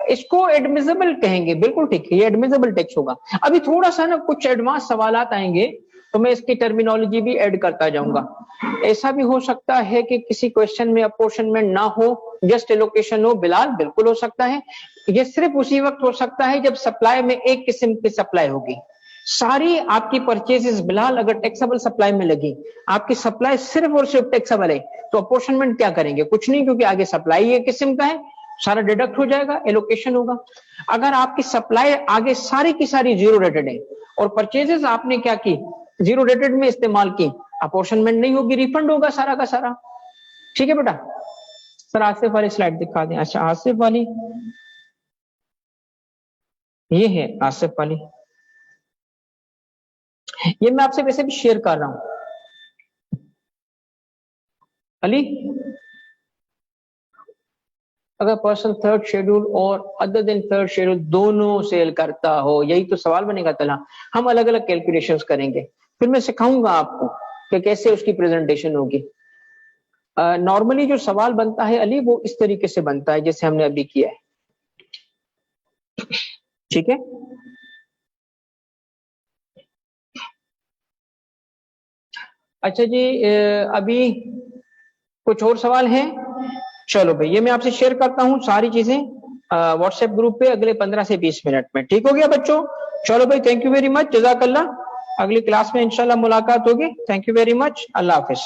इसको एडमिसिबल कहेंगे, बिल्कुल ठीक है, ये एडमिसिबल टैक्स होगा। अभी थोड़ा सा ना कुछ एडवांस सवालात आएंगे तो मैं इसकी टर्मिनोलॉजी भी ऐड करता जाऊंगा। ऐसा भी हो सकता है कि किसी क्वेश्चन में अपोर्शनमेंट ना हो, जस्ट एलोकेशन हो, बिलाल बिल्कुल हो सकता है। ये सिर्फ उसी वक्त हो सकता है जब सप्लाई में एक किस्म की सप्लाई होगी। सारी आपकी परचेजेस बिलाल अगर टैक्सेबल सप्लाई में लगी, आपकी सप्लाई सिर्फ और सिर्फ टैक्सेबल है, तो अपोर्शनमेंट क्या करेंगे? कुछ नहीं, क्योंकि आगे सप्लाई एक किस्म का है, सारा डिडक्ट हो जाएगा, एलोकेशन होगा। अगर आपकी सप्लाई आगे सारी की सारी जीरो रेटेड है और परचेजेस आपने क्या की, जीरो रेटेड में इस्तेमाल की, अपोर्शनमेंट नहीं होगी, रिफंड होगा सारा का सारा, ठीक है बेटा? सर आसिफ वाली स्लाइड दिखा दें। अच्छा आसिफ वाली, ये है आसिफ वाली, ये मैं आपसे वैसे भी शेयर कर रहा हूं। अली, अगर पर्सन थर्ड शेड्यूल और अदर देन थर्ड शेड्यूल दोनों सेल करता हो, यही तो सवाल बनेगा। तला हम अलग अलग कैलकुलेशंस करेंगे, फिर मैं सिखाऊंगा आपको कि कैसे उसकी प्रेजेंटेशन होगी। नॉर्मली जो सवाल बनता है अली, वो इस तरीके से बनता है जैसे हमने अभी किया है, ठीक है? अच्छा जी, अभी कुछ और सवाल है? चलो भाई, ये मैं आपसे शेयर करता हूँ सारी चीजें व्हाट्सएप ग्रुप पे अगले 15 से 20 मिनट में, ठीक हो गया बच्चों? चलो भाई, थैंक यू वेरी मच, जज़ाकल्लाह। अगली क्लास में इंशाल्लाह मुलाकात होगी। Thank you very much, Allah Hafiz.